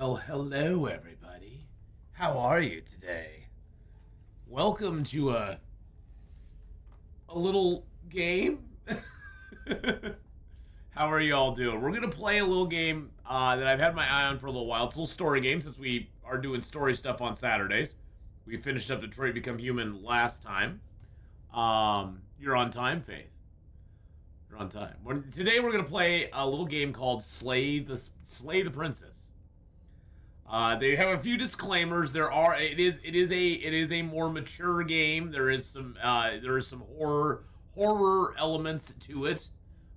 Well, hello everybody. How are you today? Welcome to a little game. How are you all doing? We're gonna play a little game that I've had my eye on for a little while. It's a little story game since we are doing story stuff on Saturdays. We finished up Detroit Become Human last time. You're on time, Faith. You're on time. Today we're gonna play a little game called Slay the Princess. They have a few disclaimers. It is a more mature game. There is some horror elements to it.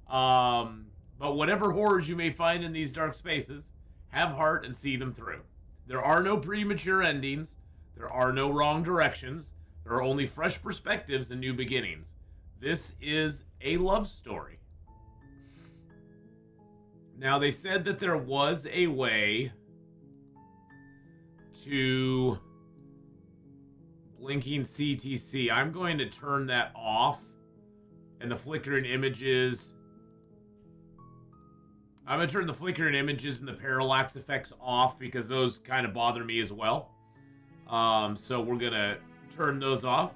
But whatever horrors you may find in these dark spaces, have heart and see them through. There are no premature endings. There are no wrong directions. There are only fresh perspectives and new beginnings. This is a love story. Now, they said that there was a way to blinking CTC. I'm going to turn that off, and the flickering images. I'm going to turn the flickering images and the parallax effects off because those kind of bother me as well. So we're going to turn those off.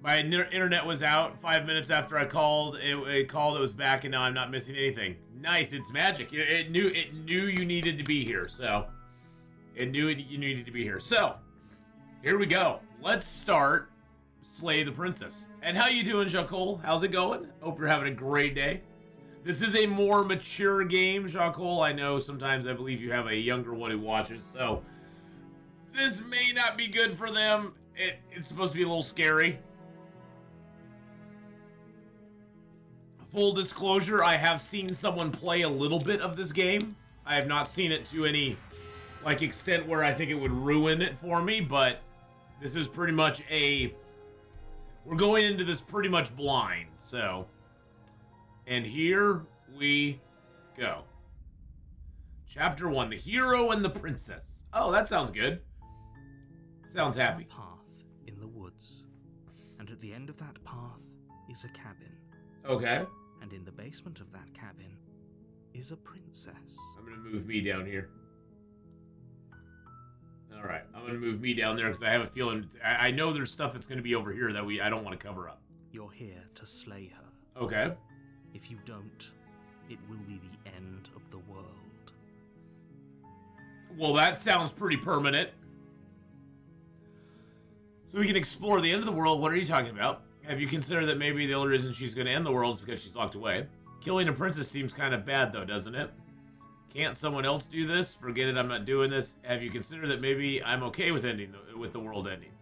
My internet was out 5 minutes after I called. It was back, and now I'm not missing anything. Nice, it's magic. It knew you needed to be here, so it knew you needed to be here. So here we go. Let's start Slay the Princess. And how you doing, Jacole? How's it going? Hope you're having a great day. This is a more mature game, Jacole. I know sometimes I believe you have a younger one who watches, so this may not be good for them. It's supposed to be a little scary. Full disclosure, I have seen someone play a little bit of this game. I have not seen it to any extent where I think it would ruin it for me, but this is pretty much we're going into this pretty much blind, so. And here we go. Chapter 1, The Hero and the Princess. Oh, that sounds good. Sounds happy. A path in the woods, and at the end of that path is a cabin. Okay. And in the basement of that cabin is a princess. I'm gonna move me down here. Alright, I'm gonna move me down there because I have a feeling, I know there's stuff that's gonna be over here that I don't want to cover up. You're here to slay her. Okay. If you don't, it will be the end of the world. Well, that sounds pretty permanent. So we can explore the end of the world. What are you talking about? Have you considered that maybe the only reason she's going to end the world is because she's locked away? Killing a princess seems kind of bad, though, doesn't it? Can't someone else do this? Forget it, I'm not doing this. Have you considered that maybe I'm okay with with the world ending?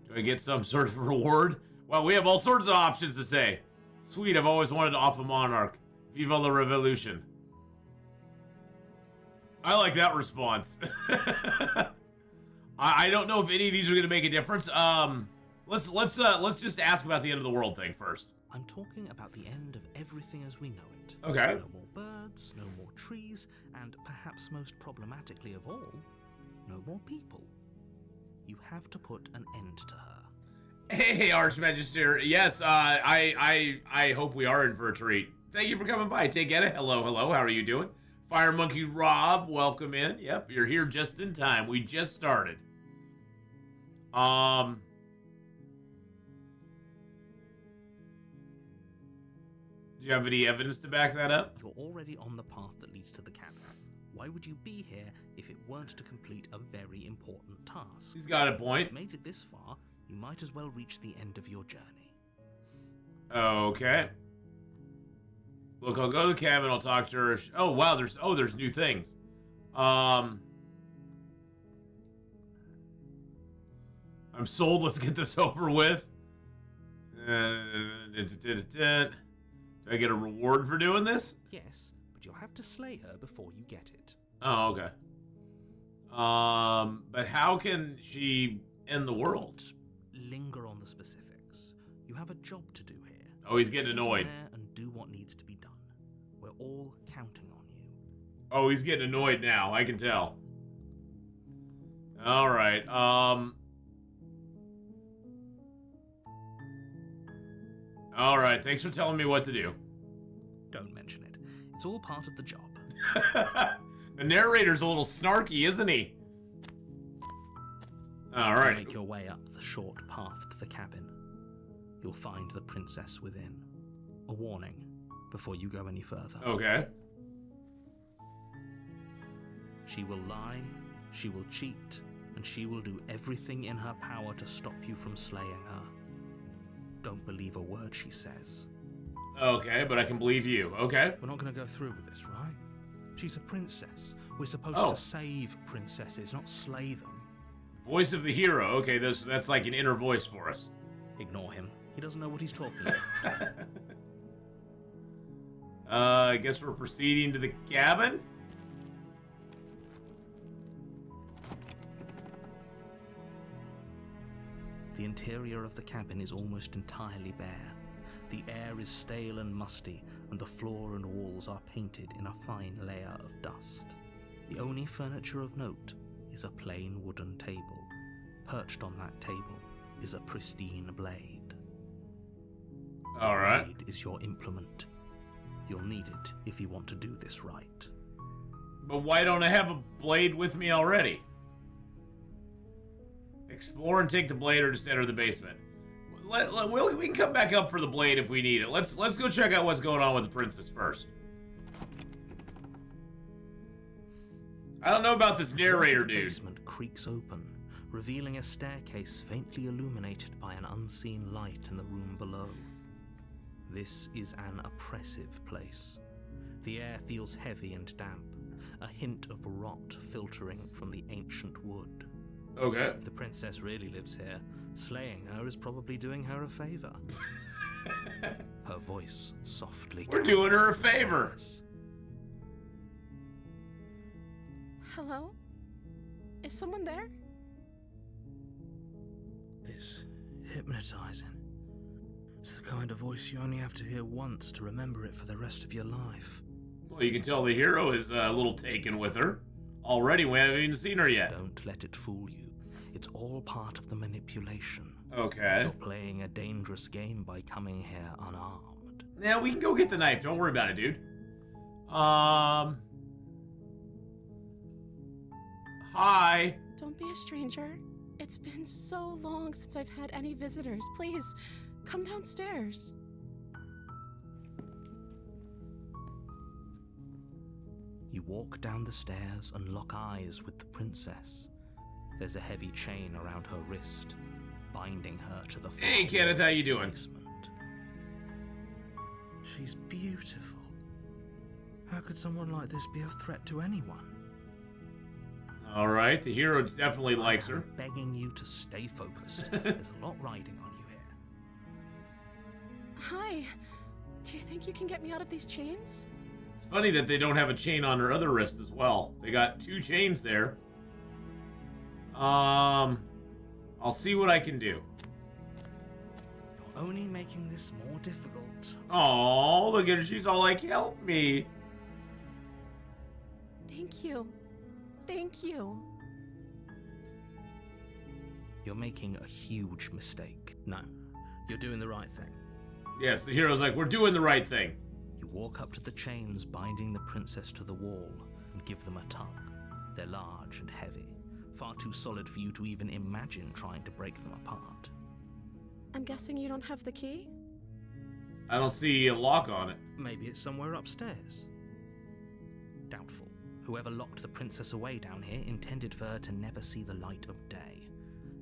Do I get some sort of reward? Well, we have all sorts of options to say. Sweet, I've always wanted to off a monarch. Viva la revolution. I like that response. I don't know if any of these are going to make a difference. Let's just ask about the end of the world thing first. I'm talking about the end of everything as we know it. Okay. No more birds, no more trees, and perhaps most problematically of all, no more people. You have to put an end to her. Hey, Archmagister. Yes, I hope we are in for a treat. Thank you for coming by. Take it. Hello. How are you doing? Fire Monkey Rob, welcome in. Yep, you're here just in time. We just started. Do you have any evidence to back that up? You're already on the path that leads to the cabin. Why would you be here if it weren't to complete a very important task? He's got a point. If you made it this far, you might as well reach the end of your journey. Okay. Look, I'll go to the cabin, I'll talk to her. Oh, wow, there's new things. I'm sold, let's get this over with. Do I get a reward for doing this? Yes, but you'll have to slay her before you get it. Oh, okay. But how can she end the world? Linger on the specifics. You have a job to do here. Oh, he's getting annoyed. Get in there and do what needs to be done. We're all counting on you. Oh, he's getting annoyed now. I can tell. All right. All right. Thanks for telling me what to do. Don't mention it. It's all part of the job. The narrator's a little snarky, isn't he? All right. Make your way up the short path to the cabin. You'll find the princess within. A warning before you go any further. Okay. She will lie, she will cheat, and she will do everything in her power to stop you from slaying her. Don't believe a word she says. Okay, but I can believe you. Okay. We're not going to go through with this, right? She's a princess. We're supposed to save princesses, not slay them. Voice of the hero. Okay, that's like an inner voice for us. Ignore him. He doesn't know what he's talking about. I guess we're proceeding to the cabin? The interior of the cabin is almost entirely bare. The air is stale and musty, and the floor and walls are painted in a fine layer of dust. The only furniture of note is a plain wooden table. Perched on that table is a pristine blade. All right. The blade is your implement. You'll need it if you want to do this right. But why don't I have a blade with me already? Explore and take the blade, or just enter the basement. We can come back up for the blade if we need it. Let's go check out what's going on with the princess first. I don't know about this narrator, The dude. basement creaks open, revealing a staircase faintly illuminated by an unseen light in the room below. This is an oppressive place. The air feels heavy and damp, a hint of rot filtering from the ancient wood. Okay. If the princess really lives here, slaying her is probably doing her a favor. Her voice softly. We're doing her a favor. Hello? Is someone there? It's hypnotizing. It's the kind of voice you only have to hear once to remember it for the rest of your life. Well, you can tell the hero is a little taken with her. Already, we haven't even seen her yet. Don't let it fool you. It's all part of the manipulation. Okay. You're playing a dangerous game by coming here unarmed. Yeah, we can go get the knife. Don't worry about it, dude. Hi. Don't be a stranger. It's been so long since I've had any visitors. Please, come downstairs. You walk down the stairs and lock eyes with the princess. There's a heavy chain around her wrist, binding her to the floor. Hey, Kenneth, how you doing? Basement. She's beautiful. How could someone like this be a threat to anyone? All right, the hero definitely likes her. I'm begging you to stay focused. There's a lot riding on you here. Hi. Do you think you can get me out of these chains? It's funny that they don't have a chain on her other wrist as well. They got two chains there. I'll see what I can do. You're only making this more difficult. Oh, look at her. She's all like, help me. Thank you. Thank you. You're making a huge mistake. No, you're doing the right thing. Yes, the hero's like, we're doing the right thing. You walk up to the chains binding the princess to the wall and give them a tug. They're large and heavy, far too solid for you to even imagine trying to break them apart. I'm guessing you don't have the key? I don't see a lock on it. Maybe it's somewhere upstairs. Doubtful. Whoever locked the princess away down here intended for her to never see the light of day.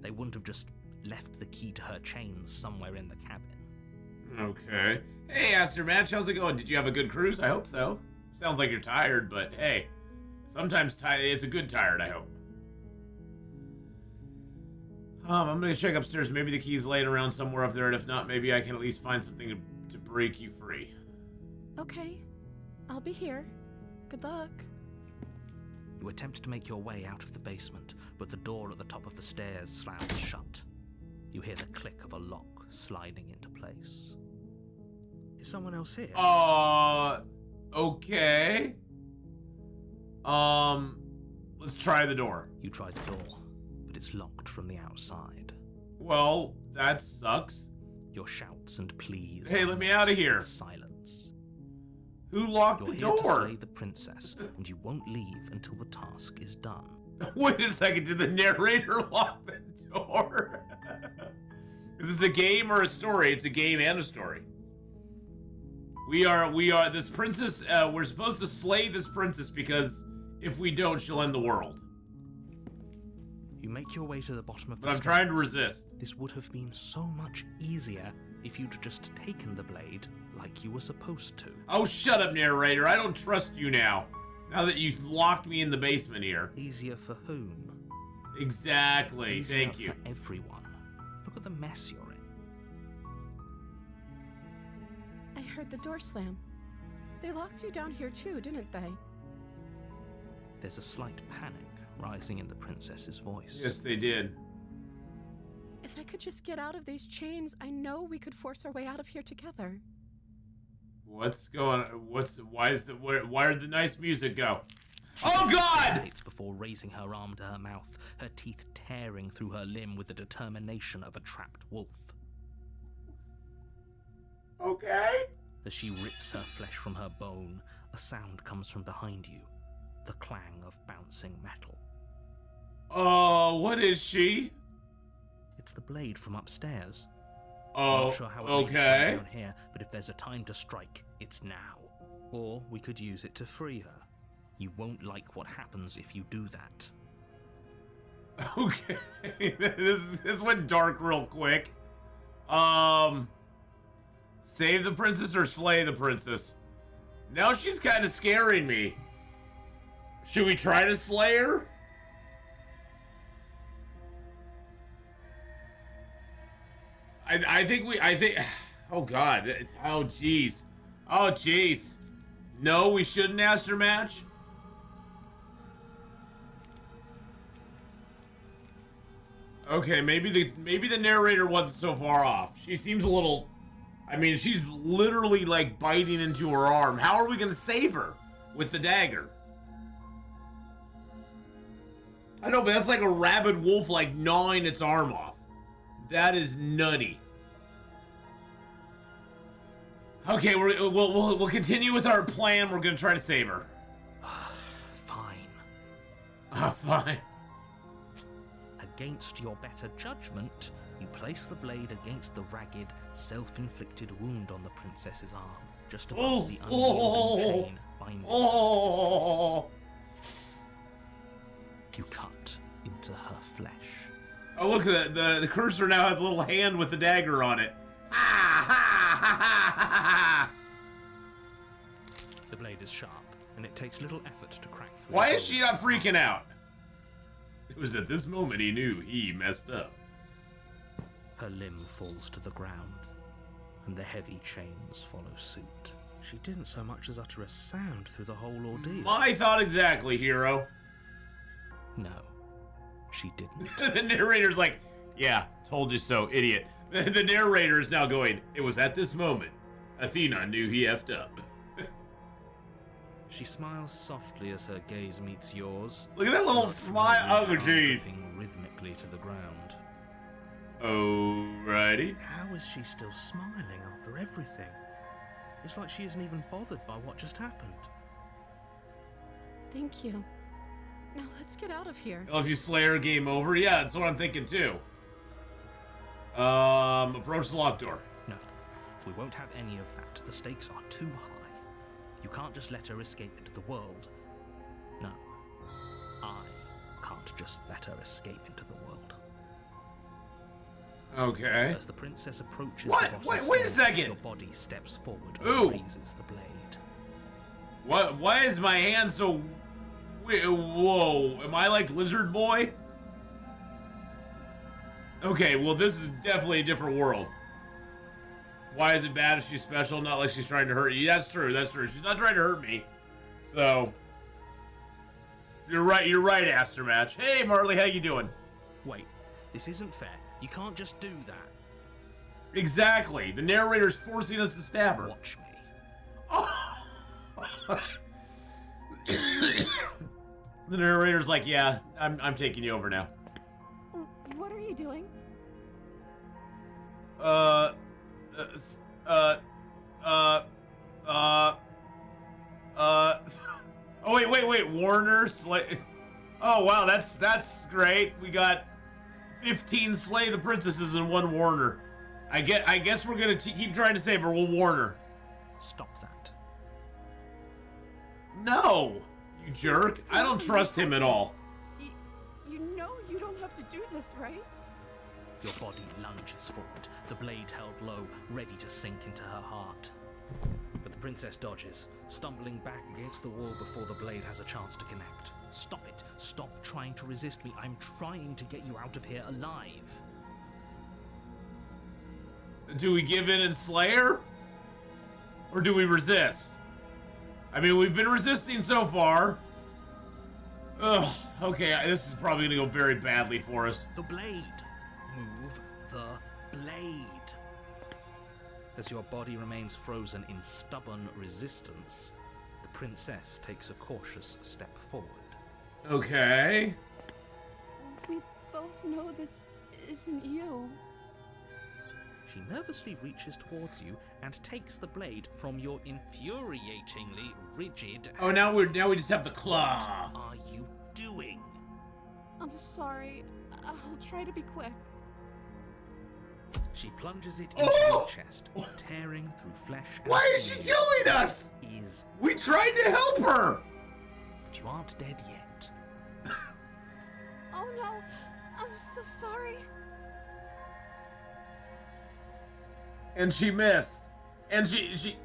They wouldn't have just left the key to her chains somewhere in the cabin. Okay. Hey, Aster Match, how's it going? Did you have a good cruise? I hope so. Sounds like you're tired, but hey, sometimes it's a good tired, I hope. I'm gonna check upstairs. Maybe the key's laying around somewhere up there, and if not, maybe I can at least find something to break you free. Okay. I'll be here. Good luck. You attempt to make your way out of the basement, but the door at the top of the stairs slams shut. You hear the click of a lock sliding into place. Is someone else here? Okay. Let's try the door. You try the door, but it's locked from the outside. Well, that sucks. Your shouts and pleas. Hey, let me out of here. Silence. Who locked You're the here to door? slay the princess, and you won't leave until the task is done. Wait a second, did the narrator lock the door? Is this a game or a story? It's a game and a story. We are, this princess, we're supposed to slay this princess because if we don't, she'll end the world. You make your way to the bottom of the But I'm trying to stairs. resist. This would have been so much easier if you'd just taken the blade like you were supposed to. Oh, shut up, narrator. I don't trust you now. Now that you've locked me in the basement here. Easier for whom? Exactly. Easier Thank you. for everyone. Look at the mess you're in. I heard the door slam. They locked you down here too, didn't they? There's a slight panic rising in the princess's voice. Yes, they did. If I could just get out of these chains, I know we could force our way out of here together. What's going on? Why did the nice music go? Oh, God! It's before raising her arm to her mouth, her teeth tearing through her limb with the determination of a trapped wolf. Okay. As she rips her flesh from her bone, a sound comes from behind you, the clang of bouncing metal. Oh, what is she? It's the blade from upstairs. I'm Oh, not sure how it made its way okay. down here, but if there's a time to strike, it's now. Or we could use it to free her. You won't like what happens if you do that. Okay. this went dark real quick. Save the princess or slay the princess? Now she's kind of scaring me. Should we try to slay her? I think, oh God, oh jeez. Oh jeez. No, we shouldn't ask her match? Okay, maybe the narrator wasn't so far off. She seems a little, I mean, she's literally like biting into her arm. How are we gonna save her with the dagger? I know, but that's like a rabid wolf like gnawing its arm off. That is nutty. Okay, we'll continue with our plan. We're gonna try to save her. Fine. Fine. Against your better judgment, you place the blade against the ragged, self-inflicted wound on the princess's arm, just above the unyielding chain binding her face. You cut into her flesh. Oh, look at that. The cursor now has a little hand with the dagger on it. Ha ha ha ha ha ha! The blade is sharp, and it takes little effort to crack through. Why the is she gold. not freaking out? It was at this moment he knew he messed up. Her limb falls to the ground, and the heavy chains follow suit. She didn't so much as utter a sound through the whole ordeal. My thought exactly, hero. No, she didn't. The narrator's like, yeah, told you so, idiot. The narrator is now going, it was at this moment Athena knew he effed up. She smiles softly as her gaze meets yours. Look at that little smile. Oh, jeez. Dripping rhythmically to the ground. Alrighty. How is she still smiling after everything? It's like she isn't even bothered by what just happened. Thank you. Now let's get out of here. Well, if you slay her, game over. Yeah, that's what I'm thinking too. Approach the locked door. No, we won't have any of that. The stakes are too high. You can't just let her escape into the world. No, I can't just let her escape into the world. Okay. As the princess approaches What? the bottom Wait a step, second. your body steps forward Ooh. and raises the blade. What? Why is my hand so? Wait, whoa! Am I like Lizard Boy? Okay, well this is definitely a different world. Why is it bad if she's special? Not like she's trying to hurt you. That's true. That's true. She's not trying to hurt me. So you're right. You're right, Aster Match. Hey, Marley, how you doing? Wait, this isn't fair. You can't just do that. Exactly. The narrator's forcing us to stab her. Watch me. The narrator's like, yeah, I'm taking you over now. What are you doing? Oh, wait. Warner, Oh, wow, that's great. We got 15 Slay the Princesses and 1 Warner. I guess we're gonna keep trying to save her. We'll warn her. Stop that. No, you jerk. I don't trust him at all. You know you don't have to do this, right? Your body lunges forward, the blade held low, ready to sink into her heart. But the princess dodges, stumbling back against the wall before the blade has a chance to connect. Stop it. Stop trying to resist me. I'm trying to get you out of here alive. Do we give in and slay her? Or do we resist? I mean, we've been resisting so far. Ugh, okay, this is probably gonna go very badly for us. The blade. Move the blade. As your body remains frozen in stubborn resistance, the princess takes a cautious step forward. Okay. We both know this isn't you. She nervously reaches towards you and takes the blade from your infuriatingly rigid hands. Oh, now we just have the claw. What are you doing? I'm sorry. I'll try to be quick. She plunges it into your chest, tearing through flesh and Why is she sinew. killing us? Is We tried to help her. but you aren't dead yet. Oh no, I'm so sorry. And she missed. And she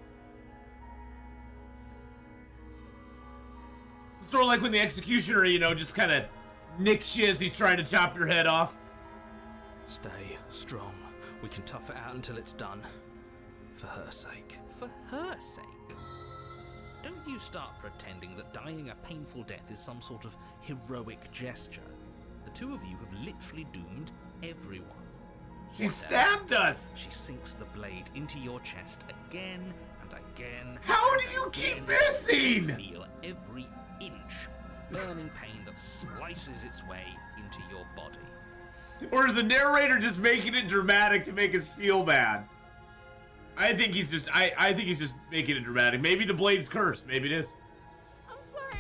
sort of like when the executioner, just kind of nicks you as he's trying to chop your head off. Stay strong. We can tough it out until it's done. For her sake. For her sake? Don't you start pretending that dying a painful death is some sort of heroic gesture. The two of you have literally doomed everyone. She stabbed us. She sinks the blade into your chest again and again. How do you keep missing? Feel every inch of burning pain that slices its way into your body. Or is the narrator just making it dramatic to make us feel bad? I think he's just making it dramatic. Maybe the blade's cursed. Maybe it is. I'm sorry.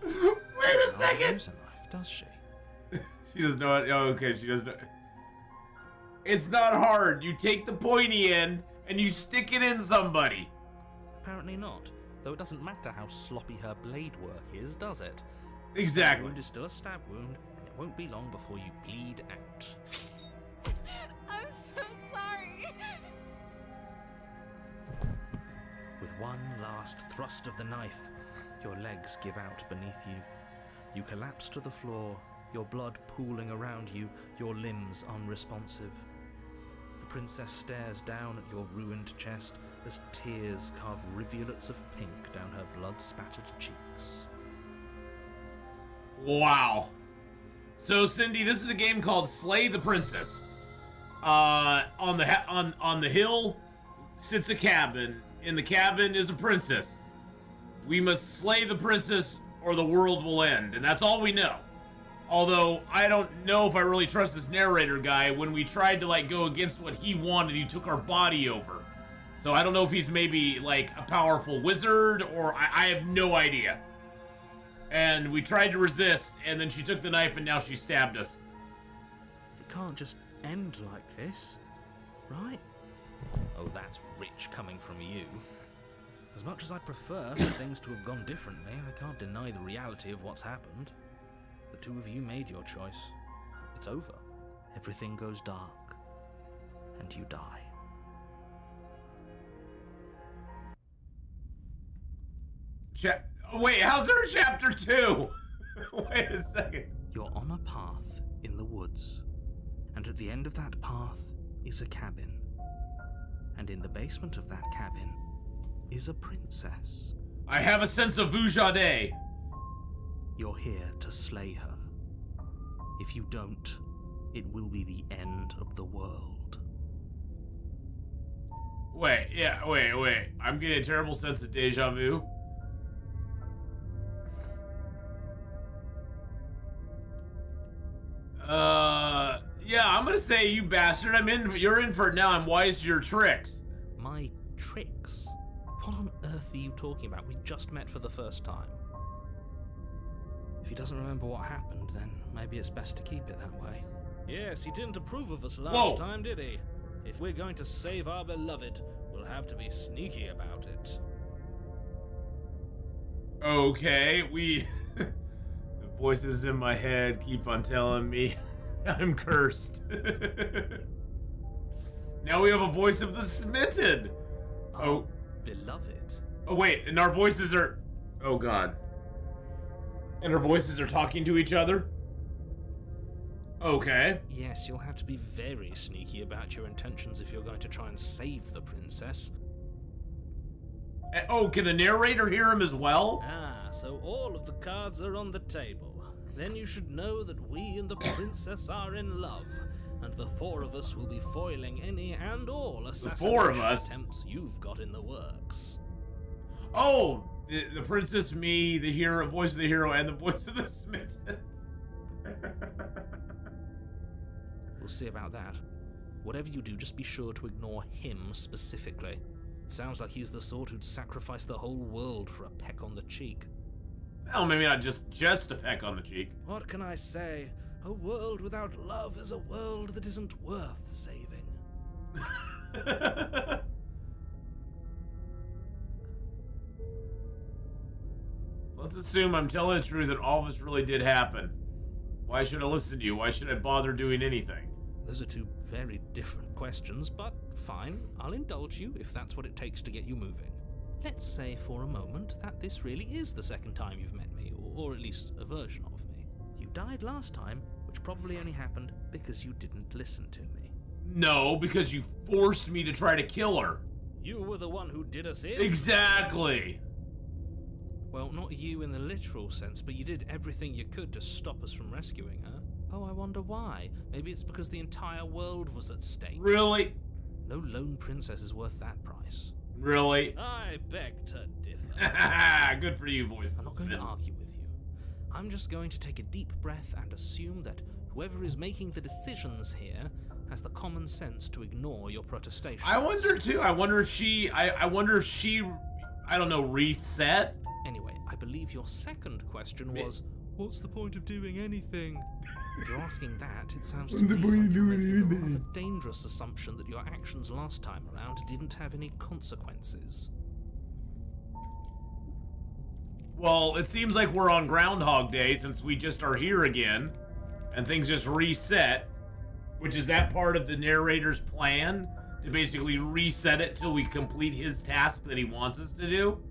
Wait a second. Use a knife, does she? She doesn't know it. Oh, okay, she doesn't know. It's not hard. You take the pointy end and you stick it in somebody. Apparently not. Though it doesn't matter how sloppy her blade work is, does it? The Exactly. wound is still a stab wound, and it won't be long before you bleed out. I'm so sorry. With one last thrust of the knife, your legs give out beneath you. You collapse to the floor, your blood pooling around you, your limbs unresponsive. The princess stares down at your ruined chest as tears carve rivulets of pink down her blood-spattered cheeks. Wow. So Cindy, this is a game called Slay the Princess. On the hill sits a cabin. In the cabin is a princess. We must slay the princess or the world will end, and that's all we know. Although I don't know if I really trust this narrator guy. When we tried to go against what he wanted, he took our body over. So I don't know if he's maybe a powerful wizard, or I have no idea. And we tried to resist, and then she took the knife and now she stabbed us. It can't just end like this, right? Oh, that's rich coming from you. As much as I'd prefer for things to have gone differently, I can't deny the reality of what's happened. The two of you made your choice. It's over. Everything goes dark, and you die. Wait, how's there a chapter 2? Wait a second. You're on a path in the woods, and at the end of that path is a cabin. And in the basement of that cabin is a princess. I have a sense of Vujade. You're here to slay her. If you don't, it will be the end of the world. Wait. I'm getting a terrible sense of deja vu. Yeah, I'm gonna say, you bastard. You're in for it now. I'm wise to your tricks. My tricks? What on earth are you talking about? We just met for the first time. If he doesn't remember what happened, then maybe it's best to keep it that way. Yes, he didn't approve of us last time, did he? If we're going to save our beloved, we'll have to be sneaky about it. Okay, the voices in my head keep on telling me I'm cursed. Now we have a voice of the smitten. Oh, beloved. Oh wait, and our voices are... Oh god. And our voices are talking to each other? Okay. Yes, you'll have to be very sneaky about your intentions if you're going to try and save the princess. Oh, can the narrator hear him as well? Ah, so all of the cards are on the table. Then you should know that we and the princess are in love, and the four of us will be foiling any and all assassination attempts you've got in the works. Oh, the princess, me, the hero, voice of the hero, and the voice of the smitten. We'll see about that. Whatever you do, just be sure to ignore him specifically. Sounds like he's the sort who'd sacrifice the whole world for a peck on the cheek. Well, maybe not just a peck on the cheek. What can I say? A world without love is a world that isn't worth saving. Let's assume I'm telling the truth and all of this really did happen. Why should I listen to you? Why should I bother doing anything? Those are two very different questions, but fine, I'll indulge you if that's what it takes to get you moving. Let's say for a moment that this really is the second time you've met me, or at least a version of me. You died last time, which probably only happened because you didn't listen to me. No, because you forced me to try to kill her. You were the one who did us in. Exactly. Well, not you in the literal sense, but you did everything you could to stop us from rescuing her. Oh, I wonder why. Maybe it's because the entire world was at stake. Really? No lone princess is worth that price. Really? I beg to differ. Good for you, voice. I'm not going to argue with you. I'm just going to take a deep breath and assume that whoever is making the decisions here has the common sense to ignore your protestations. I wonder too. I wonder if she, I don't know, reset? Anyway, I believe your second question was, what's the point of doing anything? If you're asking that, it sounds to me like you're making a dangerous assumption that your actions last time around didn't have any consequences. Well, it seems like we're on Groundhog Day since we just are here again, and things just reset, which is that part of the narrator's plan, to basically reset it till we complete his task that he wants us to do?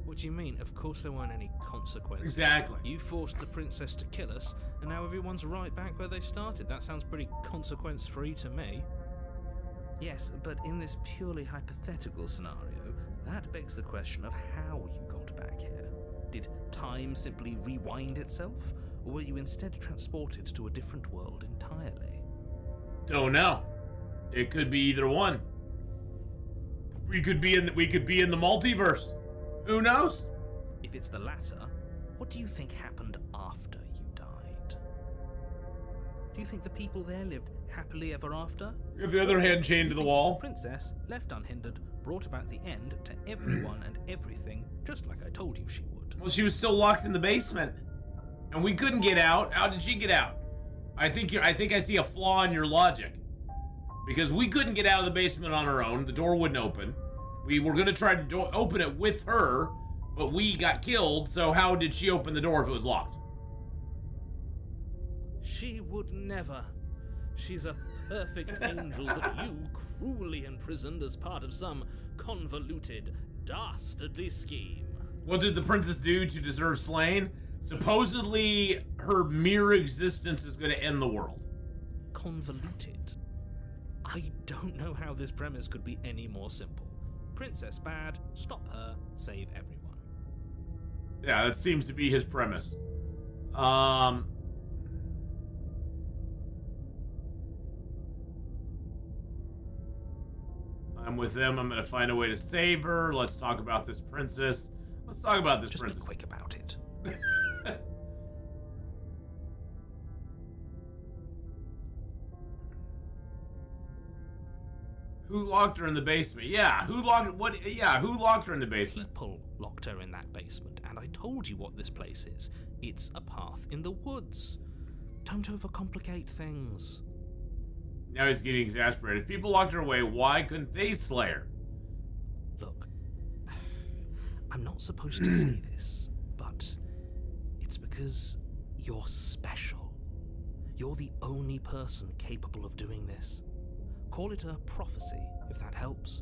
What do you mean? Of course there weren't any consequences. Exactly. You forced the princess to kill us, and now everyone's right back where they started. That sounds pretty consequence-free to me. Yes, but in this purely hypothetical scenario, that begs the question of how you got back here. Did time simply rewind itself, or were you instead transported to a different world entirely? Don't know. It could be either one. We could be in the multiverse. Who knows? If it's the latter, what do you think happened after you died? Do you think the people there lived happily ever after? If the other hand chained to the wall. The princess, left unhindered, brought about the end to everyone and everything, just like I told you she would. Well, she was still locked in the basement, and we couldn't get out. How did she get out? I think I see a flaw in your logic, because we couldn't get out of the basement on our own. The door wouldn't open. We were going to try to open it with her, but we got killed, so how did she open the door if it was locked? She would never. She's a perfect angel that you cruelly imprisoned as part of some convoluted, dastardly scheme. What did the princess do to deserve slain? Supposedly, her mere existence is going to end the world. Convoluted? I don't know how this premise could be any more simple. Princess bad, stop her, save everyone. Yeah, that seems to be his premise. I'm with them. I'm going to find a way to save her. Let's talk about this princess. Let's talk about this princess. Just be quick about it. Who locked her in the basement? Yeah, who locked what? Yeah, who locked her in the basement? People locked her in that basement, and I told you what this place is. It's a path in the woods. Don't overcomplicate things. Now he's getting exasperated. If people locked her away, why couldn't they slay her? Look, I'm not supposed to say this, but it's because you're special. You're the only person capable of doing this. Call it a prophecy, if that helps,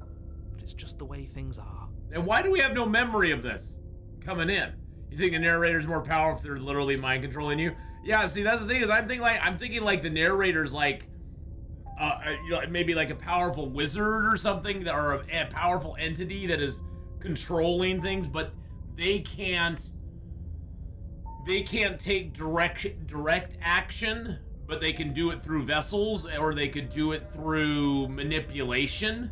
but it's just the way things are. And why do we have no memory of this coming in? You think the narrator's more powerful if they're literally mind controlling you? Yeah, see, that's the thing is I'm thinking like the narrator's like, maybe like a powerful wizard or something, or a powerful entity that is controlling things, but they can't take direct action, but they can do it through vessels, or they could do it through manipulation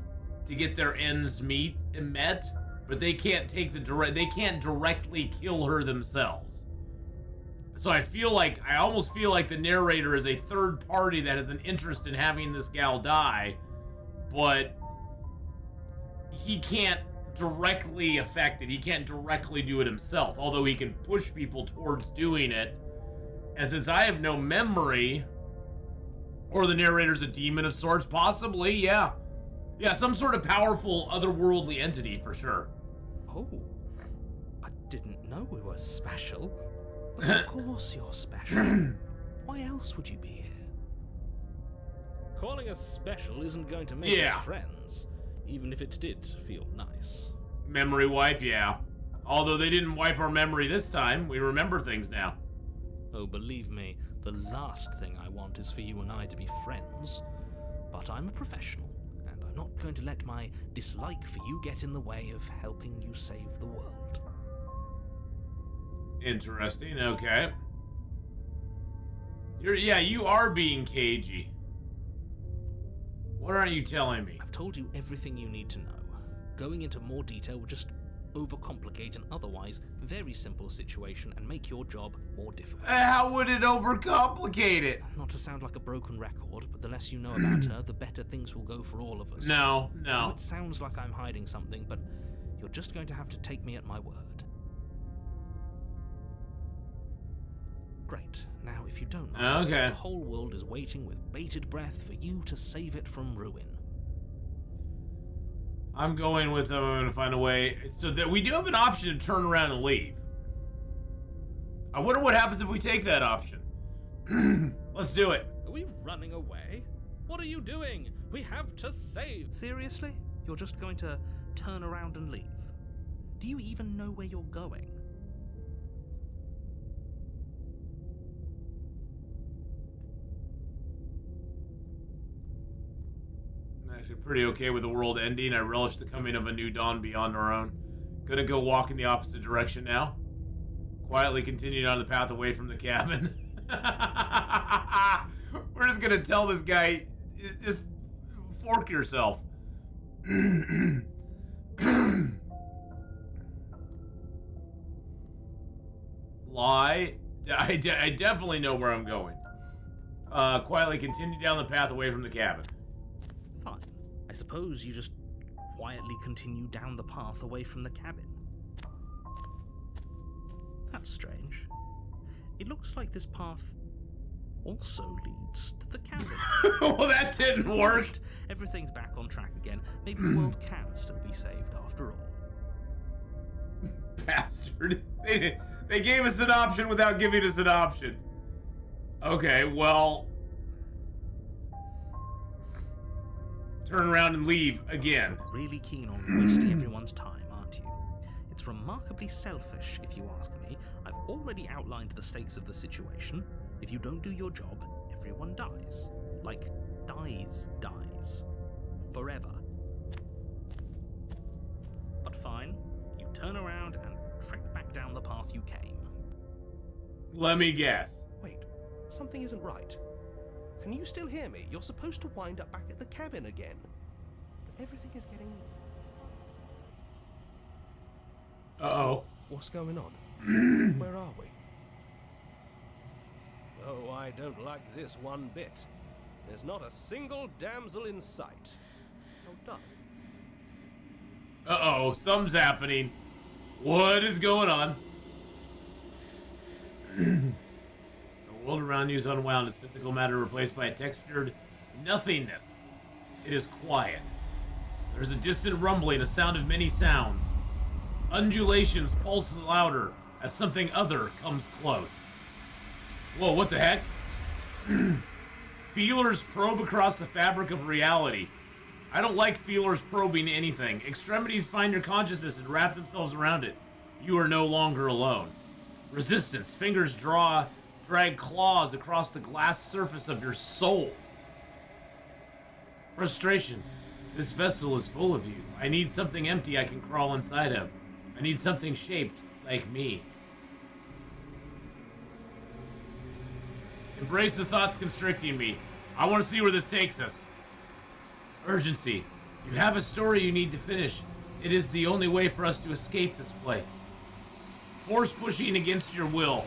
to get their ends met, but they can't they can't directly kill her themselves. So I almost feel like the narrator is a third party that has an interest in having this gal die, but he can't directly affect it. He can't directly do it himself, although he can push people towards doing it. And since I have no memory, or the narrator's a demon of sorts, possibly, yeah. Yeah, some sort of powerful otherworldly entity for sure. Oh, I didn't know we were special. But of course you're special. Why else would you be here? Calling us special isn't going to make us friends, even if it did feel nice. Memory wipe, yeah. Although they didn't wipe our memory this time, we remember things now. Oh, believe me, the last thing I want is for you and I to be friends. But I'm a professional, and I'm not going to let my dislike for you get in the way of helping you save the world. Interesting, okay. You are being cagey. What aren't you telling me? I've told you everything you need to know. Going into more detail would just overcomplicate an otherwise very simple situation and make your job more difficult. How would it overcomplicate it? Not to sound like a broken record, but the less you know about her, the better things will go for all of us. No. It sounds like I'm hiding something, but you're just going to have to take me at my word. Great. Now, if you don't mind, the whole world is waiting with bated breath for you to save it from ruin. I'm going with them. I'm going to find a way. So that we do have an option to turn around and leave. I wonder what happens if we take that option. Let's do it. Are we running away? What are you doing? We have to save. Seriously? You're just going to turn around and leave? Do you even know where you're going? Actually pretty okay with the world ending. I relish the coming of a new dawn beyond our own. Gonna go walk in the opposite direction now. Quietly continue down the path away from the cabin. We're just gonna tell this guy, just fork yourself. Lie. I definitely know where I'm going. Quietly continue down the path away from the cabin. Fine. I suppose you just quietly continue down the path away from the cabin. That's strange. It looks like this path also leads to the cabin. Well, that didn't work. Everything's back on track again. Maybe the world can still be saved after all. Bastard. They gave us an option without giving us an option. Okay, well... turn around and leave again. Really keen on wasting everyone's time, aren't you? It's remarkably selfish, if you ask me. I've already outlined the stakes of the situation. If you don't do your job, everyone dies. Like, dies. Forever. But fine, you turn around and trek back down the path you came. Let me guess. Wait, something isn't right. Can you still hear me? You're supposed to wind up back at the cabin again. But everything is getting fuzzy. Uh-oh. What's going on? Where are we? Oh, I don't like this one bit. There's not a single damsel in sight. Oh, darn. Uh-oh, something's happening. What is going on? The world around you is unwound. Its physical matter replaced by a textured nothingness. It is quiet. There's a distant rumbling, a sound of many sounds. Undulations pulse louder as something other comes close. Whoa, what the heck? Feelers probe across the fabric of reality. I don't like feelers probing anything. Extremities find your consciousness and wrap themselves around it. You are no longer alone. Resistance. Fingers drag claws across the glass surface of your soul. Frustration. This vessel is full of you. I need something empty I can crawl inside of. I need something shaped like me. Embrace the thoughts constricting me. I want to see where this takes us. Urgency. You have a story you need to finish. It is the only way for us to escape this place. Force pushing against your will.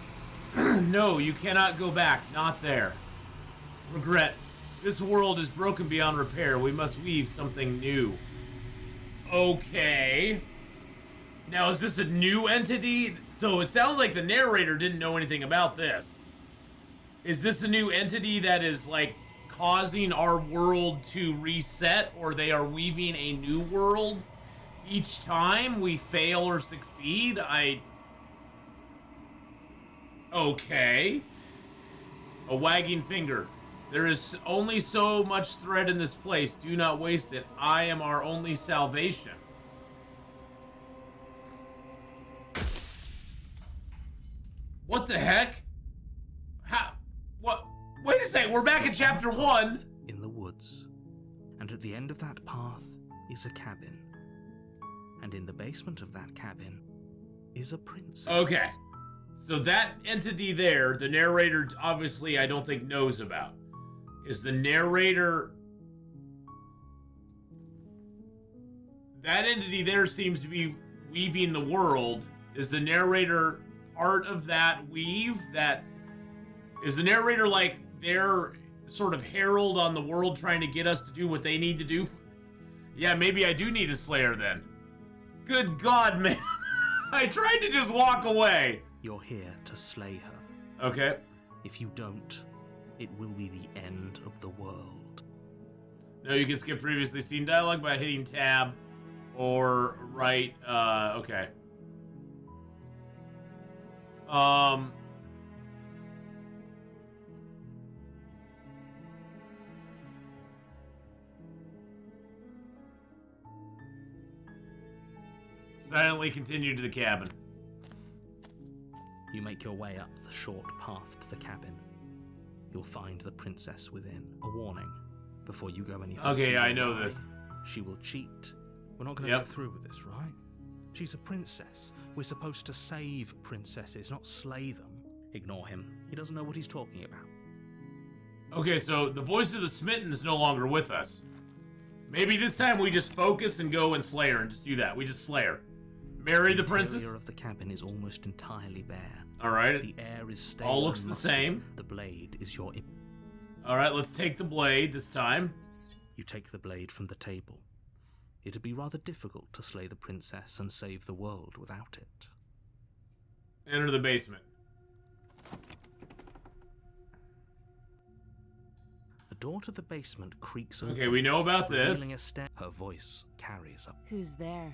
No, you cannot go back. Not there. Regret. This world is broken beyond repair. We must weave something new. Okay. Now, is this a new entity? So it sounds like the narrator didn't know anything about this. Is this a new entity that is, like, causing our world to reset, or they are weaving a new world each time we fail or succeed? Okay. A wagging finger. There is only so much thread in this place. Do not waste it. I am our only salvation. What the heck? How? What? Wait a second. We're back in chapter 1. In the woods. And at the end of that path is a cabin. And in the basement of that cabin is a princess. Okay. So that entity there, the narrator obviously I don't think knows about. Is the narrator... That entity there seems to be weaving the world. Is the narrator part of that weave? Is the narrator like their sort of herald on the world trying to get us to do what they need to do? Yeah, maybe I do need a slayer then. Good God, man. I tried to just walk away. You're here to slay her. Okay. If you don't, it will be the end of the world. No, you can skip previously seen dialogue by hitting tab or right, okay. Silently continue to the cabin. You make your way up the short path to the cabin. You'll find the princess within. A warning before you go any further. Okay, I know this. She will cheat. We're not going to go through with this, right? She's a princess. We're supposed to save princesses, not slay them. Ignore him. He doesn't know what he's talking about. Okay, so the voice of the smitten is no longer with us. Maybe this time we just focus and go and slay her and just do that. We just slay her. Marry the princess. The interior of the cabin is almost entirely bare. All right. The air is stale. All looks the same. The blade is your... All right, let's take the blade this time. You take the blade from the table. It'd be rather difficult to slay the princess and save the world without it. Enter the basement. The door to the basement creaks open. Okay, we know about this. Revealing a stair. Her voice carries up. Who's there?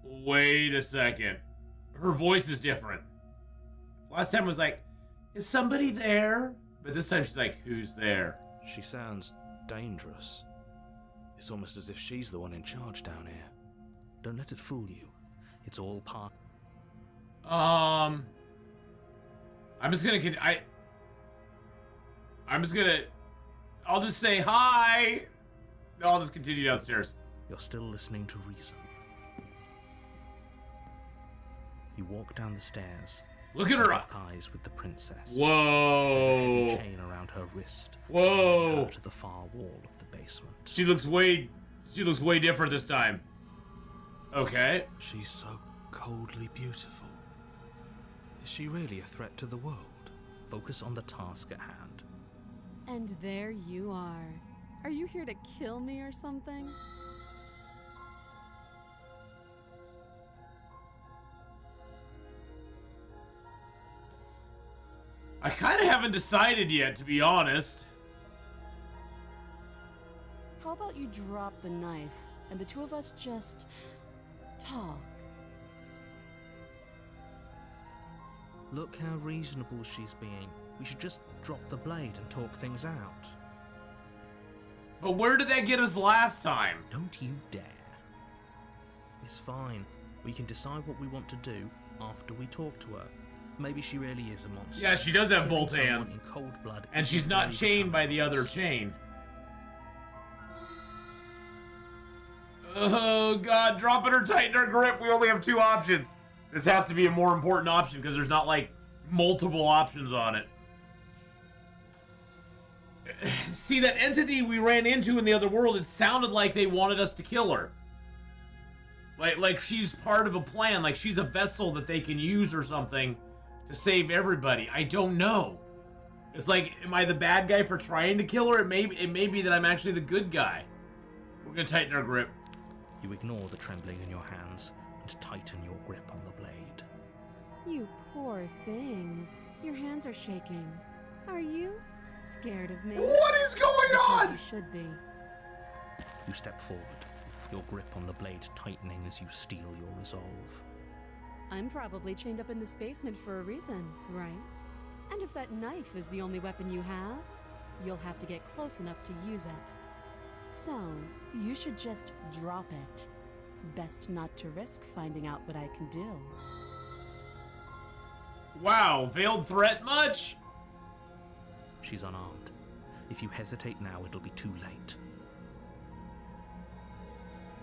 Wait a second. Her voice is different. Last time was like, is somebody there? But this time she's like, who's there? She sounds dangerous. It's almost as if she's the one in charge down here. Don't let it fool you. It's all part... I'm just gonna... I'll just say hi! No, I'll just continue downstairs. You're still listening to reason. You walk down the stairs. Look at her! Lock eyes with the princess. Whoa! There's a heavy chain around her wrist. Whoa! Her to the far wall of the basement. She looks way different this time. Okay. She's so coldly beautiful. Is she really a threat to the world? Focus on the task at hand. And there you are. Are you here to kill me or something? I kind of haven't decided yet, to be honest. How about you drop the knife and the two of us just talk? Look how reasonable she's being. We should just drop the blade and talk things out. But where did that get us last time? Don't you dare. It's fine. We can decide what we want to do after we talk to her. Maybe she really is a monster. Yeah, she does have Killing both someone hands. in cold blood And she's isn't not very chained by becoming the of other us. chain. Oh god, dropping her, tighten her grip. We only have two options. This has to be a more important option because there's not like multiple options on it. See, that entity we ran into in the other world, it sounded like they wanted us to kill her. Like she's part of a plan, like she's a vessel that they can use or something to save everybody. I don't know. It's like, am I the bad guy for trying to kill her? It may be that I'm actually the good guy. We're gonna tighten our grip. You ignore the trembling in your hands and tighten your grip on the blade. You poor thing. Your hands are shaking. Are you scared of me? What is going Because on? you should be. You step forward, your grip on the blade tightening as you steel your resolve. I'm probably chained up in this basement for a reason, right? And if that knife is the only weapon you have, you'll have to get close enough to use it. So, you should just drop it. Best not to risk finding out what I can do. Wow, veiled threat much? She's unarmed. If you hesitate now, it'll be too late.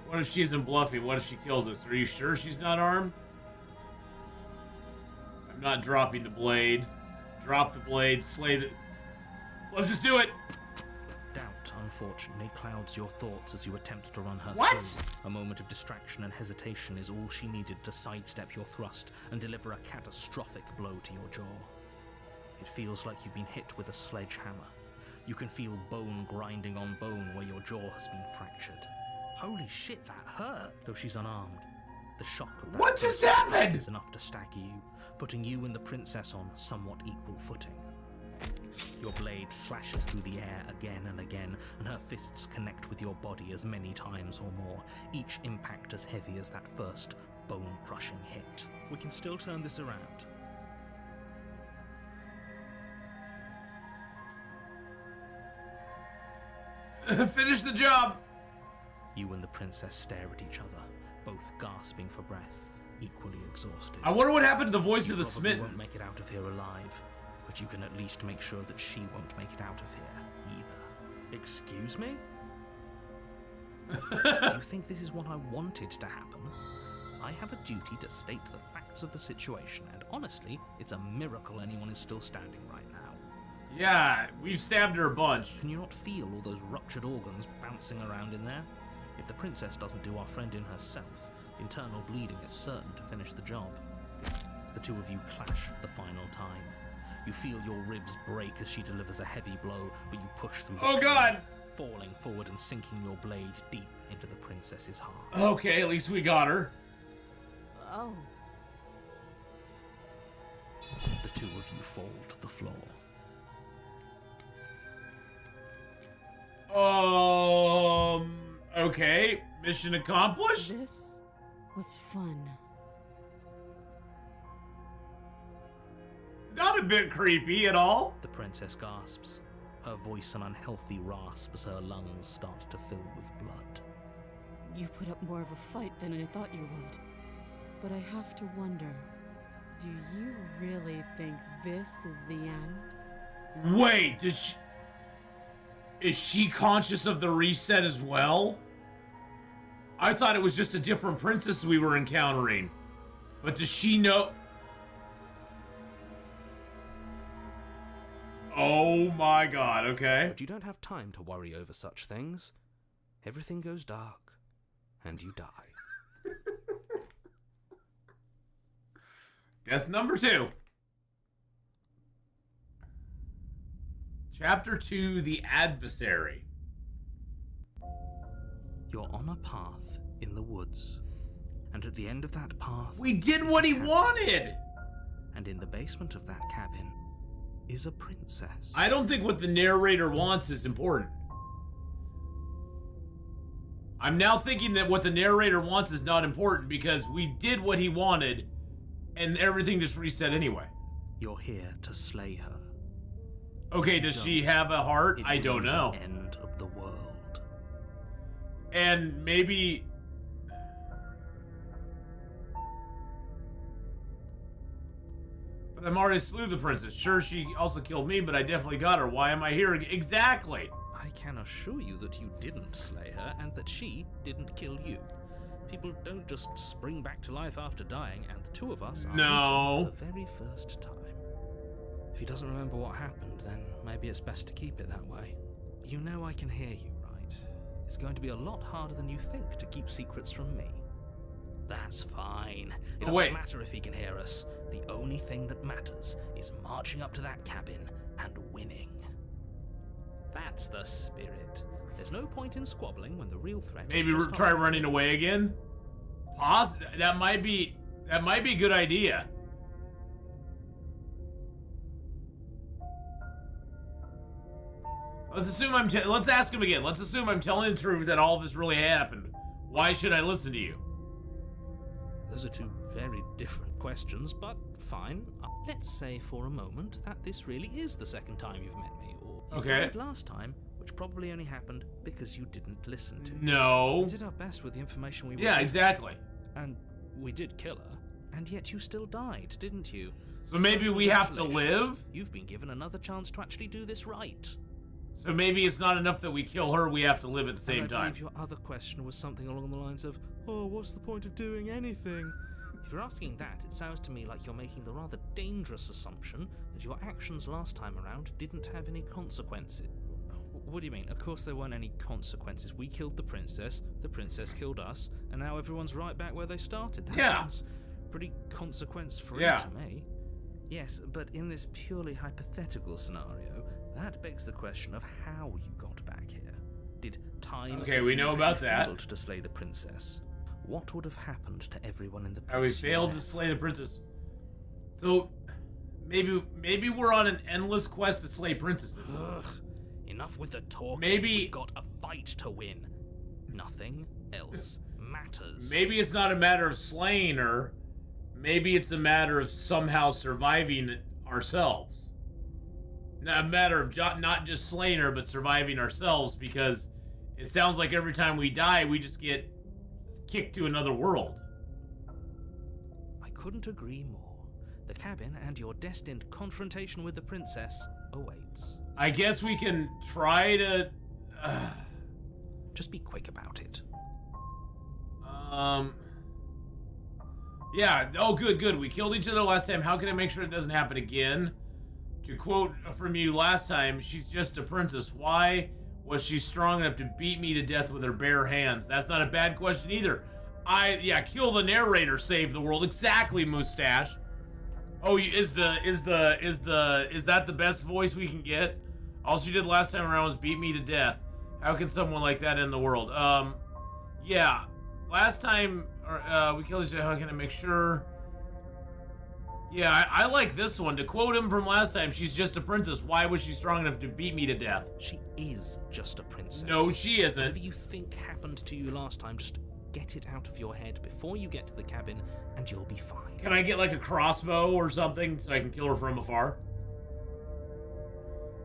What if she isn't bluffing? What if she kills us? Are you sure she's not armed? I'm not dropping the blade. Drop the blade, slay the... Let's just do it! Doubt, unfortunately, clouds your thoughts as you attempt to run her What? through. A moment of distraction and hesitation is all she needed to sidestep your thrust and deliver a catastrophic blow to your jaw. It feels like you've been hit with a sledgehammer. You can feel bone grinding on bone where your jaw has been fractured. Holy shit, that hurt! Though she's unarmed, the shock of that What just brutal happened? attack is enough to stagger you, putting you and the princess on somewhat equal footing. Your blade slashes through the air again and again, and her fists connect with your body as many times or more, each impact as heavy as that first bone-crushing hit. We can still turn this around. Finish the job! You and the princess stare at each other, both gasping for breath, equally exhausted. I wonder what happened to the voice You of the probably smitten. won't make it out of here alive, but you can at least make sure that she won't make it out of here either. Excuse me? Do you think this is what I wanted to happen? I have a duty to state the facts of the situation, and honestly, it's a miracle anyone is still standing right now. Yeah, we've stabbed her a bunch. Can you not feel all those ruptured organs bouncing around in there? If the princess doesn't do our friend in herself, internal bleeding is certain to finish the job. The two of you clash for the final time. You feel your ribs break as she delivers a heavy blow, but you push through the Oh pain, god! falling forward and sinking your blade deep into the princess's heart. Okay, at least we got her. Oh, The two of you fall to the floor. Okay. Mission accomplished? this was fun. Not a bit creepy at all. The princess gasps, her voice an unhealthy rasp as her lungs start to fill with blood. You put up more of a fight than I thought you would. But I have to wonder, do you really think this is the end? Wait, is she conscious of the reset as well? I thought it was just a different princess we were encountering. But does she know? Oh my god, okay. But you don't have time to worry over such things. Everything goes dark, and you die. Death number 2. Chapter 2, The Adversary. You're on a path in the woods, and at the end of that path... We did is what a he cabin. wanted! And in the basement of that cabin is a princess. I don't think what the narrator wants is important. I'm now thinking that what the narrator wants is not important because we did what he wanted and everything just reset anyway. You're here to slay her. Okay, does she have a heart? I don't know. The end of the world. And maybe... But I'm already slew the princess. Sure, she also killed me, but I definitely got her. Why am I here? Exactly! I can assure you that you didn't slay her and that she didn't kill you. People don't just spring back to life after dying, and the two of us are meeting for the very first time. If he doesn't remember what happened, then maybe it's best to keep it that way. You know I can hear you, right? It's going to be a lot harder than you think to keep secrets from me. That's fine. It doesn't matter if he can hear us. The only thing that matters is marching up to that cabin and winning. That's the spirit. There's no point in squabbling when the real threat maybe is just try running away again? That might be a good idea. Let's assume let's ask him again. Let's assume I'm telling the truth that all this really happened. Why should I listen to you? Those are two very different questions, but fine. Let's say for a moment that this really is the second time you've met me, or you died last time, which probably only happened because you didn't listen to me. No. We did our best with the information we were given. Exactly. And we did kill her, and yet you still died, didn't you? So maybe we have to live? You've been given another chance to actually do this right. So maybe it's not enough that we kill her, we have to live at the same time. I believe your other question was something along the lines of, oh, what's the point of doing anything? If you're asking that, it sounds to me like you're making the rather dangerous assumption that your actions last time around didn't have any consequences. What do you mean? Of course there weren't any consequences. We killed the princess killed us, and now everyone's right back where they started. That sounds pretty consequence-free to me. Yes, but in this purely hypothetical scenario, that begs the question of how you got back here. Did time we know about that. failed to slay the princess? What would have happened to everyone in the place? We failed to slay the princess. So maybe we're on an endless quest to slay princesses. Ugh, enough with the talk. Maybe we've got a fight to win. Nothing else matters. Maybe it's not a matter of slaying her. Maybe it's a matter of somehow surviving ourselves. Not a matter of not just slaying her, but surviving ourselves, because it sounds like every time we die, we just get kicked to another world. I couldn't agree more. The cabin and your destined confrontation with the princess awaits. I guess we can try to... Just be quick about it. Yeah, oh good. We killed each other last time. How can I make sure it doesn't happen again? To quote from you last time, she's just a princess. Why was she strong enough to beat me to death with her bare hands? That's not a bad question either. Kill the narrator, save the world. Exactly, Mustache. Oh, is that the best voice we can get? All she did last time around was beat me to death. How can someone like that end the world? Yeah. Last time we killed each other. How can I make sure? Yeah, I like this one. To quote him from last time, she's just a princess. Why was she strong enough to beat me to death? She is just a princess. No, she isn't. Whatever you think happened to you last time, just get it out of your head before you get to the cabin, and you'll be fine. Can I get like a crossbow or something so I can kill her from afar?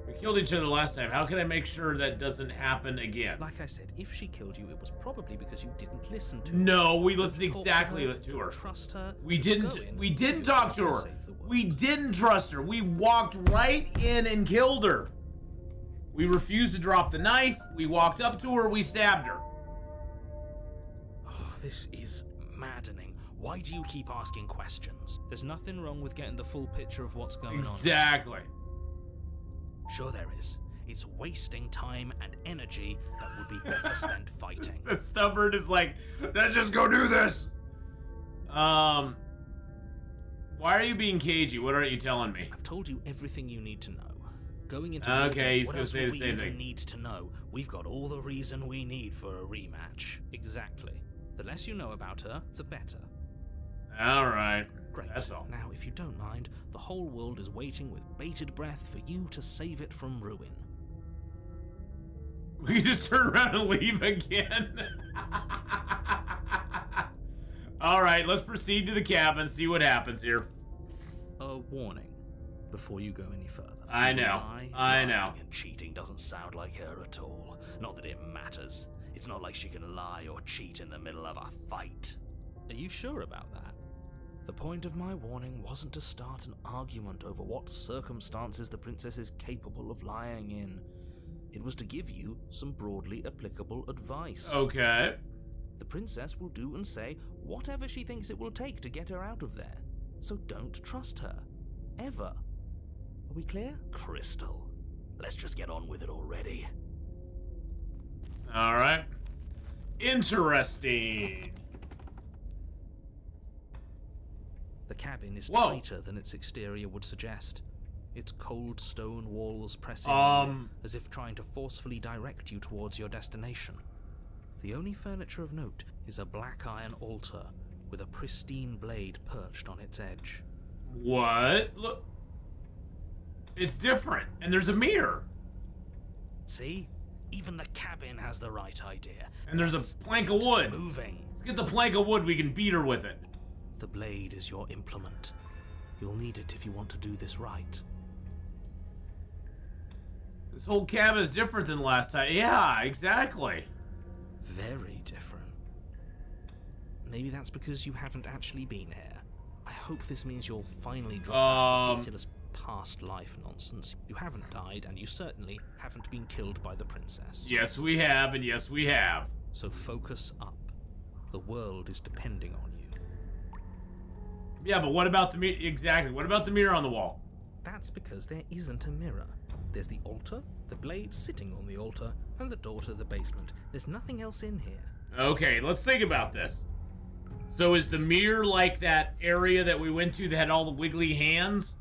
We killed each other last time. How can I make sure that doesn't happen again? Like I said, if she killed you, it was probably because you didn't listen to her. No, we listened exactly to her. Trust her. We didn't talk to her. We didn't trust her. We walked right in and killed her. We refused to drop the knife. We walked up to her. We stabbed her. Oh, this is maddening. Why do you keep asking questions? There's nothing wrong with getting the full picture of what's going on. Exactly. Sure there is. It's wasting time and energy that would be better spent fighting. The stubborn is like, let's just go do this. Why are you being cagey? What aren't you telling me? I've told you everything you need to know. Going into he's gonna say the same thing. Need to know. We've got all the reason we need for a rematch. Exactly. The less you know about her, the better. All right. Great. That's all. Now, if you don't mind, the whole world is waiting with bated breath for you to save it from ruin. We just turn around and leave again. All right, let's proceed to the cabin, see what happens here. A warning before you go any further. I know. Lying and cheating doesn't sound like her at all. Not that it matters. It's not like she can lie or cheat in the middle of a fight. Are you sure about that? The point of my warning wasn't to start an argument over what circumstances the princess is capable of lying in. It was to give you some broadly applicable advice. Okay. The princess will do and say whatever she thinks it will take to get her out of there. So don't trust her. Ever. Are we clear? Crystal. Let's just get on with it already. All right. Interesting. The cabin is Whoa. tighter than its exterior would suggest. Its cold stone walls pressing on you, as if trying to forcefully direct you towards your destination. The only furniture of note is a black iron altar with a pristine blade perched on its edge. What? Look. It's different, and there's a mirror. See? Even the cabin has the right idea. And there's Let's a plank of get wood. moving. Let's get the plank of wood, we can beat her with it. The blade is your implement. You'll need it if you want to do this right. This whole cabin is different than last time. Yeah, exactly. Very different. Maybe that's because you haven't actually been here. I hope this means you'll finally drop out of ridiculous past life nonsense. You haven't died, and you certainly haven't been killed by the princess. Yes, we have, and yes, we have. So focus up. The world is depending on you. Yeah, but what about the mirror? Exactly. What about the mirror on the wall? That's because there isn't a mirror. There's the altar, the blade sitting on the altar, and the door to the basement. There's nothing else in here. Okay, let's think about this. So is the mirror like that area that we went to that had all the wiggly hands?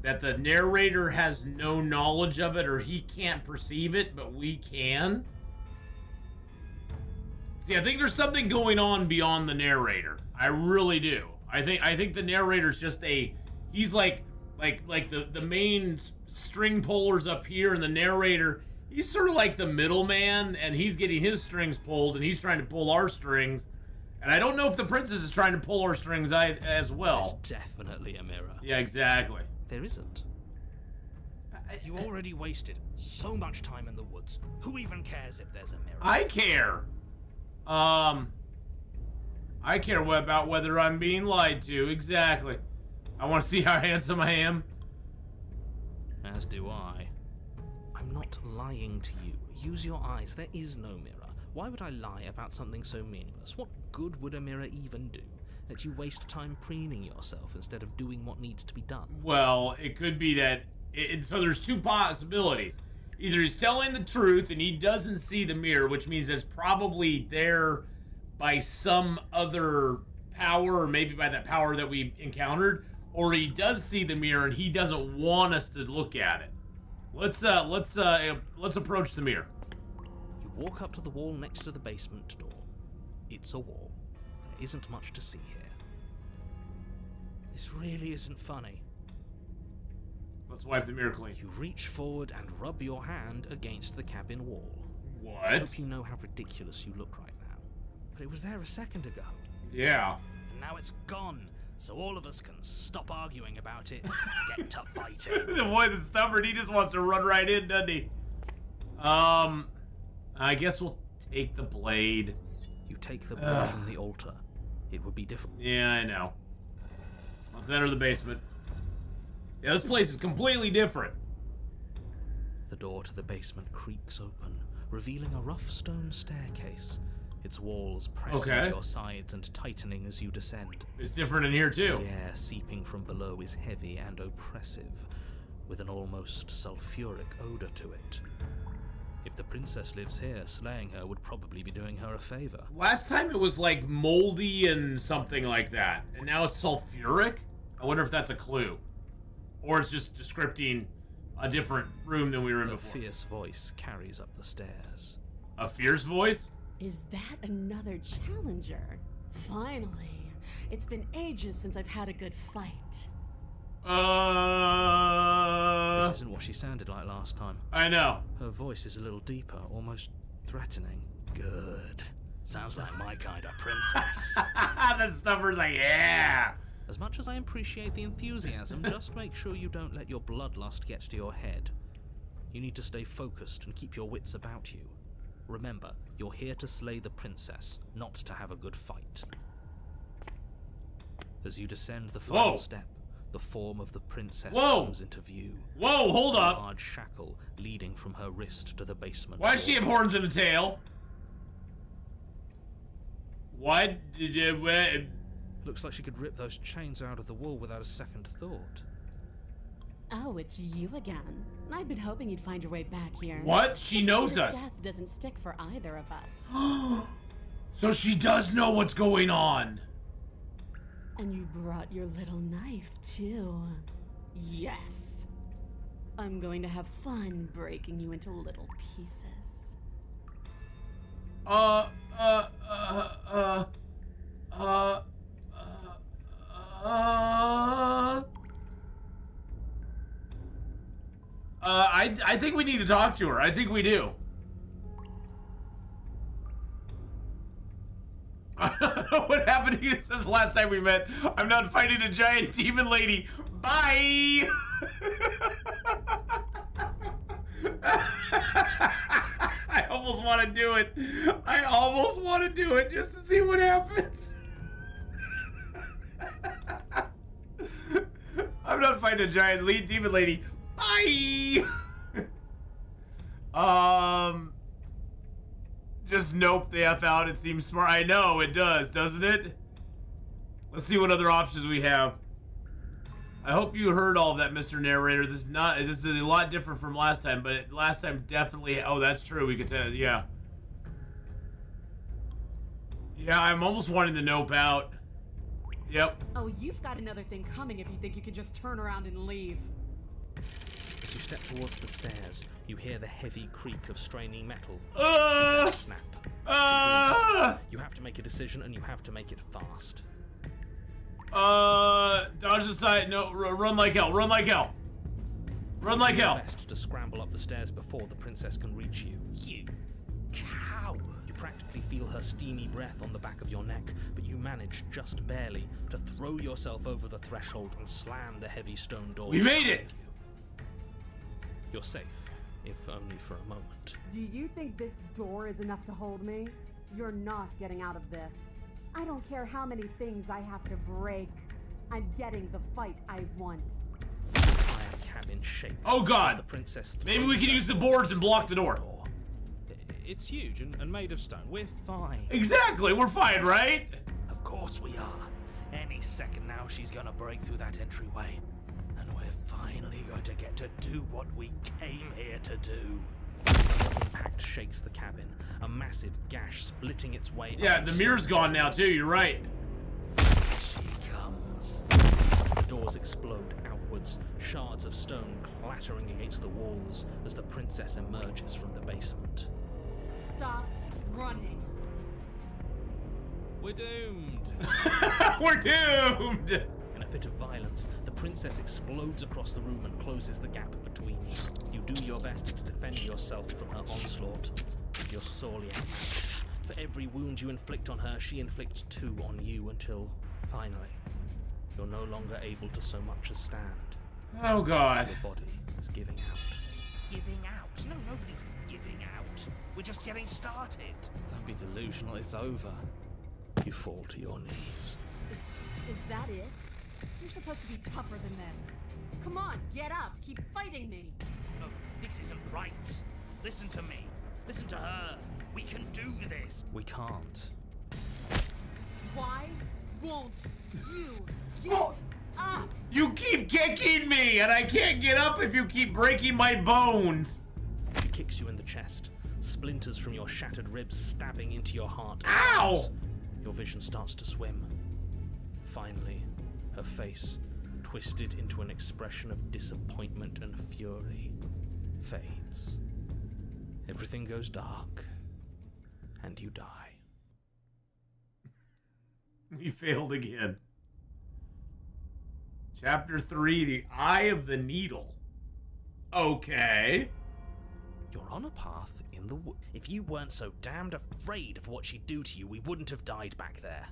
That the narrator has no knowledge of it, or he can't perceive it, but we can? See, I think there's something going on beyond the narrator. I really do. I think the narrator's just he's like the main string puller's up here, and the narrator, he's sort of like the middleman, and he's getting his strings pulled, and he's trying to pull our strings. And I don't know if the princess is trying to pull our strings as well. There's definitely a mirror. Yeah, exactly. There isn't. You already wasted so much time in the woods. Who even cares if there's a mirror? I care. I care about whether I'm being lied to. Exactly. I want to see how handsome I am. As do I. I'm not lying to you. Use your eyes. There is no mirror. Why would I lie about something so meaningless? What good would a mirror even do? Let you waste time preening yourself instead of doing what needs to be done. Well, it could be that... so there's two possibilities. Either he's telling the truth and he doesn't see the mirror, which means it's probably there by some other power, or maybe by that power that we encountered, or he does see the mirror and he doesn't want us to look at it. Let's approach the mirror. You walk up to the wall next to the basement door. It's a wall. There isn't much to see here. This really isn't funny. Let's wipe the mirror clean. You reach forward and rub your hand against the cabin wall. I What? hope you know how ridiculous you look right now. But it was there a second ago. Yeah. And now it's gone. So all of us can stop arguing about it and get to fighting. The boy that's stubborn, he just wants to run right in, doesn't he? I guess we'll take the blade. You take the blade from the altar. It would be difficult. Yeah, I know. Let's enter the basement. Yeah, this place is completely different. The door to the basement creaks open, revealing a rough stone staircase. Its walls pressing Okay. your sides and tightening as you descend. It's different in here, too. The air seeping from below is heavy and oppressive, with an almost sulfuric odor to it. If the princess lives here, slaying her would probably be doing her a favor. Last time it was like moldy and something like that, and now it's sulfuric? I wonder if that's a clue. Or it's just descripting a different room than we were in A before. fierce voice carries up the stairs. A fierce voice? Is that another challenger? Finally. It's been ages since I've had a good fight. This isn't what she sounded like last time. I know. Her voice is a little deeper, almost threatening. Good. Sounds like my kind of princess. The stuffer's like, yeah. As much as I appreciate the enthusiasm, just make sure you don't let your bloodlust get to your head. You need to stay focused and keep your wits about you. Remember, you're here to slay the princess, not to have a good fight. As you descend the final step, the form of the princess comes into view. Whoa, hold up. A large shackle leading from her wrist to the basement. Why does she have horns and a tail? Why did it... Looks like she could rip those chains out of the wall without a second thought. Oh, it's you again. I'd been hoping you'd find your way back here. What? She knows us. Death doesn't stick for either of us. So she does know what's going on. And you brought your little knife, too. Yes. I'm going to have fun breaking you into little pieces. I think we need to talk to her. I think we do. I don't know what happened to you since last time we met. I'm not fighting a giant demon lady. Bye! I almost want to do it. I almost want to do it just to see what happens. I'm not fighting a giant demon lady. Bye! Just nope the F out. It seems smart. I know, it does, doesn't it? Let's see what other options we have. I hope you heard all of that, Mr. Narrator. This is a lot different from last time, but last time definitely... Oh, that's true. We could tell, yeah. Yeah, I'm almost wanting to nope out. Yep. Oh, you've got another thing coming if you think you can just turn around and leave. As you step towards the stairs, you hear the heavy creak of straining metal. Snap. You have to make a decision, and you have to make it fast. Dodge the side. No, run like hell. Run like hell. Run like hell. Best to scramble up the stairs before the princess can reach you. You coward. You practically feel her steamy breath on the back of your neck, but you manage, just barely, to throw yourself over the threshold and slam the heavy stone door. We made it! You're safe, if only for a moment. Do you think this door is enough to hold me? You're not getting out of this. I don't care how many things I have to break. I'm getting the fight I want. The entire cabin shakes. Oh God! As the princess Maybe we can use the boards and block the door. It's huge and made of stone. We're fine. Exactly, we're fine, right? Of course we are. Any second now she's gonna break through that entryway. And we're finally going to get to do what we came here to do. Impact shakes the cabin, a massive gash splitting its way. Yeah, the mirror's gone now too, you're right. She comes. The doors explode outwards, shards of stone clattering against the walls as the princess emerges from the basement. Stop running. We're doomed. We're doomed! In a fit of violence, the princess explodes across the room and closes the gap between you. You do your best to defend yourself from her onslaught. You're sorely outmatched. For every wound you inflict on her, she inflicts 2 on you until, finally, you're no longer able to so much as stand. Oh God. Your body is giving out. Giving out? No, nobody's giving out. We're just getting started. Don't be delusional, it's over. You fall to your knees. Is that it? You're supposed to be tougher than this. Come on, get up. Keep fighting me. No, this isn't right. Listen to me. Listen to her. We can do this. We can't. Why won't you get up? You keep kicking me, and I can't get up if you keep breaking my bones. She kicks you in the chest, splinters from your shattered ribs stabbing into your heart. Ow! Your vision starts to swim. Finally, her face, twisted into an expression of disappointment and fury, fades. Everything goes dark, and you die. We failed again. Chapter 3, The Eye of the Needle. Okay. You're on a path in the wood. If you weren't so damned afraid of what she'd do to you, we wouldn't have died back there.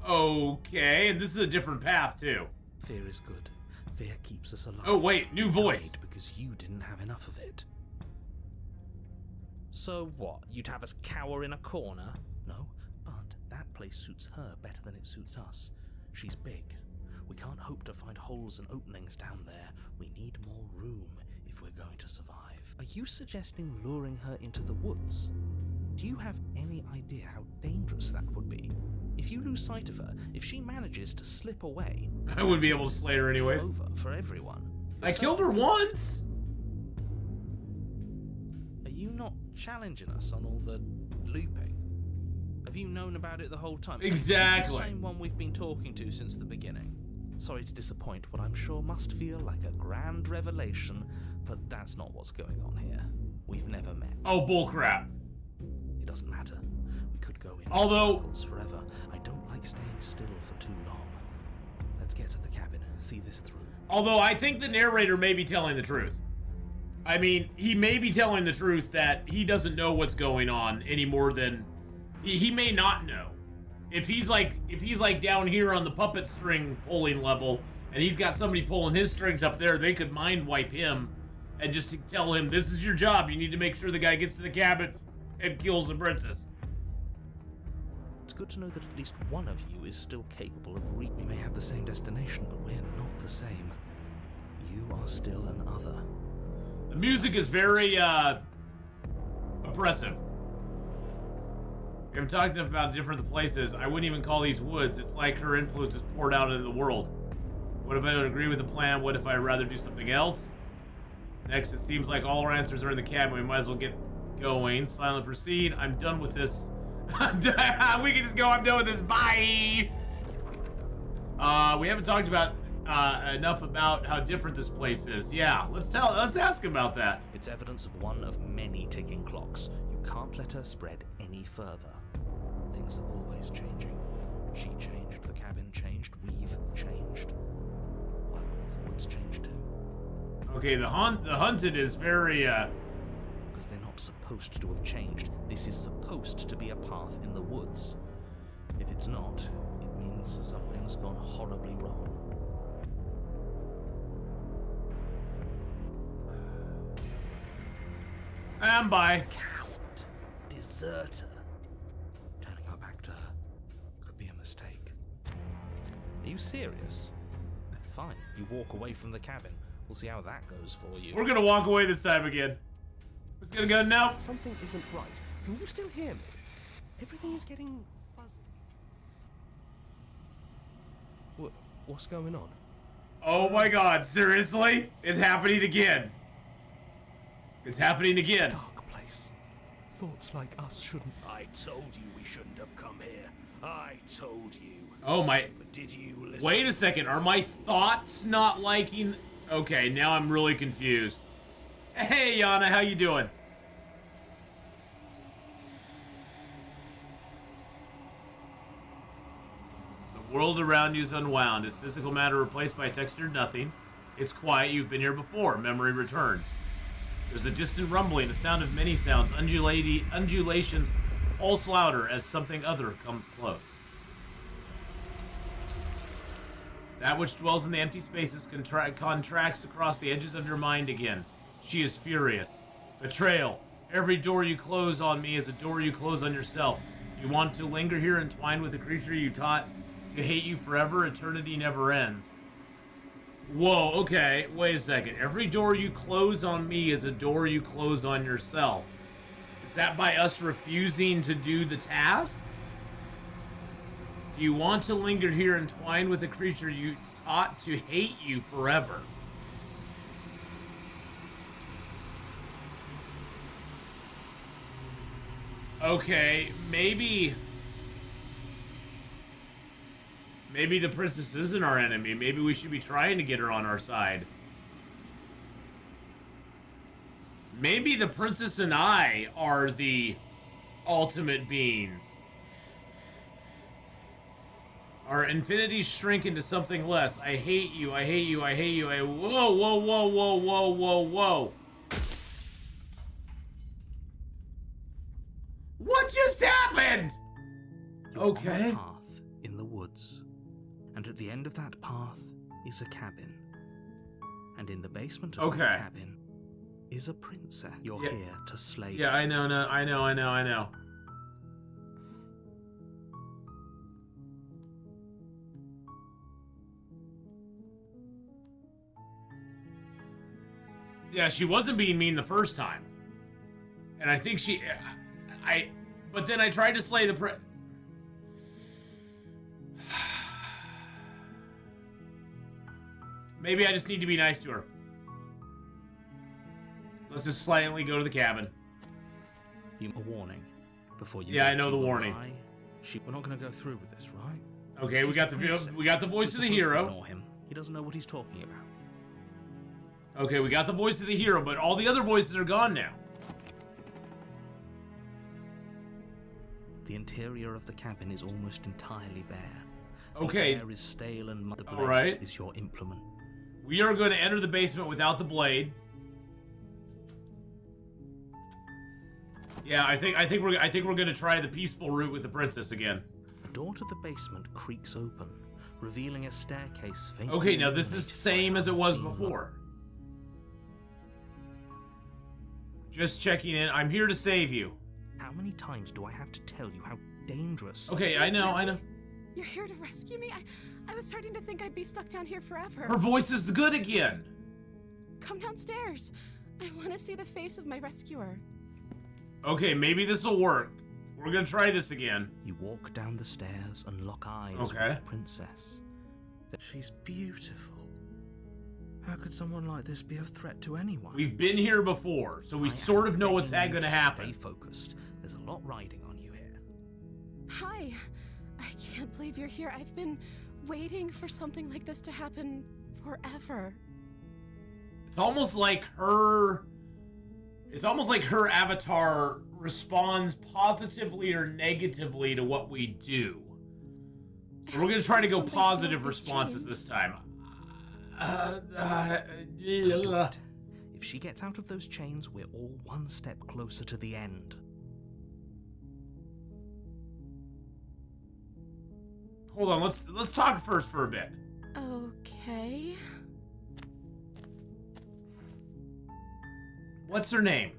Okay, and this is a different path, too. Fear is good. Fear keeps us alive. Oh, wait, new voice. Died because you didn't have enough of it. So what? You'd have us cower in a corner? No, but that place suits her better than it suits us. She's big. We can't hope to find holes and openings down there. We need more room if we're going to survive. Are you suggesting luring her into the woods? Do you have any idea how dangerous that would be? If you lose sight of her, if she manages to slip away... I wouldn't be able to slay her anyways. Over for everyone. I killed her once! Are you not challenging us on all the looping? Have you known about it the whole time? Exactly. The same one we've been talking to since the beginning. Sorry to disappoint what I'm sure must feel like a grand revelation, but that's not what's going on here. We've never met. Oh, bullcrap. It doesn't matter. We could go in circles forever. I don't like staying still for too long. Let's get to the cabin. See this through. Although I think the narrator may be telling the truth. I mean, he may be telling the truth that he doesn't know what's going on any more than... He may not know. If he's like down here on the puppet string pulling level, and he's got somebody pulling his strings up there, they could mind wipe him and just tell him, this is your job. You need to make sure the guy gets to the cabin and kills the princess. It's good to know that at least one of you is still capable of We may have the same destination, but we're not the same. You are still an other. The music is very, oppressive. We haven't talked enough about different places. I wouldn't even call these woods. It's like her influence is poured out into the world. What if I don't agree with the plan? What if I'd rather do something else? Next, it seems like all our answers are in the cabin. We might as well get going. Silent proceed. I'm done with this. We can just go. I'm done with this. Bye. We haven't talked about enough about how different this place is. Yeah, let's ask about that. It's evidence of one of many ticking clocks. You can't let her spread any further. Things are always changing. She changed, the cabin changed, we've changed. Why wouldn't the woods change too? Okay, the hunted is very Because they're not supposed to have changed. This is supposed to be a path in the woods. If it's not, it means something's gone horribly wrong. I'm by. Coward. Deserter. Turning her back to her could be a mistake. Are you serious? Fine, you walk away from the cabin. We'll see how that goes for you. We're gonna walk away this time again. It's gonna go now. Something isn't right. Can you still hear me? Everything is getting fuzzy. What's going on? Oh my god, seriously? It's happening again. It's happening again. Dark place. Thoughts like us shouldn't... I told you we shouldn't have come here. I told you. Oh my... But did you listen? Wait a second, are my thoughts not liking... Okay, now I'm really confused. Hey, Yana, how you doing? The world around you is unwound. Its physical matter replaced by textured nothing. It's quiet, you've been here before. Memory returns. There's a distant rumbling, a sound of many sounds. Undulations pulse louder as something other comes close. That which dwells in the empty spaces contracts across the edges of your mind again. She is furious. Betrayal. Every door you close on me is a door you close on yourself. You want to linger here entwined with a creature you taught to hate you forever. Eternity never ends. Whoa, okay, wait a second. Every door you close on me is a door you close on yourself. Is that by us refusing to do the task? Do you want to linger here entwined with a creature you taught to hate you forever? Okay, maybe the princess isn't our enemy. Maybe we should be trying to get her on our side. Maybe the princess and I are the ultimate beings. Our infinities shrink into something less. I hate you, I hate you, I hate you, whoa, whoa, whoa, whoa, whoa, whoa, whoa. What just happened? You're Okay. on a path in the woods, and at the end of that path is a cabin. And in the basement of that cabin is a princess you're here to slay. Yeah, I know, I know. Yeah, she wasn't being mean the first time. And I think but then I tried to slay the Maybe I just need to be nice to her. Let's just silently go to the cabin. A warning before you. Yeah, I know the warning. We're not going to go through with this, right? Okay, we got the voice of the hero. Ignore him. He doesn't know what he's talking about. Okay, we got the voice of the hero, but all the other voices are gone now. The interior of the cabin is almost entirely bare. Okay. The air is stale and the blade Alright. is your implement. We are going to enter the basement without the blade. Yeah, I think we're going to try the peaceful route with the princess again. The door to the basement creaks open, revealing a staircase faintly. Okay, now this is illuminated same by as it was unseen before. Just checking in. I'm here to save you. How many times do I have to tell you how dangerous? Okay, I know. You're here to rescue me? I was starting to think I'd be stuck down here forever. Her voice is good again. Come downstairs. I want to see the face of my rescuer. Okay, maybe this will work. We're gonna try this again. You walk down the stairs and lock eyes Okay. with the princess. She's beautiful. How could someone like this be of threat to anyone? We've been here before, so we I sort am of know what's begging you gonna to happen. Stay focused. There's a lot riding on you here. Hi. I can't believe you're here. I've been waiting for something like this to happen forever. It's almost like her avatar responds positively or negatively to what we do. So we're gonna try to go Something positive slightly responses changed. this time. Good. If she gets out of those chains, we're all one step closer to the end. Hold on, let's talk first for a bit. Okay. What's her name?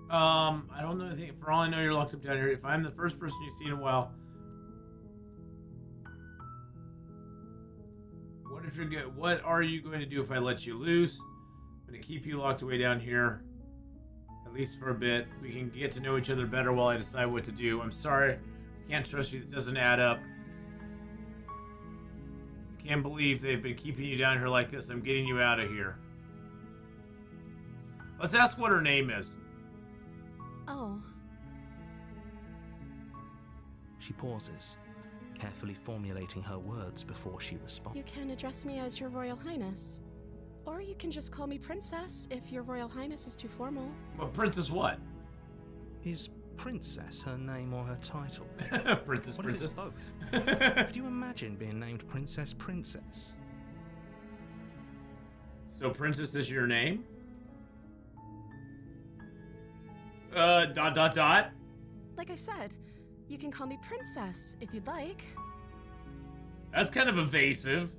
I don't know. I think for all I know, you're locked up down here. If I'm the first person you've seen in a while, what are you going to do if I let you loose? I'm going to keep you locked away down here, at least for a bit. We can get to know each other better while I decide what to do. I'm sorry, I can't trust you. This doesn't add up. I can't believe they've been keeping you down here like this. I'm getting you out of here. Let's ask what her name is. Oh. She pauses, carefully formulating her words before she responds. You can address me as Your Royal Highness. Or you can just call me Princess if Your Royal Highness is too formal. Well, Princess what? Is Princess her name or her title? Princess, What if it's Princess. both? Could you imagine being named Princess Princess? So Princess is your name? Dot. Like I said, you can call me Princess if you'd like. That's kind of evasive.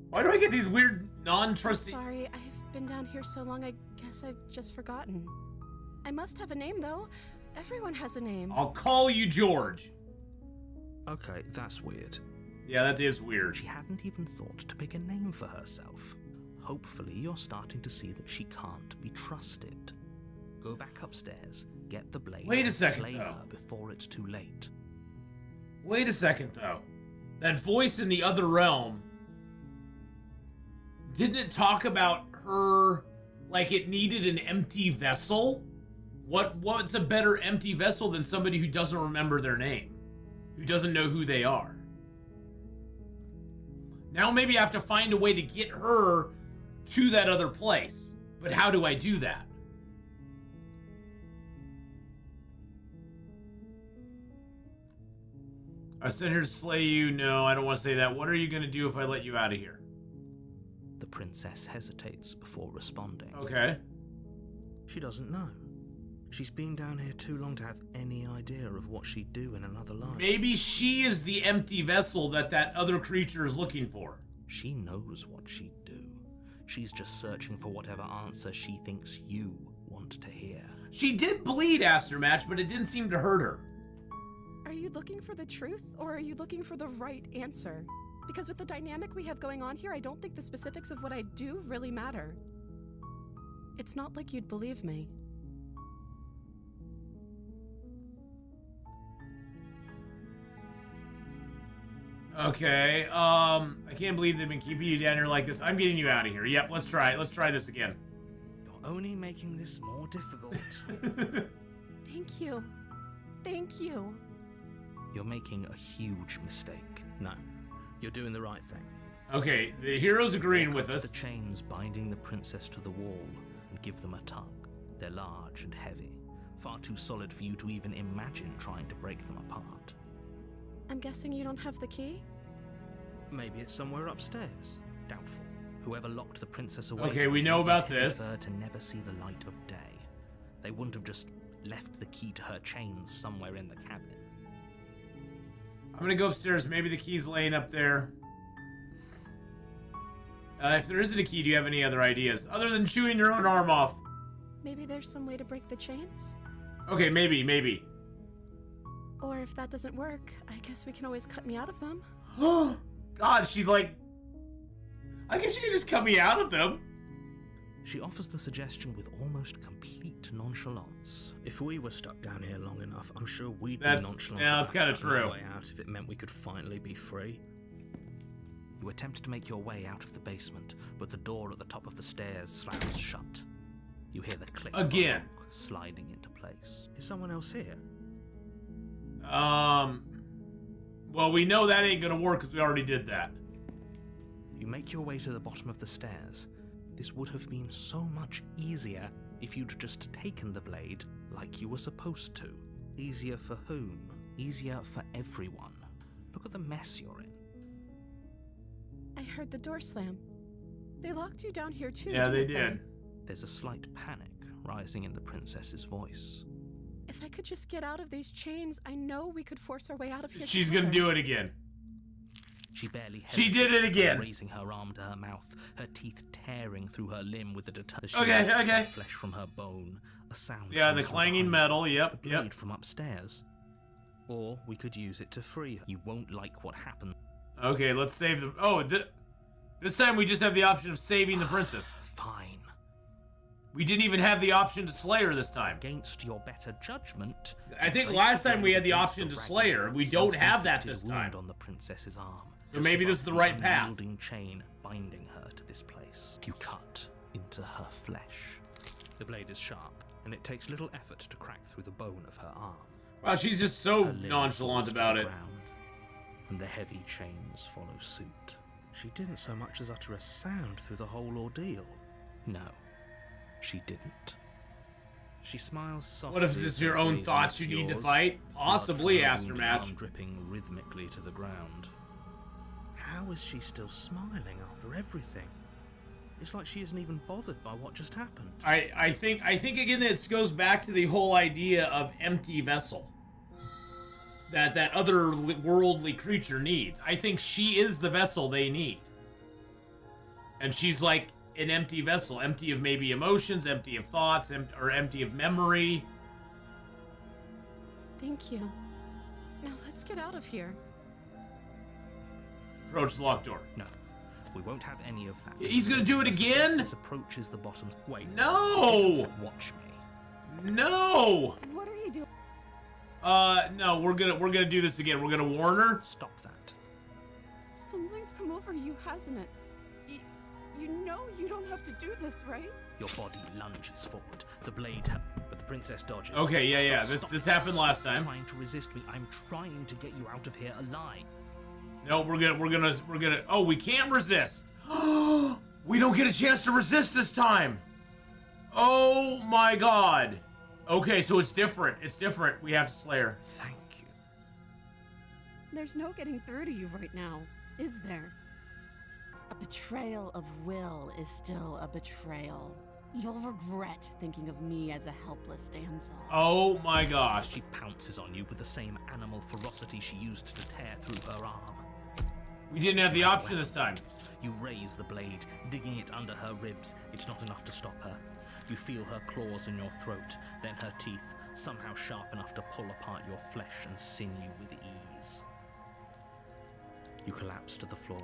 Why do I get these weird, non-trusty... Sorry, I've been down here so long I guess I've just forgotten. I must have a name though. Everyone has a name. I'll call you George. Okay, that's weird. Yeah, that is weird. She hadn't even thought to pick a name for herself. Hopefully you're starting to see that she can't be trusted. Go back upstairs, get the blade, Wait a and second, slay though. her before it's too late. Wait a second, though. That voice in the other realm... Didn't it talk about her like it needed an empty vessel? What's a better empty vessel than somebody who doesn't remember their name? Who doesn't know who they are? Now maybe I have to find a way to get her to that other place. But how do I do that? I sent here to slay you. No, I don't want to say that. What are you going to do if I let you out of here? The princess hesitates before responding. Okay. She doesn't know. She's been down here too long to have any idea of what she'd do in another life. Maybe she is the empty vessel that other creature is looking for. She knows what she'd do. She's just searching for whatever answer she thinks you want to hear. She did bleed, Astermatch, but it didn't seem to hurt her. Are you looking for the truth, or are you looking for the right answer? Because with the dynamic we have going on here, I don't think the specifics of what I do really matter. It's not like you'd believe me. Okay, I can't believe they've been keeping you down here like this. I'm getting you out of here. Yep, let's try it. Let's try this again. You're only making this more difficult. Thank you. Thank you. You're making a huge mistake. No, you're doing the right thing. Okay, the hero's agreeing Walk with up us. to the chains binding the princess to the wall and give them a tug. They're large and heavy, far too solid for you to even imagine trying to break them apart. I'm guessing you don't have the key? Maybe it's somewhere upstairs. Doubtful. Whoever locked the princess away. Okay, we know about intended this. her to never see the light of day. They wouldn't have just left the key to her chains somewhere in the cabin. I'm gonna go upstairs. Maybe the key's laying up there. If there isn't a key, do you have any other ideas? Other than chewing your own arm off. Maybe there's some way to break the chains? Okay, maybe. Or if that doesn't work, I guess we can always cut me out of them. God, she like... I guess you can just cut me out of them. She offers the suggestion with almost complete nonchalance. If we were stuck down here long enough, I'm sure we'd be nonchalant. Yeah, that's kind of about our true. way out if it meant we could finally be free. You attempt to make your way out of the basement, but the door at the top of the stairs slams shut. You hear the click Again. of a lock sliding into place. Is someone else here? Well, we know that ain't gonna work because we already did that. You make your way to the bottom of the stairs. This would have been so much easier if you'd just taken the blade like you were supposed to. Easier for whom? Easier for everyone. Look at the mess you're in. I heard the door slam. They locked you down here too. Yeah, they didn't did. There's a slight panic rising in the princess's voice. If I could just get out of these chains, I know we could force our way out of here. She's gonna do it again. She barely She did it again. Raising her arm to her mouth, her teeth tearing through her limb with the deterrent. Okay. Flesh from her bone, a sound. Yeah, comes the from clanging behind. metal. It's Yep, the blade yep. from upstairs. Or we could use it to free her. You won't like what happened. Okay, let's save them. Oh, this time we just have the option of saving the princess. Fine. We didn't even have the option to slay her this time. Against your better judgment. I think place last the time we blade had the against option to ragged, slay her. We don't have that self-inflicted this wound time. on the princess's arm. So maybe this is the right path. Unyielding chain binding her to this place. You cut into her flesh. The blade is sharp, and it takes little effort to crack through the bone of her arm. Wow, she's just so Her lid nonchalant falls to about the it. ground, and the heavy chains follow suit. She didn't so much as utter a sound through the whole ordeal. No, she didn't. She smiles softly. What if it's your own thoughts you need to fight? Possibly, Astermatch. Arm dripping rhythmically to the ground. How is she still smiling after everything? It's like she isn't even bothered by what just happened. I think again this goes back to the whole idea of empty vessel that other worldly creature needs. I think she is the vessel they need, and she's like an empty vessel, empty of maybe emotions, empty of thoughts, or empty of memory. Thank you. Now let's get out of here. Approach the locked door. No, we won't have any of that. He's gonna do it As the again? princess approaches the bottom. Wait. No! Watch me. No! What are you doing? No, we're gonna do this again. We're gonna warn her. Stop that. Something's come over you, hasn't it? You know you don't have to do this, right? Your body lunges forward. The blade, but the princess dodges. Okay, yeah. Stop, This stop, happened last stop time. Trying to resist me. I'm trying to get you out of here alive. No, we're gonna. Oh, we can't resist. We don't get a chance to resist this time. Oh my God. Okay, so it's different. It's different. We have to slay her. Thank you. There's no getting through to you right now, is there? A betrayal of will is still a betrayal. You'll regret thinking of me as a helpless damsel. Oh my gosh. She pounces on you with the same animal ferocity she used to tear through her arm. We didn't have the option this time. You raise the blade, digging it under her ribs. It's not enough to stop her. You feel her claws in your throat, then her teeth, somehow sharp enough to pull apart your flesh and sinew with ease. You collapse to the floor,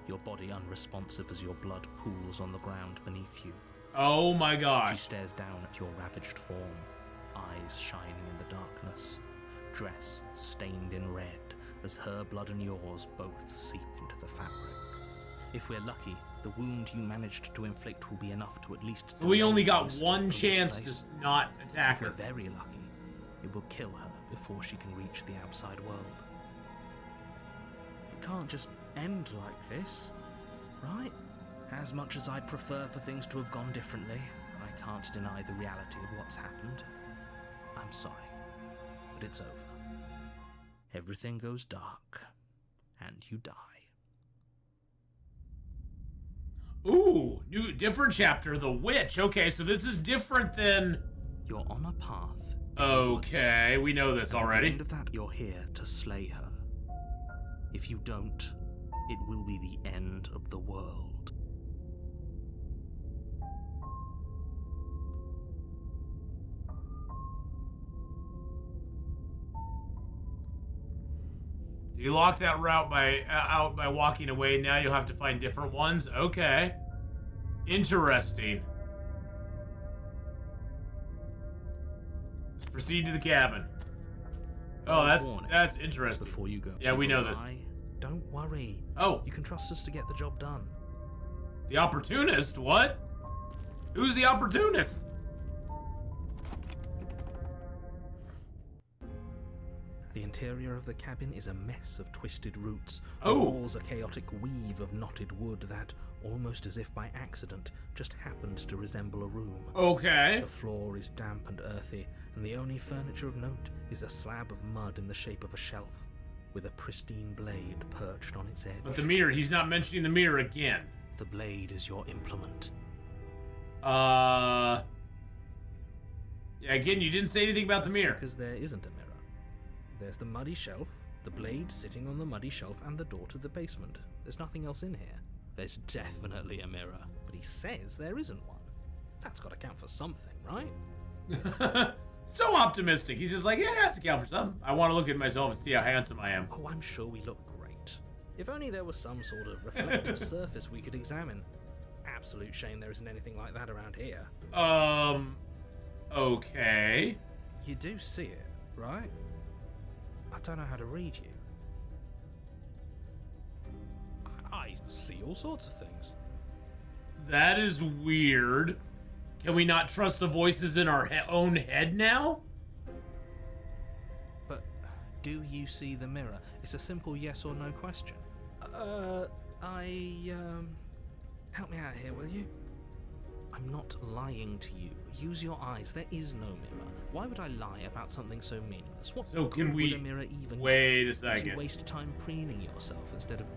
your body unresponsive as your blood pools on the ground beneath you. Oh my She gosh. stares down at your ravaged form, eyes shining in the darkness, dress stained in red as her blood and yours both seep into the fabric. If we're lucky, the wound you managed to inflict will be enough to at least... So we only delay got your escape one from this chance place. to not attack If we're her. very lucky, it will kill her before she can reach the outside world. It can't just end like this, right? As much as I'd prefer for things to have gone differently, I can't deny the reality of what's happened. I'm sorry, but it's over. Everything goes dark, and you die. Ooh, different chapter, the witch. Okay, so this is different than... You're on a path. Okay, we know this At the already. end of that, you're here to slay her. If you don't, it will be the end of the world. You locked that route out by walking away. Now you'll have to find different ones. Okay. Interesting. Let's proceed to the cabin. Oh, that's interesting. Before you go. Yeah, we know this. Don't worry. Oh, You can trust us to get the job done. the opportunist? What? Who's the opportunist? The interior of the cabin is a mess of twisted roots. The Oh. walls a chaotic weave of knotted wood that, almost as if by accident, just happened to resemble a room. Okay. The floor is damp and earthy, and the only furniture of note is a slab of mud in the shape of a shelf, with a pristine blade perched on its edge. But the mirror, he's not mentioning the mirror again. The blade is your implement. Yeah, again, you didn't say anything about the That's mirror. because there isn't a mirror. There's the muddy shelf, the blade sitting on the muddy shelf, and the door to the basement. There's nothing else in here. There's definitely a mirror, but he says there isn't one. That's got to count for something, right? So optimistic. He's just like, yeah, it has to count for something. I want to look at myself and see how handsome I am. Oh, I'm sure we look great. If only there was some sort of reflective surface we could examine. Absolute shame there isn't anything like that around here. Okay. You do see it, right? I don't know how to read you. I see all sorts of things. That is weird. Can we not trust the voices in our own head now? But do you see the mirror? It's a simple yes or no question. Help me out here, will you? I'm not lying to you. Use your eyes. There is no mirror. Why would I lie about something so meaningless? What So can good we- would a mirror even Wait a do? Would second. you waste time preening yourself instead of...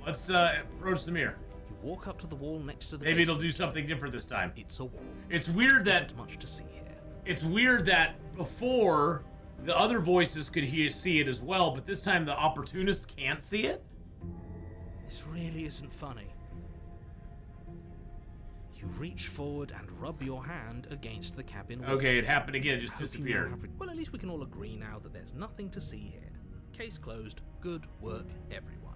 Let's approach the mirror. You walk up to the wall next to the Maybe it'll basement. do something different this time. It's a wall. It's weird There that isn't much to see here. it's weird that before the other voices could see it as well, but this time the opportunist can't see it. This really isn't funny. You reach forward and rub your hand against the cabin wall. Okay, it happened again. It just Hope you know disappeared. how well, at least we can all agree now that there's nothing to see here. Case closed. Good work, everyone.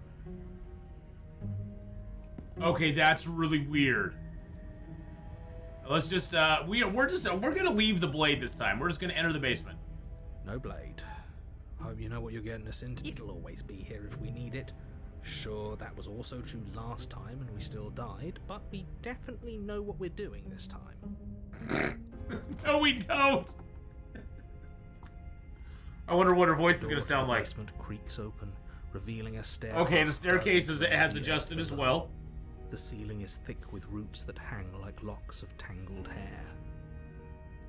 Okay, that's really weird. Let's just we're gonna leave the blade this time. We're just gonna enter the basement. No blade. Hope you know what you're getting us into. It'll always be here if we need it. Sure, that was also true last time and we still died, but we definitely know what we're doing this time. No, we don't. I wonder what her voice is The gonna door to sound the like. basement creaks open, revealing a staircase. Okay, the staircase has below. adjusted as well. The ceiling is thick with roots that hang like locks of tangled hair.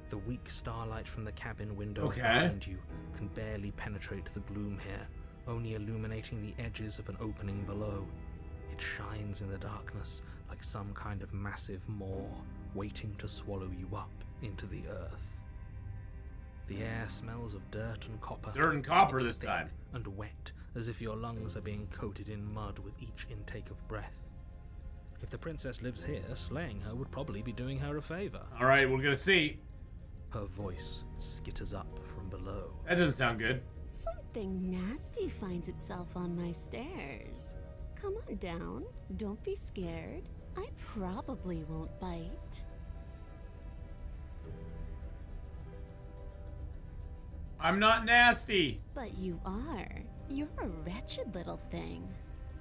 The weak starlight from the cabin window Okay. behind you can barely penetrate the gloom here, only illuminating the edges of an opening below. It shines in the darkness like some kind of massive maw, waiting to swallow you up into the earth. The air smells of dirt and copper. Dirt and copper It's this thick time. and wet, as if your lungs are being coated in mud with each intake of breath. If the princess lives here, slaying her would probably be doing her a favor. All right, we're gonna see. Her voice skitters up from below. That doesn't sound good. Something nasty finds itself on my stairs. Come on down. Don't be scared. I probably won't bite. I'm not nasty. But you are. You're a wretched little thing.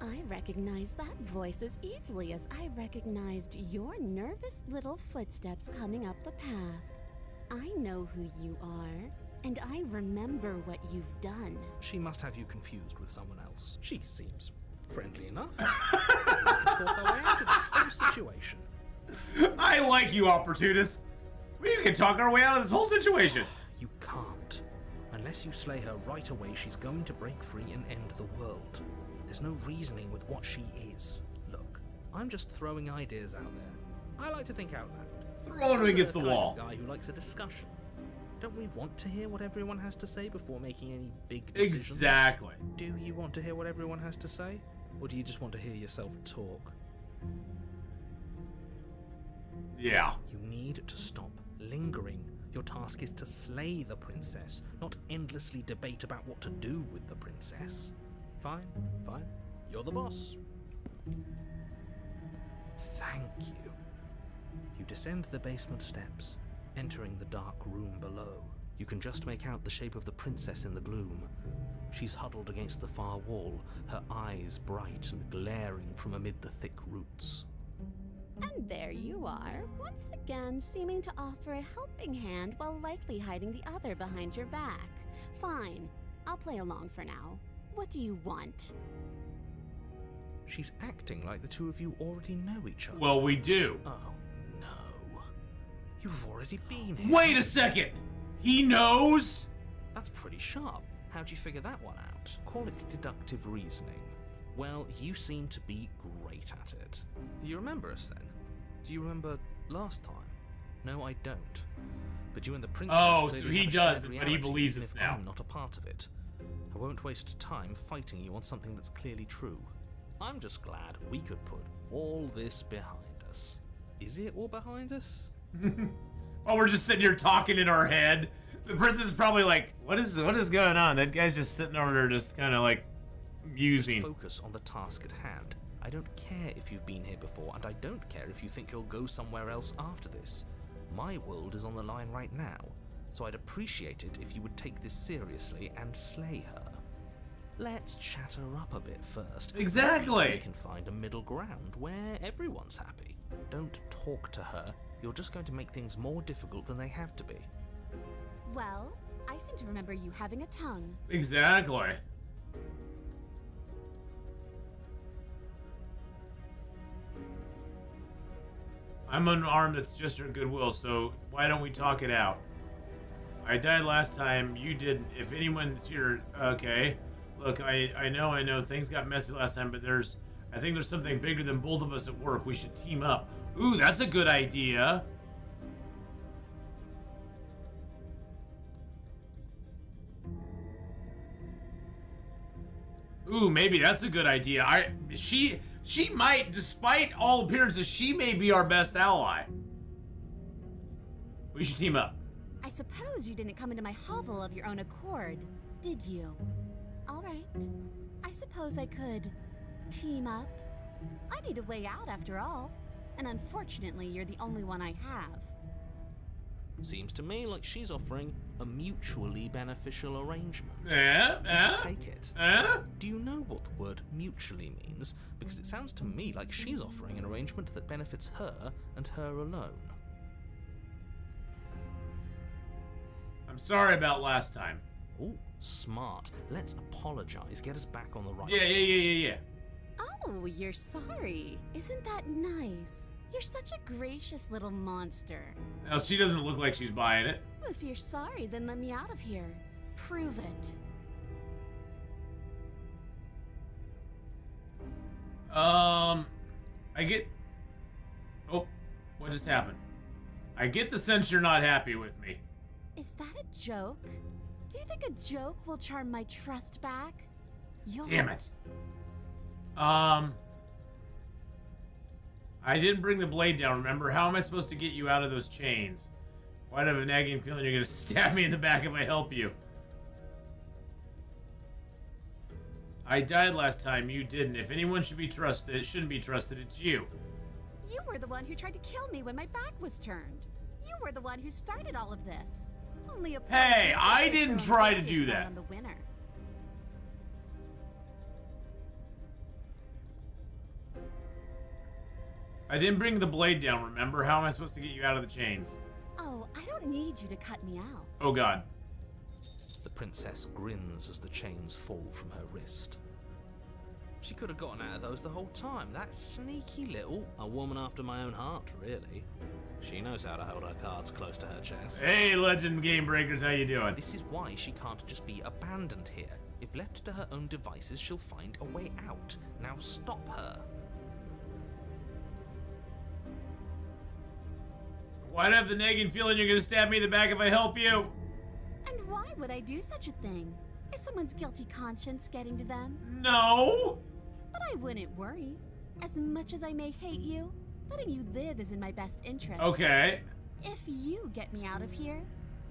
I recognize that voice as easily as I recognized your nervous little footsteps coming up the path. I know who you are, and I remember what you've done. She must have you confused with someone else. She seems friendly enough. We can talk our way out of this whole situation. I like you, opportunist. We can talk our way out of this whole situation. You can't. Unless you slay her right away, she's going to break free and end the world. There's no reasoning with what she is. Look, I'm just throwing ideas out there. I like to think out loud. Throw him against the I'm the kind wall. of guy who likes a discussion. Don't we want to hear what everyone has to say before making any big decisions? Exactly. Do you want to hear what everyone has to say? Or do you just want to hear yourself talk? Yeah. You need to stop lingering. Your task is to slay the princess, not endlessly debate about what to do with the princess. Fine, fine. You're the boss. Thank you. You descend the basement steps, entering the dark room below. You can just make out the shape of the princess in the gloom. She's huddled against the far wall, her eyes bright and glaring from amid the thick roots. And there you are, once again seeming to offer a helping hand while likely hiding the other behind your back. Fine, I'll play along for now. What do you want? She's acting like the two of you already know each other. Well, we do. Oh, no. You've already been here. Wait a second. He knows? That's pretty sharp. How'd you figure that one out? Call it deductive reasoning. Well, you seem to be great at it. Do you remember us then? Do you remember last time? No, I don't. But you and the princess Oh, clearly so he have a does, shared but he reality, believes even it if now. I'm not a part of it. I won't waste time fighting you on something that's clearly true. I'm just glad we could put all this behind us. Is it all behind us? Oh, we're just sitting here talking in our head. The princess is probably like, what is going on? That guy's just sitting over there just kind of like musing. Focus on the task at hand. I don't care if you've been here before, and I don't care if you think you'll go somewhere else after this. My world is on the line right now, so I'd appreciate it if you would take this seriously and slay her. Let's chat her up a bit first. Exactly. Maybe we can find a middle ground where everyone's happy. Don't talk to her. You're just going to make things more difficult than they have to be. Well, I seem to remember you having a tongue. Exactly. I'm unarmed, that's just her goodwill, so why don't we talk it out? I died last time, you didn't. If anyone's here, okay. Look, I know, things got messy last time, but I think there's something bigger than both of us at work. We should team up. Ooh, that's a good idea. Ooh, maybe that's a good idea. She might, despite all appearances, she may be our best ally. We should team up. I suppose you didn't come into my hovel of your own accord, did you? All right. I suppose I could team up. I need a way out after all, and unfortunately, you're the only one I have. Seems to me like she's offering a mutually beneficial arrangement. Take it. Do you know what the word mutually means? Because it sounds to me like she's offering an arrangement that benefits her and her alone. I'm sorry about last time. Ooh, smart. Let's apologize. Get us back on the right Yeah. Oh, you're sorry. Isn't that nice? You're such a gracious little monster. Now, she doesn't look like she's buying it. If you're sorry, then let me out of here. Prove it. I get... Oh, what just happened? I get the sense you're not happy with me. Is that a joke? Do you think a joke will charm my trust back? You'll... Damn it. I didn't bring the blade down, remember? How am I supposed to get you out of those chains? Why do I have a nagging feeling you're gonna stab me in the back if I help you? I died last time, you didn't. If anyone should be trusted, it shouldn't be trusted, it's you. You were the one who tried to kill me when my back was turned. You were the one who started all of this. Only a Hey, I didn't try to do that. On the winner. I didn't bring the blade down, remember? How am I supposed to get you out of the chains? Oh, I don't need you to cut me out. Oh god. The princess grins as the chains fall from her wrist. She could have gotten out of those the whole time. That sneaky little, a woman after my own heart, really. She knows how to hold her cards close to her chest. Hey, Legend Game Breakers, how you doing? This is why she can't just be abandoned here. If left to her own devices, she'll find a way out. Now stop her. Why do I have the nagging feeling you're gonna stab me in the back if I help you? And why would I do such a thing? Is someone's guilty conscience getting to them? No! But I wouldn't worry. As much as I may hate you, letting you live is in my best interest. Okay. If you get me out of here,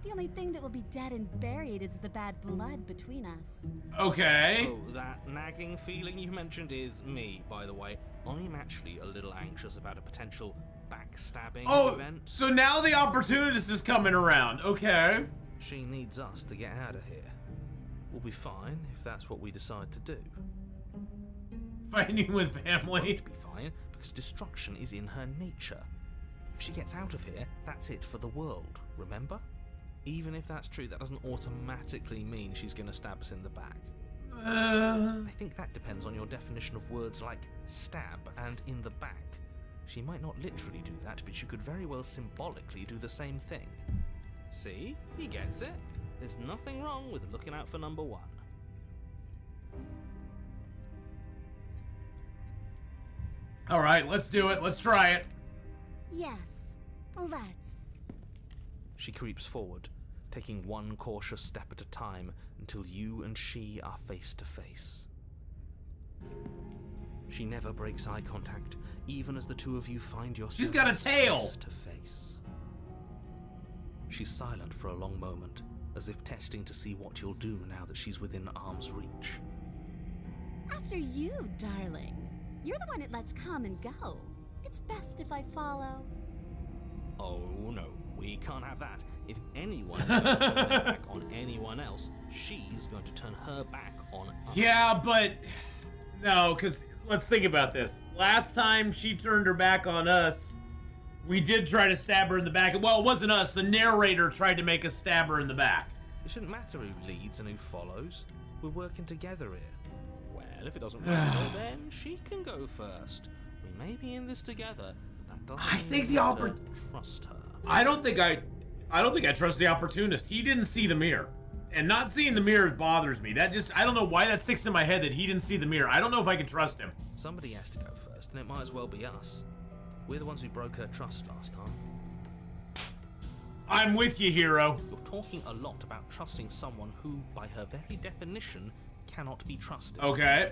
the only thing that will be dead and buried is the bad blood between us. Okay. Oh, that nagging feeling you mentioned is me, by the way. I'm actually a little anxious about a potential backstabbing event. So now the opportunist is coming around. Okay. She needs us to get out of here. We'll be fine if that's what we decide to do. Fighting with family. Won't be fine because destruction is in her nature. If she gets out of here, that's it for the world, remember? Even if that's true, that doesn't automatically mean she's gonna stab us in the back. I think that depends on your definition of words like stab and in the back. She might not literally do that, but she could very well symbolically do the same thing. See? He gets it. There's nothing wrong with looking out for number one. Alright, let's do it. Let's try it. Yes, let's. She creeps forward, taking one cautious step at a time until you and she are face to face. She never breaks eye contact, even as the two of you find yourselves She's got a tail! face to face. She's silent for a long moment, as if testing to see what you'll do now that she's within arm's reach. After you, darling. You're the one it lets come and go. It's best if I follow. Oh no, we can't have that. If anyone is going to turn their back on anyone else, she's going to turn her back on us. Yeah, but... No, because let's think about this. Last time she turned her back on us, we did try to stab her in the back. Well, it wasn't us. The narrator tried to make us stab her in the back. It shouldn't matter who leads and who follows. We're working together here. Well, if it doesn't matter, then she can go first. We may be in this together, but that doesn't mean we don't trust her. I don't think I trust the opportunist. He didn't see the mirror. And not seeing the mirror bothers me. That just, I don't know why that sticks in my head that he didn't see the mirror. I don't know if I can trust him. Somebody has to go first, and it might as well be us. We're the ones who broke her trust last time. I'm with you, hero. You're talking a lot about trusting someone who, by her very definition, cannot be trusted. Okay.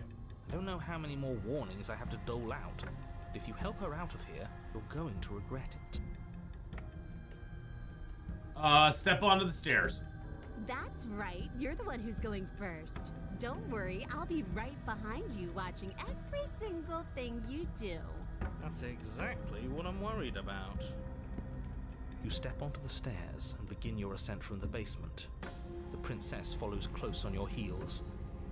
I don't know how many more warnings I have to dole out, but if you help her out of here, you're going to regret it. Step onto the stairs. That's right. You're the one who's going first. Don't worry, I'll be right behind you watching every single thing you do. That's exactly what I'm worried about. You step onto the stairs and begin your ascent from the basement. The princess follows close on your heels.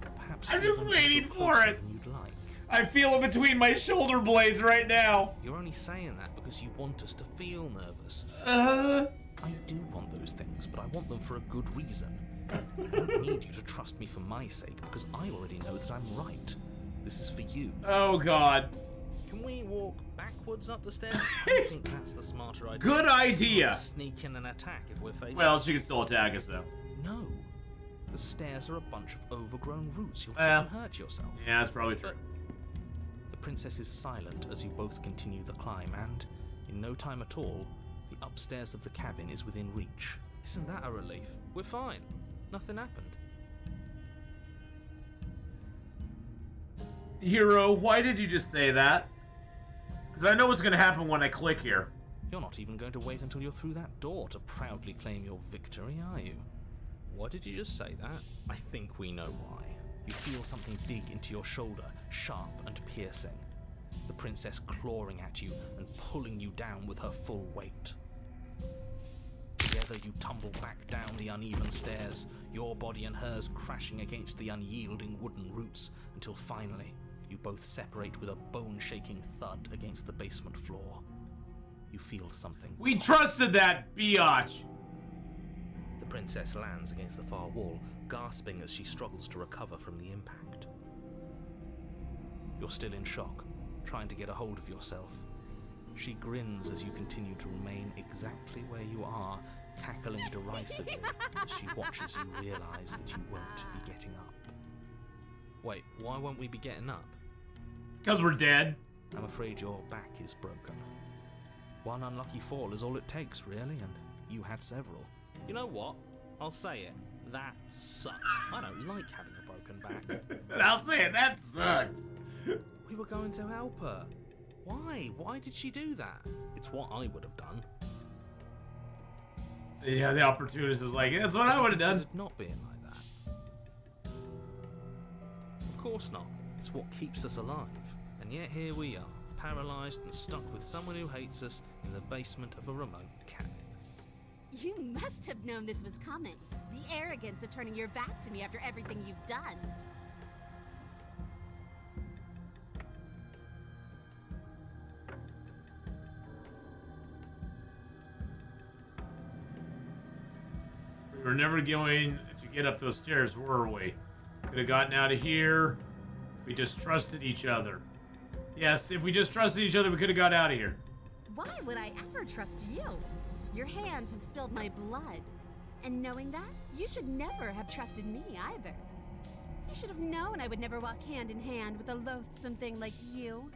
Perhaps I'm just even waiting a little for closer it. than you'd like. I feel it between my shoulder blades right now. You're only saying that because you want us to feel nervous. I do want those things, but I want them for a good reason. I don't need you to trust me for my sake, because I already know that I'm right. This is for you. Oh, God. Can we walk backwards up the stairs? I think that's the smarter idea. Good idea. Sneak in and attack if we're facing. Well, she can still attack us, though. No. The stairs are a bunch of overgrown roots. You'll trip and hurt yourself. Yeah, that's probably true. But the princess is silent as you both continue the climb, and in no time at all, the upstairs of the cabin is within reach. Isn't that a relief? We're fine. Nothing happened. Hero, why did you just say that? Because I know what's going to happen when I click here. You're not even going to wait until you're through that door to proudly claim your victory, are you? Why did you just say that? I think we know why. You feel something dig into your shoulder, sharp and piercing. The princess clawing at you and pulling you down with her full weight. Together you tumble back down the uneven stairs, your body and hers crashing against the unyielding wooden roots, until finally you both separate with a bone-shaking thud against the basement floor. You feel something. We trusted that, biatch! The princess lands against the far wall, gasping as she struggles to recover from the impact. You're still in shock, trying to get a hold of yourself. She grins as you continue to remain exactly where you are, cackling derisively as she watches you realize that you won't be getting up. Wait, why won't we be getting up? Because we're dead. I'm afraid your back is broken. One unlucky fall is all it takes, really, and you had several. You know what? I'll say it. That sucks. I don't like having a broken back. I'll say it, that sucks. We were going to help her. Why? Why did she do that? It's what I would have done. Yeah, the opportunist is like, that's what I would have done. Considered not being like that. Of course not. It's what keeps us alive. And yet here we are, paralysed and stuck with someone who hates us in the basement of a remote cabin. You must have known this was coming. The arrogance of turning your back to me after everything you've done. We were never going to get up those stairs, were we? Could have gotten out of here if we just trusted each other. Yes, if we just trusted each other, we could have got out of here. Why would I ever trust you? Your hands have spilled my blood. And knowing that, you should never have trusted me either. You should have known I would never walk hand in hand with a loathsome thing like you.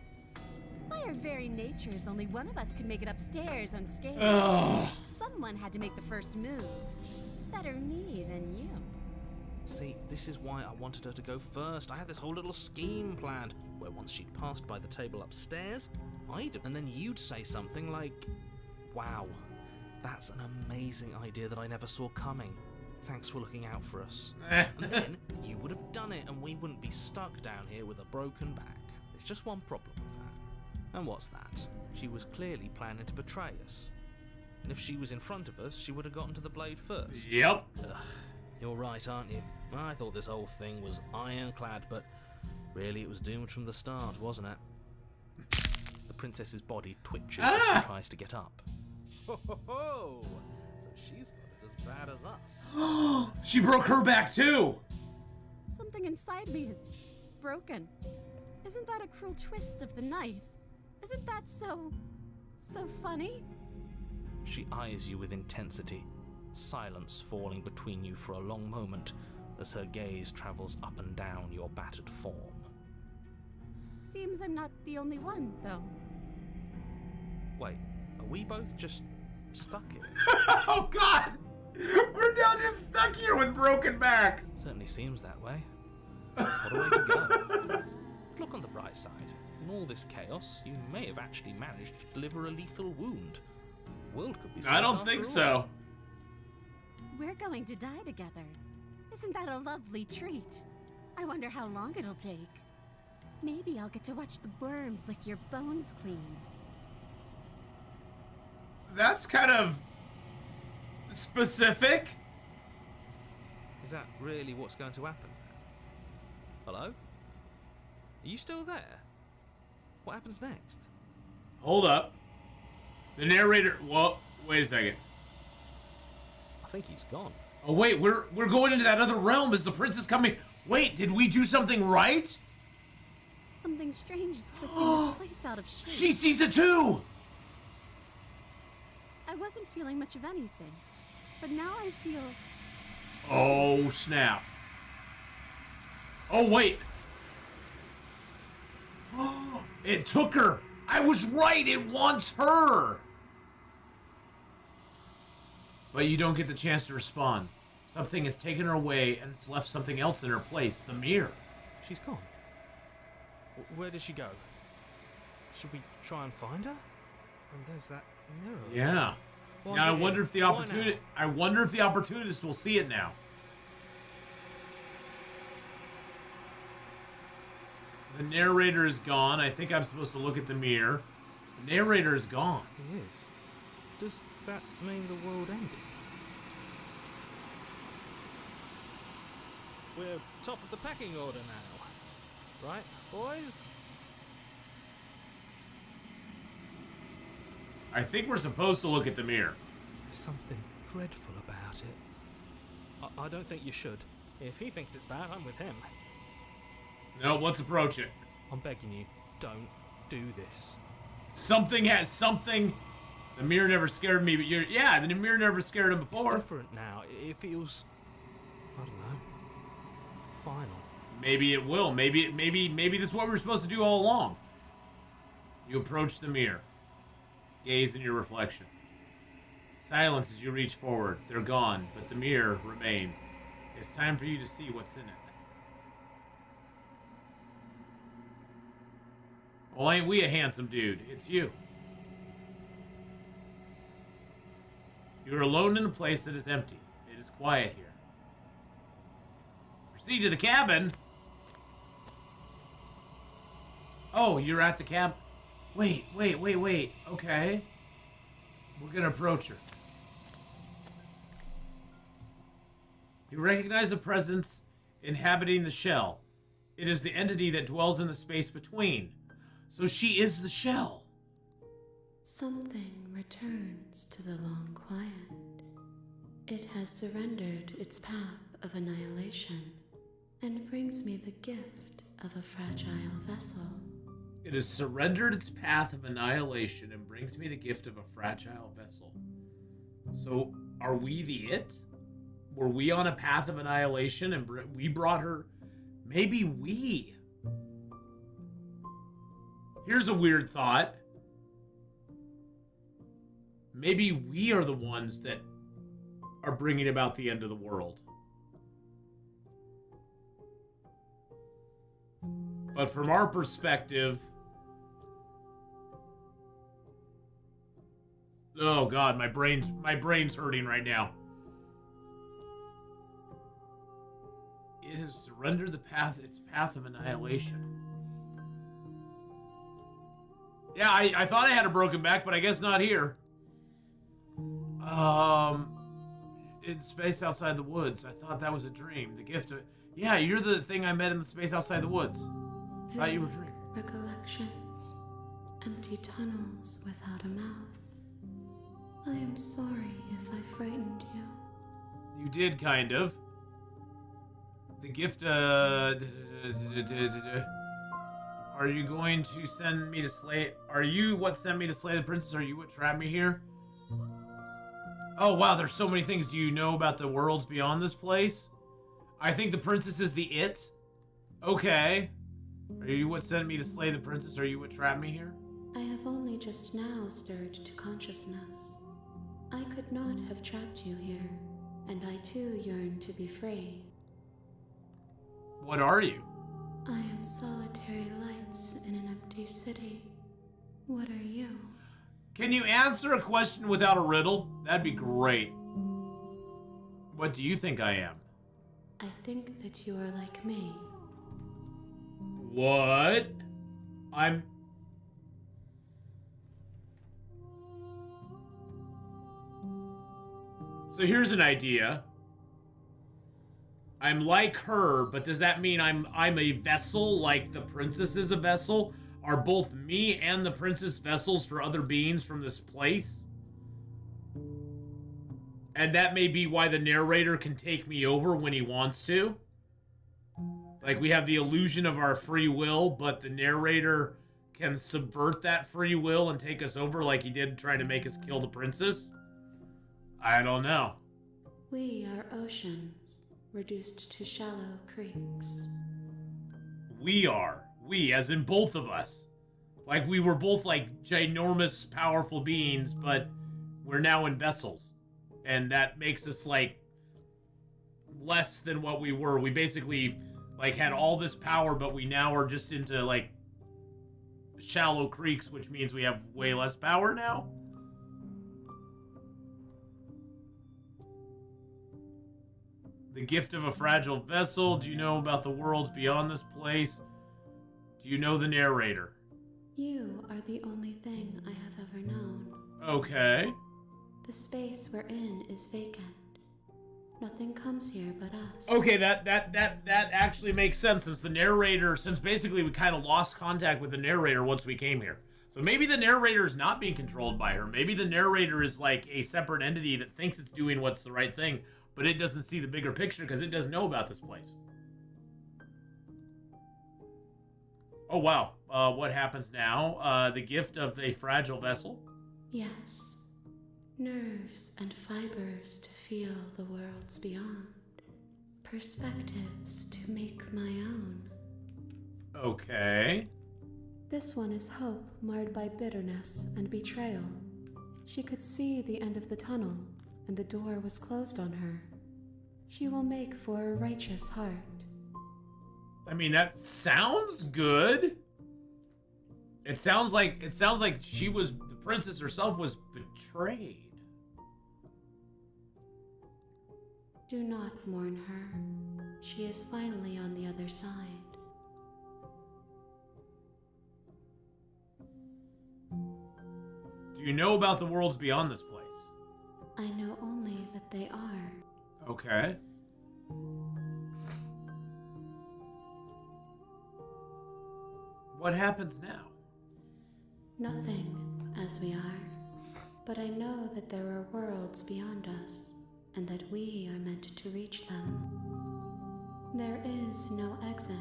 By our very natures, only one of us could make it upstairs unscathed. Ugh. Someone had to make the first move. Better me than you. See, this is why I wanted her to go first. I had this whole little scheme planned, where once she'd passed by the table upstairs, and then you'd say something like, "Wow, that's an amazing idea that I never saw coming. Thanks for looking out for us." And then you would have done it, and we wouldn't be stuck down here with a broken back. There's just one problem with that. And what's that? She was clearly planning to betray us. And if she was in front of us, she would have gotten to the blade first. Yep. Ugh, you're right, aren't you? I thought this whole thing was ironclad, but really it was doomed from the start, wasn't it? The princess's body twitches as she tries to get up. Ho ho ho! So she's got it as bad as us. She broke her back too. Something inside me is broken. Isn't that a cruel twist of the knife? Isn't that so funny? She eyes you with intensity, silence falling between you for a long moment as her gaze travels up and down your battered form. Seems I'm not the only one, though. Wait, are we both just stuck here? Oh God! We're now just stuck here with broken backs. Certainly seems that way. What a way to go. Look on the bright side. In all this chaos, you may have actually managed to deliver a lethal wound. The world could be saved. I don't after think all. so. We're going to die together. Isn't that a lovely treat? I wonder how long it'll take. Maybe I'll get to watch the worms lick your bones clean. That's kind of specific. Is that really what's going to happen? Hello? Are you still there? What happens next? Hold up. The narrator. Well, wait a second. I think he's gone. Oh wait, we're going into that other realm. Is the princess coming? Wait, did we do something right? Something strange is twisting this place out of shape. She sees it too. I wasn't feeling much of anything, but now I feel Oh, snap. Oh, wait. It took her. I was right. It wants her. But you don't get the chance to respond. Something has taken her away, and it's left something else in her place. The mirror. She's gone. Where did she go? Should we try and find her? And there's that mirror. Yeah. Why Now I did wonder it? if the Why opportunity. now? I wonder if the opportunist will see it now. The narrator is gone. I think I'm supposed to look at the mirror. The narrator is gone. He is. Does that mean the world ended? We're top of the pecking order now. Right, boys? I think we're supposed to look at the mirror. There's something dreadful about it. I don't think you should. If he thinks it's bad, I'm with him. No, let's approach it. I'm begging you, don't do this. Something has something. The mirror never scared me, but yeah, the mirror never scared him It's before. different now. It feels, I don't know, final. Maybe it will. Maybe this is what we were supposed to do all along. You approach the mirror. Gaze in your reflection. Silence as you reach forward. They're gone, but the mirror remains. It's time for you to see what's in it. Well, ain't we a handsome dude? It's you. You are alone in a place that is empty. It is quiet here. Proceed to the cabin. Oh, you're at the cab. Wait. Okay. We're gonna approach her. You recognize a presence inhabiting the shell. It is the entity that dwells in the space between. So she is the shell. Something returns to the long quiet. It has surrendered its path of annihilation and brings me the gift of a fragile vessel. It has surrendered its path of annihilation and brings me the gift of a fragile vessel. So, are we the it? Were we on a path of annihilation and we brought her? Maybe we. Here's a weird thought. Maybe we are the ones that are bringing about the end of the world. But from our perspective, oh God, my brain's hurting right now. It has surrendered its path of annihilation. Yeah, I thought I had a broken back, but I guess not here. In space outside the woods. I thought that was a dream. The gift of... Yeah, you're the thing I met in the space outside the woods. Thought you were dreaming. Recollections. Empty tunnels without a mouth. I am sorry if I frightened you. You did, kind of. The gift, Are you going to send me to slay... Are you what sent me to slay the princess? Are you what trapped me here? Oh, wow, there's so many things. Do you know about the worlds beyond this place? I think the princess is the it. Okay. Are you what sent me to slay the princess? Are you what trapped me here? I have only just now stirred to consciousness. I could not have trapped you here, and I too yearn to be free. What are you? I am solitary lights in an empty city. What are you? Can you answer a question without a riddle? That'd be great. What do you think I am? I think that you are like me. What? I'm... So here's an idea. I'm like her, but does that mean I'm a vessel like the princess is a vessel? Are both me and the princess vessels for other beings from this place? And that may be why the narrator can take me over when he wants to. Like, we have the illusion of our free will, but the narrator can subvert that free will and take us over like he did trying to make us kill the princess? I don't know. We are oceans, reduced to shallow creeks. We are. We, as in both of us. Like we were both like ginormous, powerful beings, but we're now in vessels. And that makes us like less than what we were. We basically like had all this power, but we now are just into like shallow creeks, which means we have way less power now. The gift of a fragile vessel. Do you know about the worlds beyond this place? Do you know the narrator? You are the only thing I have ever known. Okay. The space we're in is vacant. Nothing comes here but us. Okay, that actually makes sense since the narrator, since basically we kind of lost contact with the narrator once we came here. So maybe the narrator is not being controlled by her. Maybe the narrator is like a separate entity that thinks it's doing what's the right thing, but it doesn't see the bigger picture because it doesn't know about this place. Oh, wow. What happens now? The gift of a fragile vessel? Yes. Nerves and fibers to feel the worlds beyond. Perspectives to make my own. Okay. This one is hope marred by bitterness and betrayal. She could see the end of the tunnel, and the door was closed on her. She will make for a righteous heart. I mean, that sounds good. It sounds like she was, the princess herself was betrayed. Do not mourn her. She is finally on the other side. Do you know about the worlds beyond this place? I know only that they are. Okay. What happens now? Nothing, as we are. But I know that there are worlds beyond us, and that we are meant to reach them. There is no exit.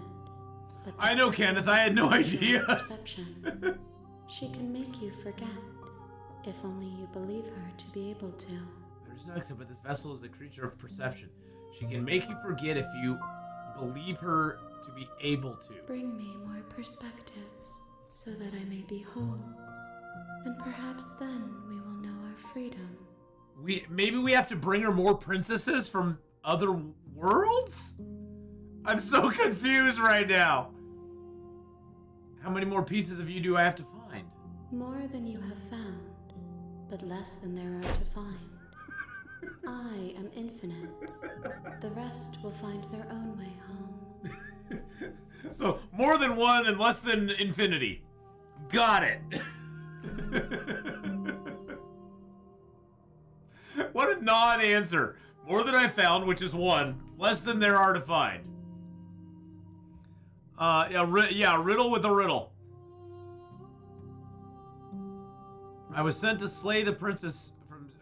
But I know, Kenneth. I had no idea. Perception. She can make you forget, if only you believe her to be able to. There's no exit, but this vessel is a creature of perception. She can make you forget if you believe her to be able to. Bring me more perspectives, so that I may be whole. And perhaps then we will know our freedom. Maybe we have to bring her more princesses from other worlds? I'm so confused right now. How many more pieces of you do I have to find? More than you have found, but less than there are to find. I am infinite. The rest will find their own way home. So, more than one and less than infinity. Got it. What a non-answer. More than I found, which is one. Less than there are to find. Riddle with a riddle. I was sent to slay the princess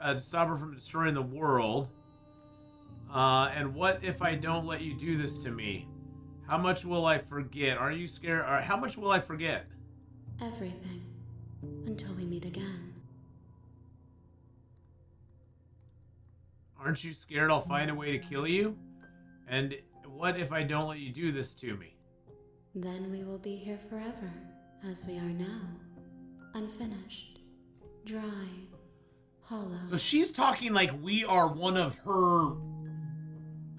to stop her from destroying the world. And what if I don't let you do this to me? How much will I forget? Are you scared? Or how much will I forget? Everything. Until we meet again. Aren't you scared I'll find a way to kill you? And what if I don't let you do this to me? Then we will be here forever, as we are now. Unfinished. Dry. Hollow. So she's talking like we are one of her...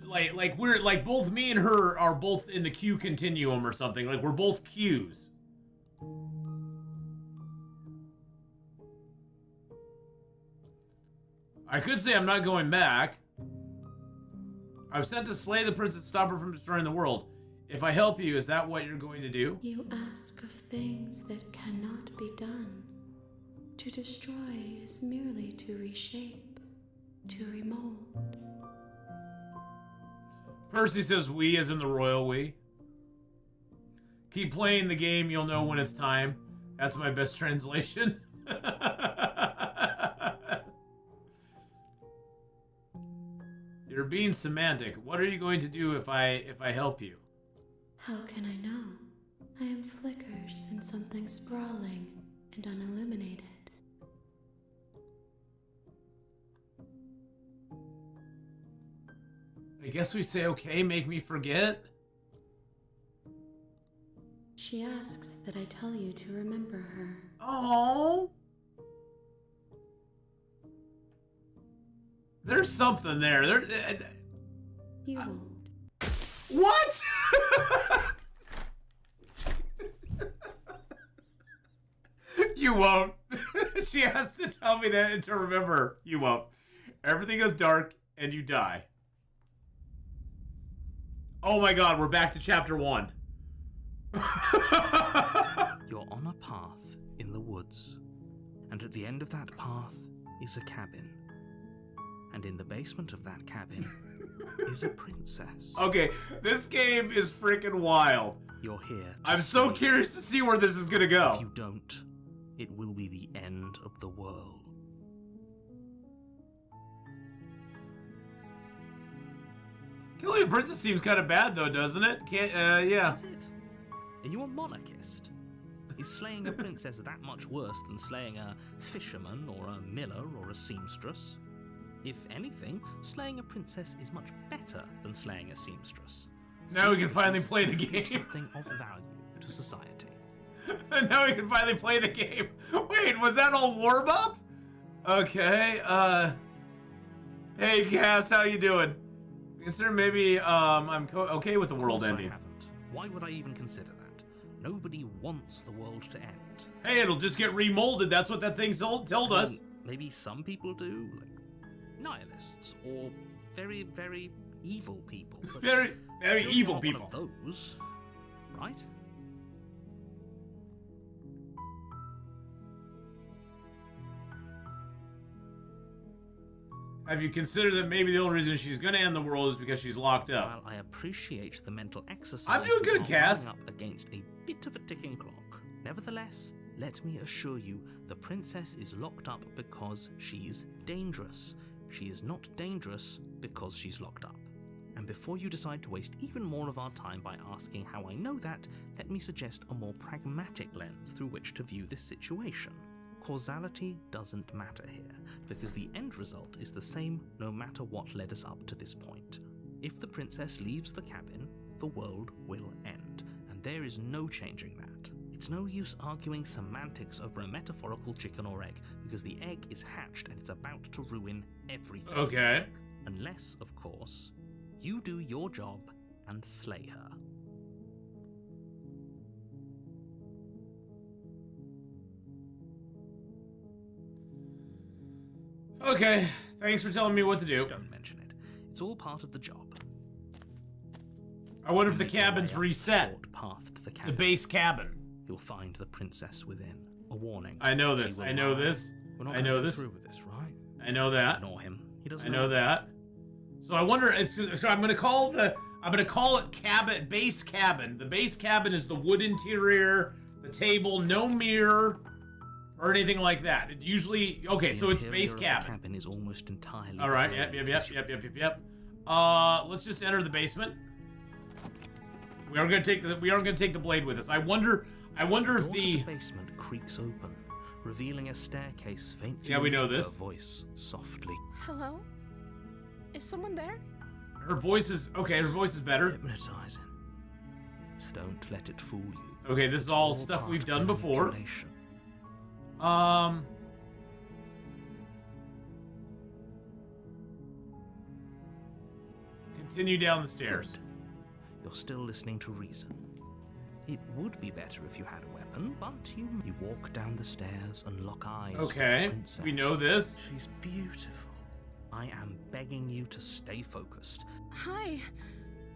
Like we're... Like both me and her are both in the Q continuum or something. Like we're both Qs. I could say I'm not going back. I was sent to slay the princess, stop her from destroying the world. If I help you, is that what you're going to do? You ask of things that cannot be done. To destroy is merely to reshape, to remold. Percy says we, as in the royal we. Keep playing the game, you'll know when it's time. That's my best translation. You're being semantic. What are you going to do if I help you? How can I know? I am flickers in something sprawling and unilluminated. I guess we say, okay, make me forget. She asks that I tell you to remember her. Oh. There's something there. You won't. What? You won't. She has to tell me that and to remember. You won't. Everything goes dark and you die. Oh my god, we're back to chapter 1. You're on a path in the woods, and at the end of that path is a cabin. And in the basement of that cabin is a princess. Okay, this game is freaking wild. You're here. I'm so curious to see where this is gonna go. If you don't, it will be the end of the world. Killing a princess seems kind of bad, though, doesn't it? Yeah. Is it? Are you a monarchist? Is slaying a princess that much worse than slaying a fisherman or a miller or a seamstress? If anything, slaying a princess is much better than slaying a seamstress. Now we can finally play the game. Something of value to society. Now we can finally play the game. Wait, was that all warm up? Okay, hey Cass, how you doing? Consider maybe, I'm okay with the world ending. I haven't. Why would I even consider that? Nobody wants the world to end. Hey, it'll just get remolded. That's what that thing told us. Maybe some people do, like nihilists or very, very evil people. But Very evil not people. One of those, right? Have you considered that maybe the only reason she's gonna end the world is because she's locked up? While I appreciate the mental exercise, I'm doing good, we are Cass. running up against a bit of a ticking clock. Nevertheless, let me assure you, the princess is locked up because she's dangerous. She is not dangerous because she's locked up. And before you decide to waste even more of our time by asking how I know that, let me suggest a more pragmatic lens through which to view this situation. Causality doesn't matter here, because the end result is the same no matter what led us up to this point. If the princess leaves the cabin, the world will end, and there is no changing that. It's no use arguing semantics over a metaphorical chicken or egg, because the egg is hatched and it's about to ruin everything. Okay. Unless, of course, you do your job and slay her. Okay, thanks for telling me what to do. Don't mention it. It's all part of the job. I wonder if the Make your cabin's way up reset. short path to the The cabin. base cabin. You'll find the princess within. A warning. I know She this. will I know lie. this. We're not I gonna know go this. through with this, right? I know that. Ignore him. He doesn't I know that. So I wonder. So I'm gonna call it cabin. Base cabin. The base cabin is the wood interior, the table, no mirror, or anything like that. It usually okay. The So it's interior base of the cabin. cabin is almost entirely. All right. decorated. Yep. Let's just enter the basement. We aren't gonna take the blade with us. I wonder The if door to the the basement creaks open, revealing a staircase faintly. Yeah, we know lit, this. A voice softly. Hello? Is someone there? her voice is okay. Her voice is better. Hypnotizing. Don't let it fool you. Okay, this is It's all stuff part we've of done before. manipulation. Continue down the stairs. Good. You're still listening to reason. It would be better if you had a weapon, but you walk down the stairs and lock eyes with the Okay, princess. we know this. She's beautiful. I am begging you to stay focused. Hi.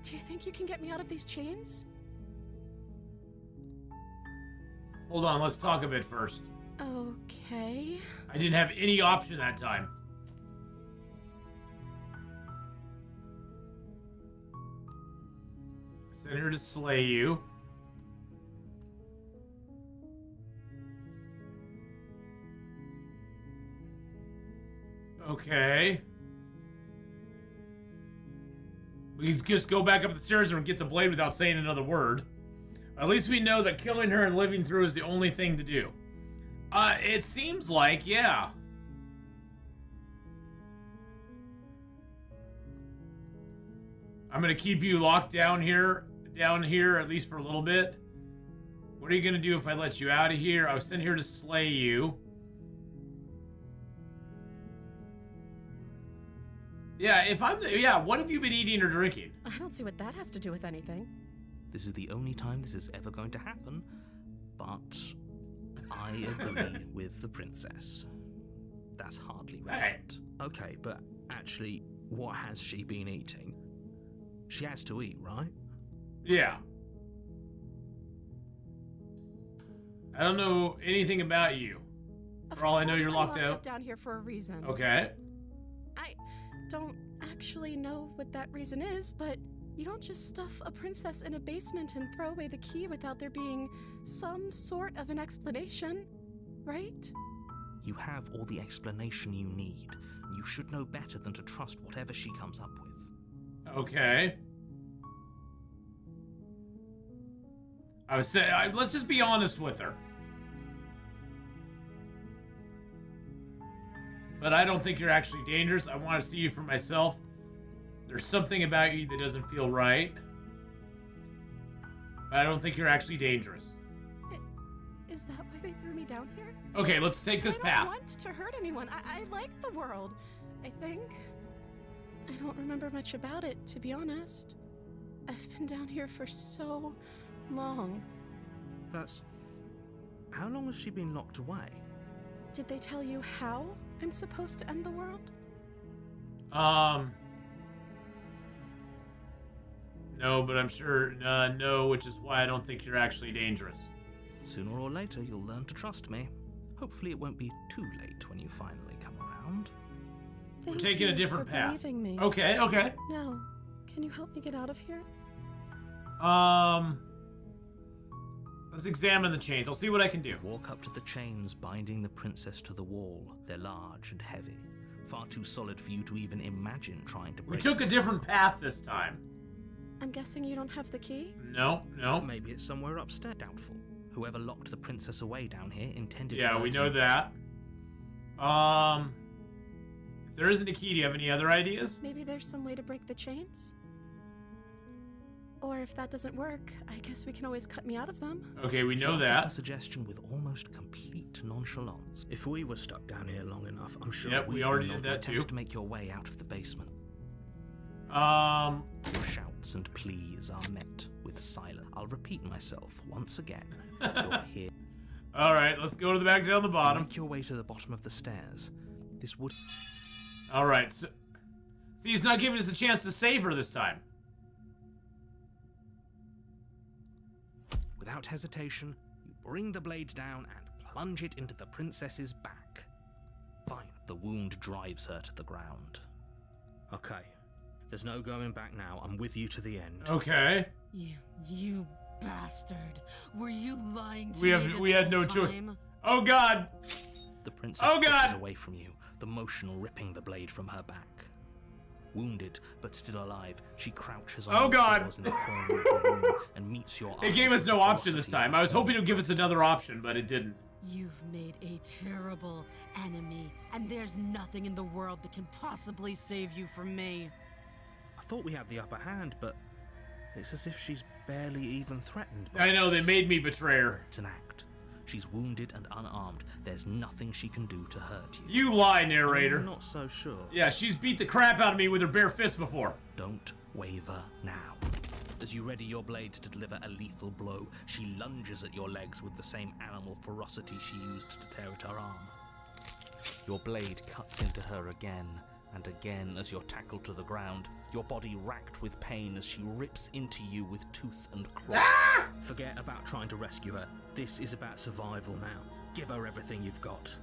Do you think you can get me out of these chains? Hold on, let's talk a bit first. Okay. I didn't have any option that time. I sent her to slay you. Okay. We can just go back up the stairs and get the blade without saying another word. At least we know that killing her and living through is the only thing to do. It seems like, yeah. I'm gonna keep you locked down here, at least for a little bit. What are you gonna do if I let you out of here? I was sent here to slay you. Yeah, what have you been eating or drinking? I don't see what that has to do with anything. This is the only time this is ever going to happen, but I agree with the princess. That's hardly relevant. Okay, but actually, what has she been eating? She has to eat, right? Yeah. I don't know anything about you. For all I know, you're locked out. Up down here for a reason. Okay. I don't actually know what that reason is, but you don't just stuff a princess in a basement and throw away the key without there being some sort of an explanation, right? You have all the explanation you need. You should know better than to trust whatever she comes up with. Okay. I was saying, let's just be honest with her. But I don't think you're actually dangerous. I want to see you for myself. There's something about you that doesn't feel right. But I don't think you're actually dangerous. Is that why they threw me down here? Okay, let's take this path. I don't want to hurt anyone. I like the world, I think. I don't remember much about it, to be honest. I've been down here for so long. How long has she been locked away? Did they tell you how I'm supposed to end the world? No, but I'm sure, no, which is why I don't think you're actually dangerous. Sooner or later, you'll learn to trust me. Hopefully it won't be too late when you finally come around. We're taking a different path. Thank you for believing me. Okay. Now, can you help me get out of here? Let's examine the chains. I'll see what I can do. Walk up to the chains binding the princess to the wall. They're large and heavy. Far too solid for you to even imagine trying to break We took a different path this time. I'm guessing you don't have the key? No. Maybe it's somewhere upstairs. Doubtful. Whoever locked the princess away down here intended Yeah, for her we to- know that. If there isn't a key, do you have any other ideas? Maybe there's some way to break the chains? Or if that doesn't work, I guess we can always cut me out of them. Okay, we She know offers that. the suggestion with almost complete nonchalance. If we were stuck down here long enough, I'm sure Yep, we we'd already not did that attempt too. to make your way out of the basement. Um, Your shouts and pleas are met with silence. I'll repeat myself once again. You're here. Alright, let's go to the back down the bottom. Make your way to the bottom of the stairs. This would... Alright, so... See, he's not giving us a chance to save her this time. Without hesitation, you bring the blade down and plunge it into the princess's back. Fine. The wound drives her to the ground. Okay. There's no going back now. I'm with you to the end. Okay. You bastard. Were you lying to We had no choice. Oh god! The princess pushes away from you, the motion ripping the blade from her back. Wounded, but still alive, she crouches on her paws in the corner of the room and meets your eyes. It gave us no with option this ferocity. time. I was hoping it would give us another option, but it didn't. You've made a terrible enemy, and there's nothing in the world that can possibly save you from me. I thought we had the upper hand, but it's as if she's barely even threatened. I know, they made me betray her. It's an act. She's wounded and unarmed. There's nothing she can do to hurt you. You lie, narrator. I'm not so sure. Yeah, she's beat the crap out of me with her bare fist before. Don't waver now. As you ready your blade to deliver a lethal blow, she lunges at your legs with the same animal ferocity she used to tear at her arm. Your blade cuts into her again and again as you're tackled to the ground, your body racked with pain as she rips into you with tooth and claw. Ah! Forget about trying to rescue her. This is about survival now. Give her everything you've got.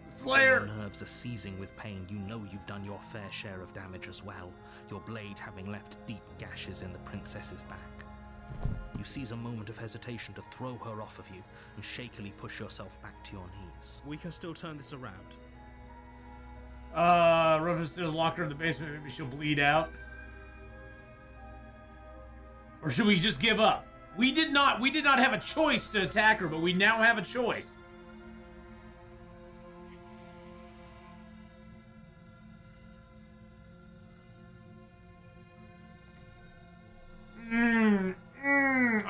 Slayer! Your nerves are seizing with pain. You know you've done your fair share of damage as well, your blade having left deep gashes in the princess's back. You seize a moment of hesitation to throw her off of you and shakily push yourself back to your knees. We can still turn this around. Rufus says lock her in the basement, maybe she'll bleed out. Or should we just give up? We did not have a choice to attack her, but we now have a choice.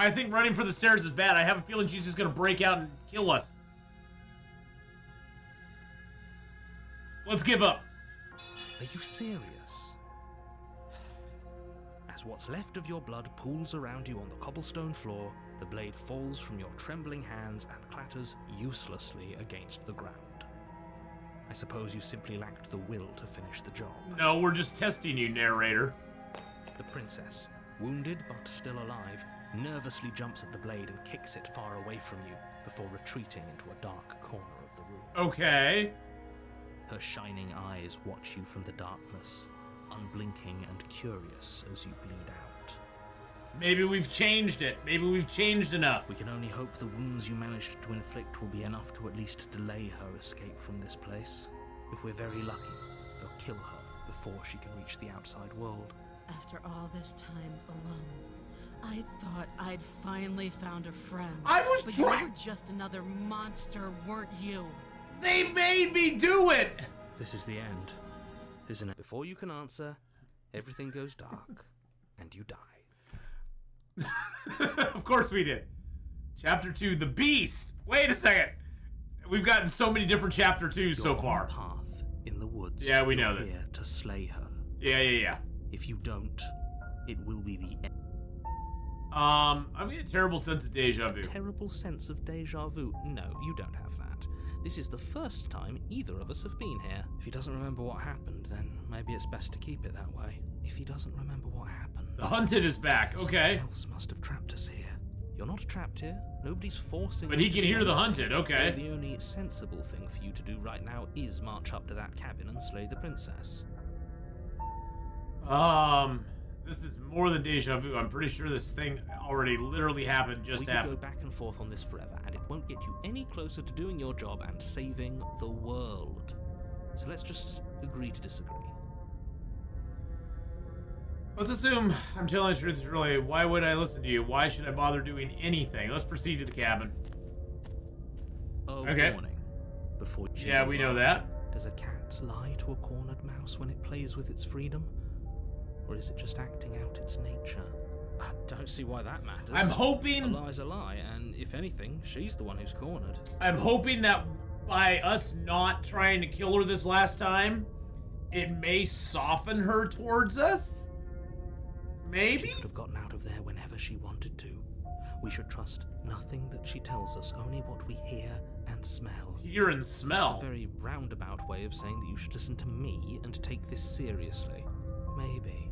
I think running for the stairs is bad. I have a feeling she's just gonna break out and kill us. Let's give up. Are you serious? As what's left of your blood pools around you on the cobblestone floor, the blade falls from your trembling hands and clatters uselessly against the ground. I suppose you simply lacked the will to finish the job. No, we're just testing you, narrator. The princess, wounded but still alive, nervously jumps at the blade and kicks it far away from you before retreating into a dark corner of the room. Okay. Her shining eyes watch you from the darkness, unblinking and curious as you bleed out. Maybe we've changed it. Maybe we've changed enough. We can only hope the wounds you managed to inflict will be enough to at least delay her escape from this place. If we're very lucky, they'll kill her before she can reach the outside world. After all this time alone, I thought I'd finally found a friend. I was But you were just another monster, weren't you? They made me do it! This is the end, isn't it? Before you can answer, everything goes dark, and you die. Of course we did. Chapter 2, The Beast. Wait a second. We've gotten so many different Chapter 2s so You're far. on a path in the woods. Yeah, we know You're this. here to slay her. Yeah. If you don't, it will be the end. I'm getting a terrible sense of deja vu. Terrible sense of deja vu. No, you don't have that. This is the first time either of us have been here. If he doesn't remember what happened, then maybe it's best to keep it that way. If he doesn't remember what happened... The Hunted is back, okay. Someone else must have trapped us here. You're not trapped here. Nobody's forcing But you he to can do hear the anything. Hunted, okay. The only sensible thing for you to do right now is march up to that cabin and slay the princess. This is more than deja vu. I'm pretty sure this thing already literally happened, We could go happened. back and forth on this forever, and it won't get you any closer to doing your job and saving the world. So let's just agree to disagree. Let's assume I'm telling the truth is really, why would I listen to you? Why should I bother doing anything? Let's proceed to the cabin. Okay. Warning. Before Yeah, we know that. Does a cat lie to a cornered mouse when it plays with its freedom? Or is it just acting out its nature? I don't see why that matters. I'm A hoping lie's a lie, and if anything, she's the one who's cornered. I'm hoping that by us not trying to kill her this last time, it may soften her towards us? Maybe? She could have gotten out of there whenever she wanted to. We should trust nothing that she tells us, only what we hear and smell. Hear and smell. It's a very roundabout way of saying that you should listen to me and take this seriously. Maybe.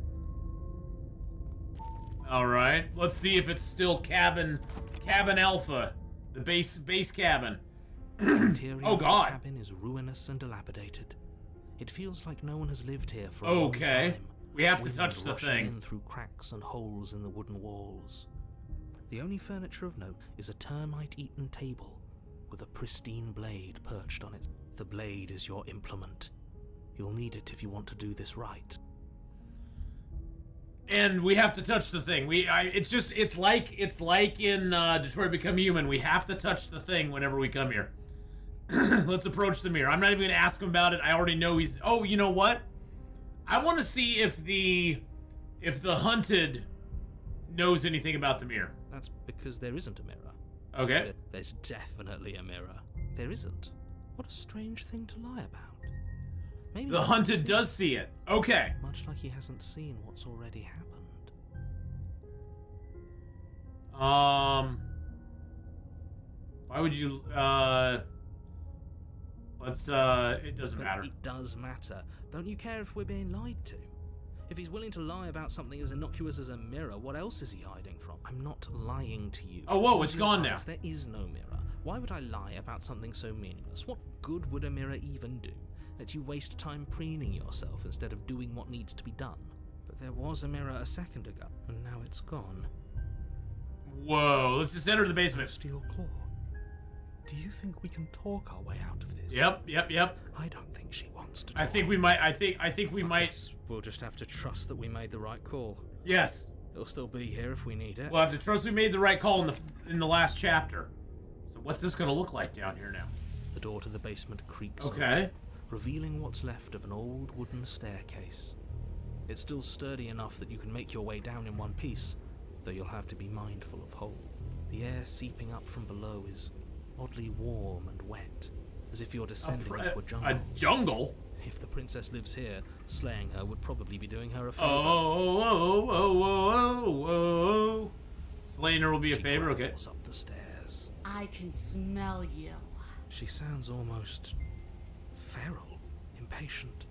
Alright, let's see if it's still cabin Alpha. The base cabin. The interior Oh, of the God. cabin is ruinous and dilapidated. It feels like no one has lived here for a long Okay. time. We have to Wind touch the rushing thing. in through cracks and holes in the wooden walls. The only furniture of note is a termite-eaten table with a pristine blade perched on it. The blade is your implement. You'll need it if you want to do this right. And we have to touch the thing. It's like in Detroit Become Human. We have to touch the thing whenever we come here. Let's approach the mirror. I'm not even gonna ask him about it. I already know he's. Oh, you know what? I want to see if the Hunted knows anything about the mirror. That's because there isn't a mirror. Okay. There's definitely a mirror. There isn't. What a strange thing to lie about. Maybe The he Hunted hasn't does see it. Okay. seen- Much like he hasn't seen what's already happened. Why would you? Let's. It doesn't But matter. it does matter. Don't you care if we're being lied to? If he's willing to lie about something as innocuous as a mirror, what else is he hiding from? I'm not lying to you. Oh, whoa, it's Close your gone now. eyes, There is no mirror. Why would I lie about something so meaningless? What good would a mirror even do? Let you waste time preening yourself instead of doing what needs to be done. But there was a mirror a second ago, and now it's gone. Whoa. Let's just enter the basement. Steel claw. Do you think we can talk our way out of this? Yep. I don't think she wants to. I think we might. I think we might. Guess we'll just have to trust that we made the right call. Yes. It'll still be here if we need it. We'll have to trust we made the right call in the last chapter. So what's this gonna look like down here now? The door to the basement creaks, Okay. revealing what's left of an old wooden staircase. It's still sturdy enough that you can make your way down in one piece, though you'll have to be mindful of hold. The air seeping up from below is oddly warm and wet, as if you're descending into a jungle. A jungle? If the princess lives here, slaying her would probably be doing her a favor. Oh. Slaying her will be a favor, okay. Up the stairs. I can smell you. She sounds almost feral, impatient,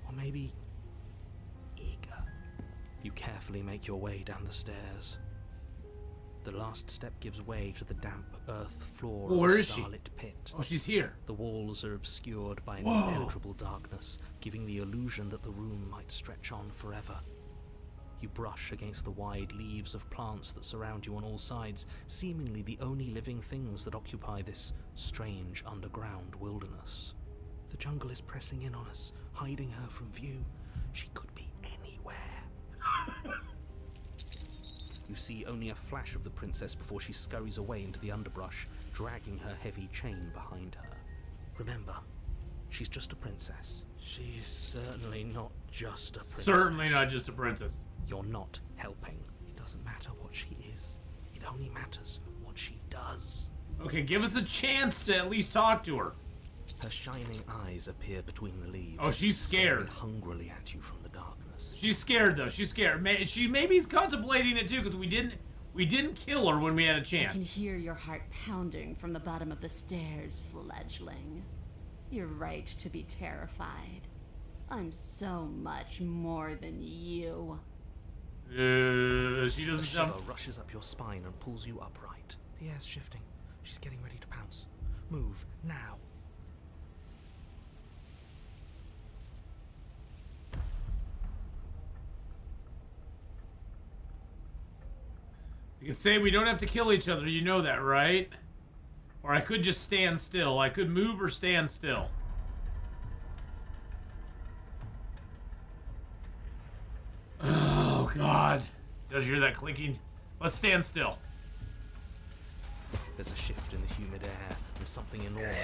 or maybe eager. You carefully make your way down the stairs. The last step gives way to the damp earth floor of a starlit pit. Oh, she's here. The walls are obscured by an impenetrable darkness, giving the illusion that the room might stretch on forever. You brush against the wide leaves of plants that surround you on all sides, seemingly the only living things that occupy this strange underground wilderness. The jungle is pressing in on us, hiding her from view. She could be anywhere. You see only a flash of the princess before she scurries away into the underbrush, dragging her heavy chain behind her. Remember, she's just a princess. She is certainly not just a princess. Certainly not just a princess. You're not helping. It doesn't matter what she is. It only matters what she does. Okay, give us a chance to at least talk to her. Her shining eyes appear between the leaves. Oh, she's scared. Staring hungrily at you from the darkness. She's scared though. She's scared. Maybe's contemplating it too, because we didn't kill her when we had a I chance. can hear your heart pounding from the bottom of the stairs, fledgling. You're right to be terrified. I'm so much more than you. She doesn't A shiver sound... rushes up your spine and pulls you upright. The air's shifting. She's getting ready to pounce. Move, now. You can say we don't have to kill each other, you know that, right? Or I could just stand still. I could move or stand still. Oh, God. Does you hear that clinking? Let's stand still. There's a shift in the humid air, and something enormous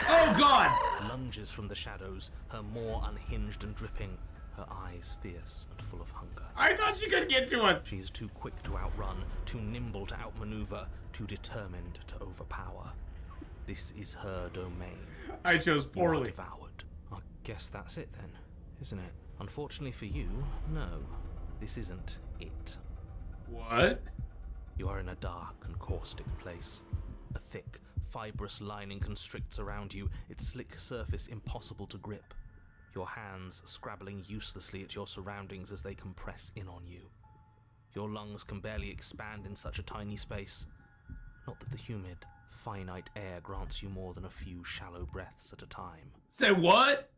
Oh, God! lunges from the shadows, her maw unhinged and dripping, her eyes fierce and full of hunger. I thought she could get to us. She is too quick to outrun, too nimble to outmaneuver, too determined to overpower. This is her domain. I chose You are poorly. devoured. I guess that's it then, isn't it? Unfortunately for you, no. This isn't it. What? You are in a dark and caustic place. A thick, fibrous lining constricts around you, its slick surface impossible to grip. Your hands scrabbling uselessly at your surroundings as they compress in on you. Your lungs can barely expand in such a tiny space. Not that the humid, finite air grants you more than a few shallow breaths at a time. Say what?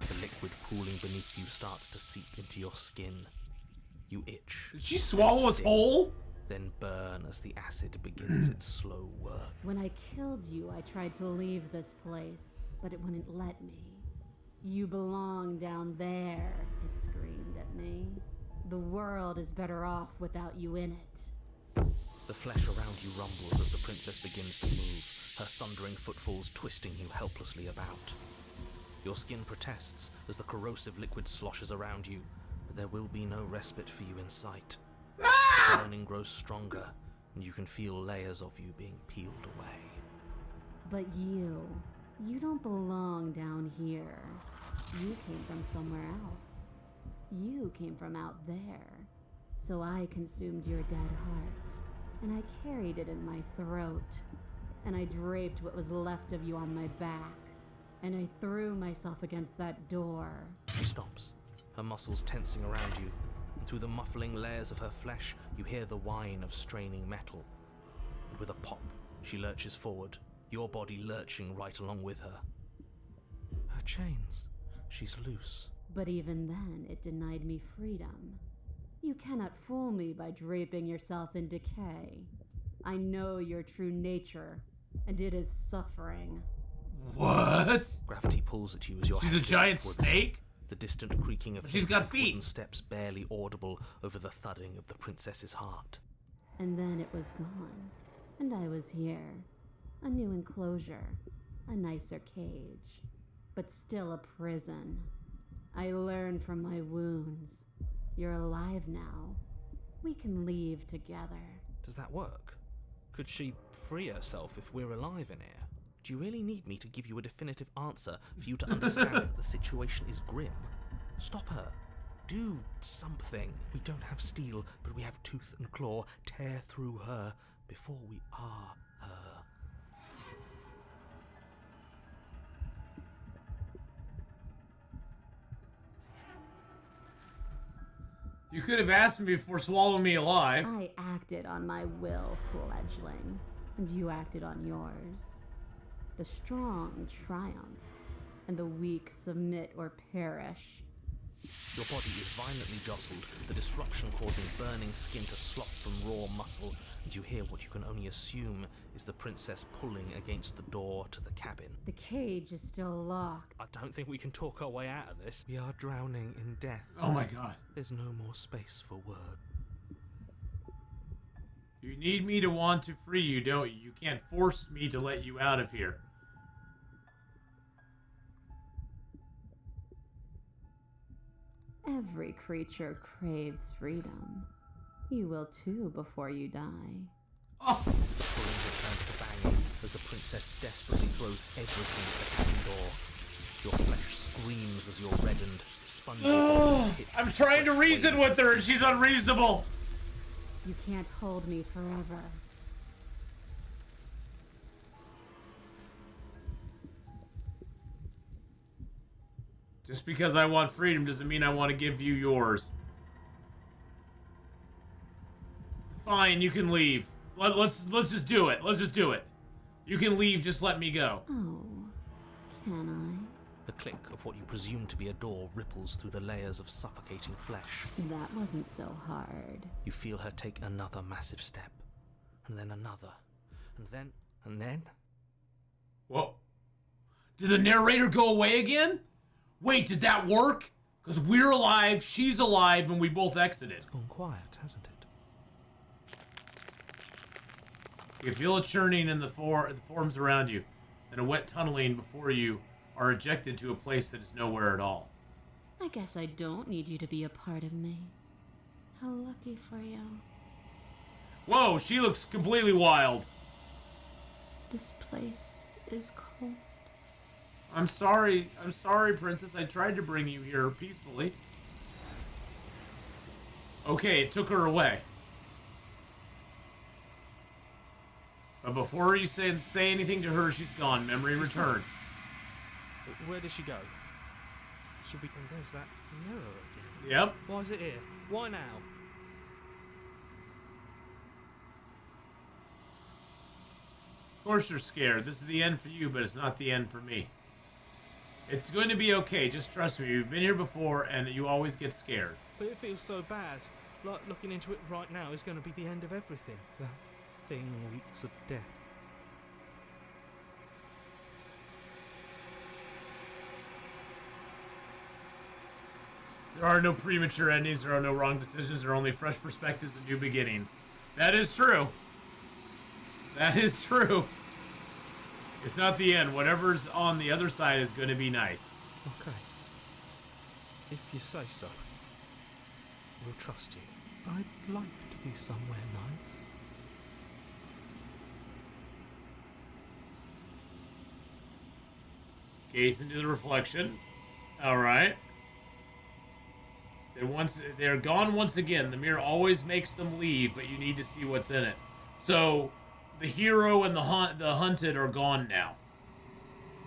The liquid pooling beneath you starts to seep into your skin. You itch. Did she swallow us whole? Then burn as the acid begins its slow work. When I killed you, I tried to leave this place, but it wouldn't let me. You belong down there, it screamed at me. The world is better off without you in it. The flesh around you rumbles as the princess begins to move, her thundering footfalls twisting you helplessly about. Your skin protests as the corrosive liquid sloshes around you, but there will be no respite for you in sight. The burning grows stronger, and you can feel layers of you being peeled away. But you don't belong down here. You came from somewhere else. You came from out there. So I consumed your dead heart, and I carried it in my throat, and I draped what was left of you on my back, and I threw myself against that door. She stops, her muscles tensing around you, and through the muffling layers of her flesh, you hear the whine of straining metal. And with a pop, she lurches forward, your body lurching right along with her. Her chains. She's loose. But even then, it denied me freedom. You cannot fool me by draping yourself in decay. I know your true nature, and it is suffering. What? Gravity pulls at you as your She's a head giant upwards. snake? The distant creaking of She's got ancient feet. wooden steps barely audible over the thudding of the princess's heart. And then it was gone, and I was here. A new enclosure, a nicer cage, but still a prison. I learned from my wounds. You're alive now. We can leave together. Does that work? Could she free herself if we're alive in here? Do you really need me to give you a definitive answer for you to understand that the situation is grim? Stop her. Do something. We don't have steel, but we have tooth and claw. Tear through her before we are her. You could have asked me before swallowing me alive. I acted on my will, fledgling, and you acted on yours. The strong triumph, and the weak submit or perish. Your body is violently jostled, the disruption causing burning skin to slop from raw muscle, and you hear what you can only assume is the princess pulling against the door to the cabin. The cage is still locked. I don't think we can talk our way out of this. We are drowning in death. Oh my god. There's no more space for words. You need me to want to free you, don't you? You can't force me to let you out of here. Every creature craves freedom. You will too before you die. Oh! Pulling her turns to banging as the princess desperately throws everything at the cabin door. Your flesh screams as your reddened, spongy body hit. I'm trying to reason with her and she's unreasonable. You can't hold me forever. Just because I want freedom doesn't mean I want to give you yours. Fine, you can leave. Let's just do it. Let's just do it. You can leave, just let me go. Oh, can The click of what you presume to be a door ripples through the layers of suffocating flesh. I? That wasn't so hard. You feel her take another massive step, and then another, and then... Whoa. Did the narrator go away again? Wait, did that work? Because we're alive, she's alive, and we both exited. It's gone quiet, hasn't it? You feel a churning in the forms around you, and a wet tunneling before you are ejected to a place that is nowhere at all. I guess I don't need you to be a part of me. How lucky for you. Whoa, she looks completely wild. This place is cold. I'm sorry, princess. I tried to bring you here peacefully. Okay, it took her away. But before you say anything to her, she's gone. Memory returns. Where did she go? Should we... And there's that mirror again. Yep. Why is it here? Why now? Of course you're scared. This is the end for you, but it's not the end for me. It's going to be okay. Just trust me. You've been here before, and you always get scared. But it feels so bad. Like looking into it right now is going to be the end of everything. That thing reeks of death. There are no premature endings. There are no wrong decisions. There are only fresh perspectives and new beginnings. That is true. That is true. It's not the end. Whatever's on the other side is going to be nice. Okay. If you say so. We'll trust you. I'd like to be somewhere nice. Gaze into the reflection. Alright. They're gone once again. The mirror always makes them leave, but you need to see what's in it. So, the hero and the hunted are gone now.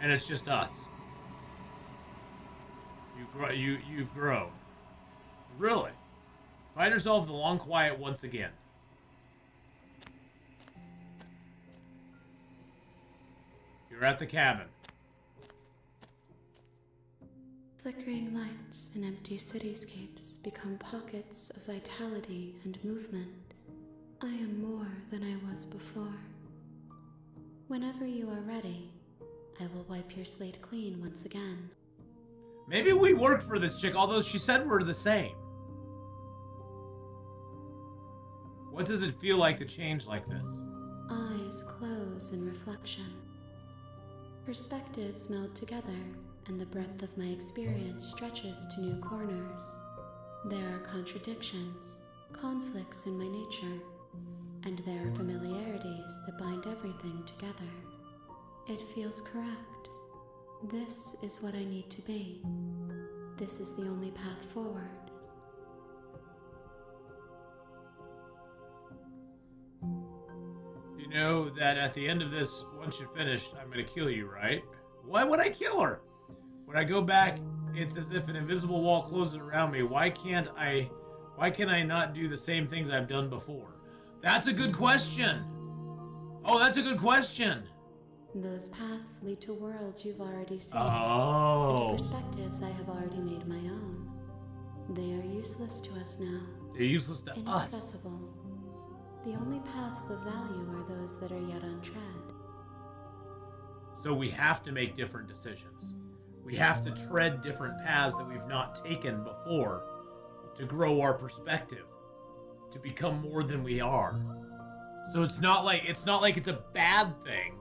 And it's just us. You've grown. Really? Find yourself the long quiet once again. You're at the cabin. Flickering lights and empty cityscapes become pockets of vitality and movement. I am more than I was before. Whenever you are ready, I will wipe your slate clean once again. Maybe we work for this chick, although she said we're the same. What does it feel like to change like this? Eyes close in reflection. Perspectives meld together, and the breadth of my experience stretches to new corners. There are contradictions, conflicts in my nature, and there are familiarities that bind everything together. It feels correct. This is what I need to be. This is the only path forward. You know that at the end of this, once you're finished, I'm gonna kill you, right? Why would I kill her? When I go back, it's as if an invisible wall closes around me. Why can I not do the same things I've done before? That's a good question. Oh, that's a good question. Those paths lead to worlds you've already seen. Oh. And to perspectives I have already made my own. They are useless to us now. They're useless to us. Inaccessible. The only paths of value are those that are yet untread. So we have to make different decisions. We have to tread different paths that we've not taken before to grow our perspective, to become more than we are. So it's not like it's a bad thing.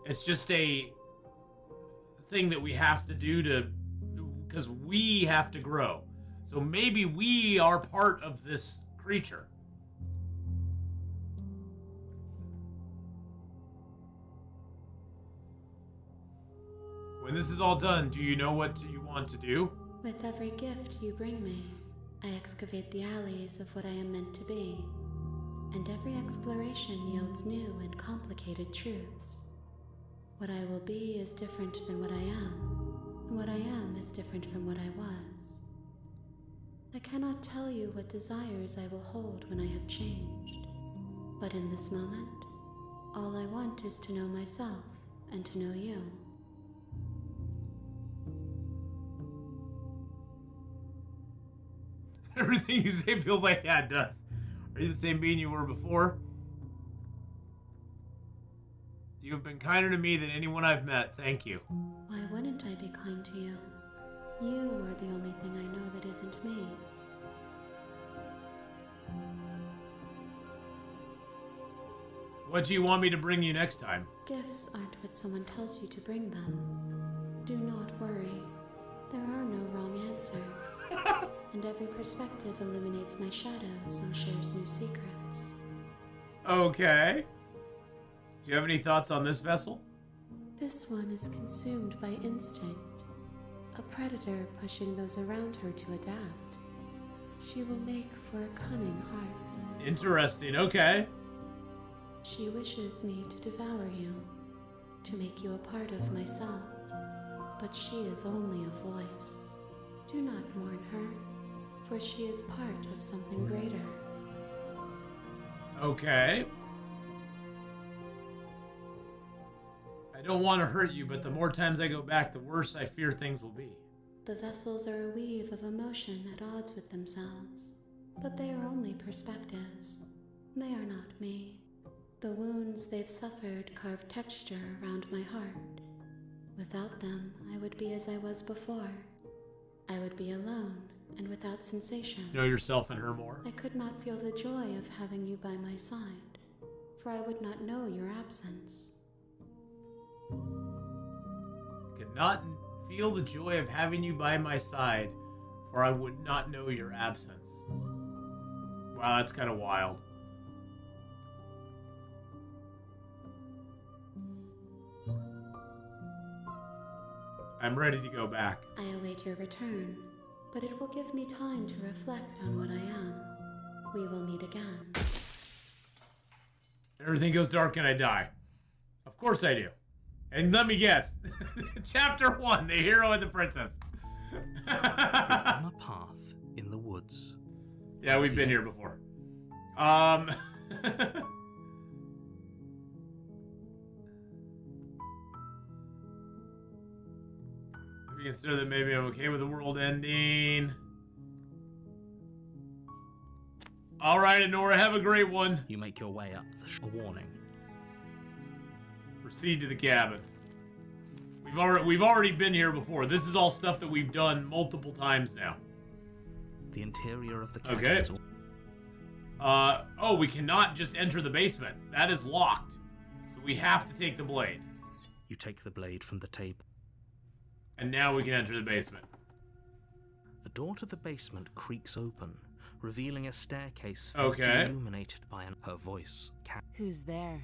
It's just a thing that we have to do because we have to grow. So maybe we are part of this creature. When this is all done, do you know what you want to do? With every gift you bring me, I excavate the alleys of what I am meant to be, and every exploration yields new and complicated truths. What I will be is different than what I am, and what I am is different from what I was. I cannot tell you what desires I will hold when I have changed, but in this moment, all I want is to know myself and to know you. Everything you say feels like, yeah, it does. Are you the same being you were before? You have been kinder to me than anyone I've met. Thank you. Why wouldn't I be kind to you? You are the only thing I know that isn't me. What do you want me to bring you next time? Gifts aren't what someone tells you to bring them. Do not worry. There are no wrong answers. And every perspective illuminates my shadows and shares new secrets. Okay. Do you have any thoughts on this vessel? This one is consumed by instinct, a predator pushing those around her to adapt. She will make for a cunning heart. Interesting, okay. She wishes me to devour you, to make you a part of myself, but she is only a voice. Do not mourn her, for she is part of something greater. Okay. I don't want to hurt you, but the more times I go back, the worse I fear things will be. The vessels are a weave of emotion at odds with themselves, but they are only perspectives. They are not me. The wounds they've suffered carve texture around my heart. Without them, I would be as I was before. I would be alone and without sensation. Know yourself and her more. I could not feel the joy of having you by my side, for I would not know your absence. I could not feel the joy of having you by my side, for I would not know your absence. Wow, that's kind of wild. I'm ready to go back. I await your return, but it will give me time to reflect on what I am. We will meet again. Everything goes dark and I die. Of course I do. And let me guess. Chapter 1, the hero and the princess. You're on a path in the woods. Yeah, we've been here before. Consider that maybe I'm okay with the world ending. All right, Honora, have a great one. You make your way up a warning. Proceed to the cabin. We've already been here before. This is all stuff that we've done multiple times now. The interior of the cabin Okay. is Oh, we cannot just enter the basement. That is locked. So we have to take the blade. You take the blade from the table. And now we can enter the basement. The door to the basement creaks open, revealing a staircase faintly Okay. illuminated by her voice. Who's there?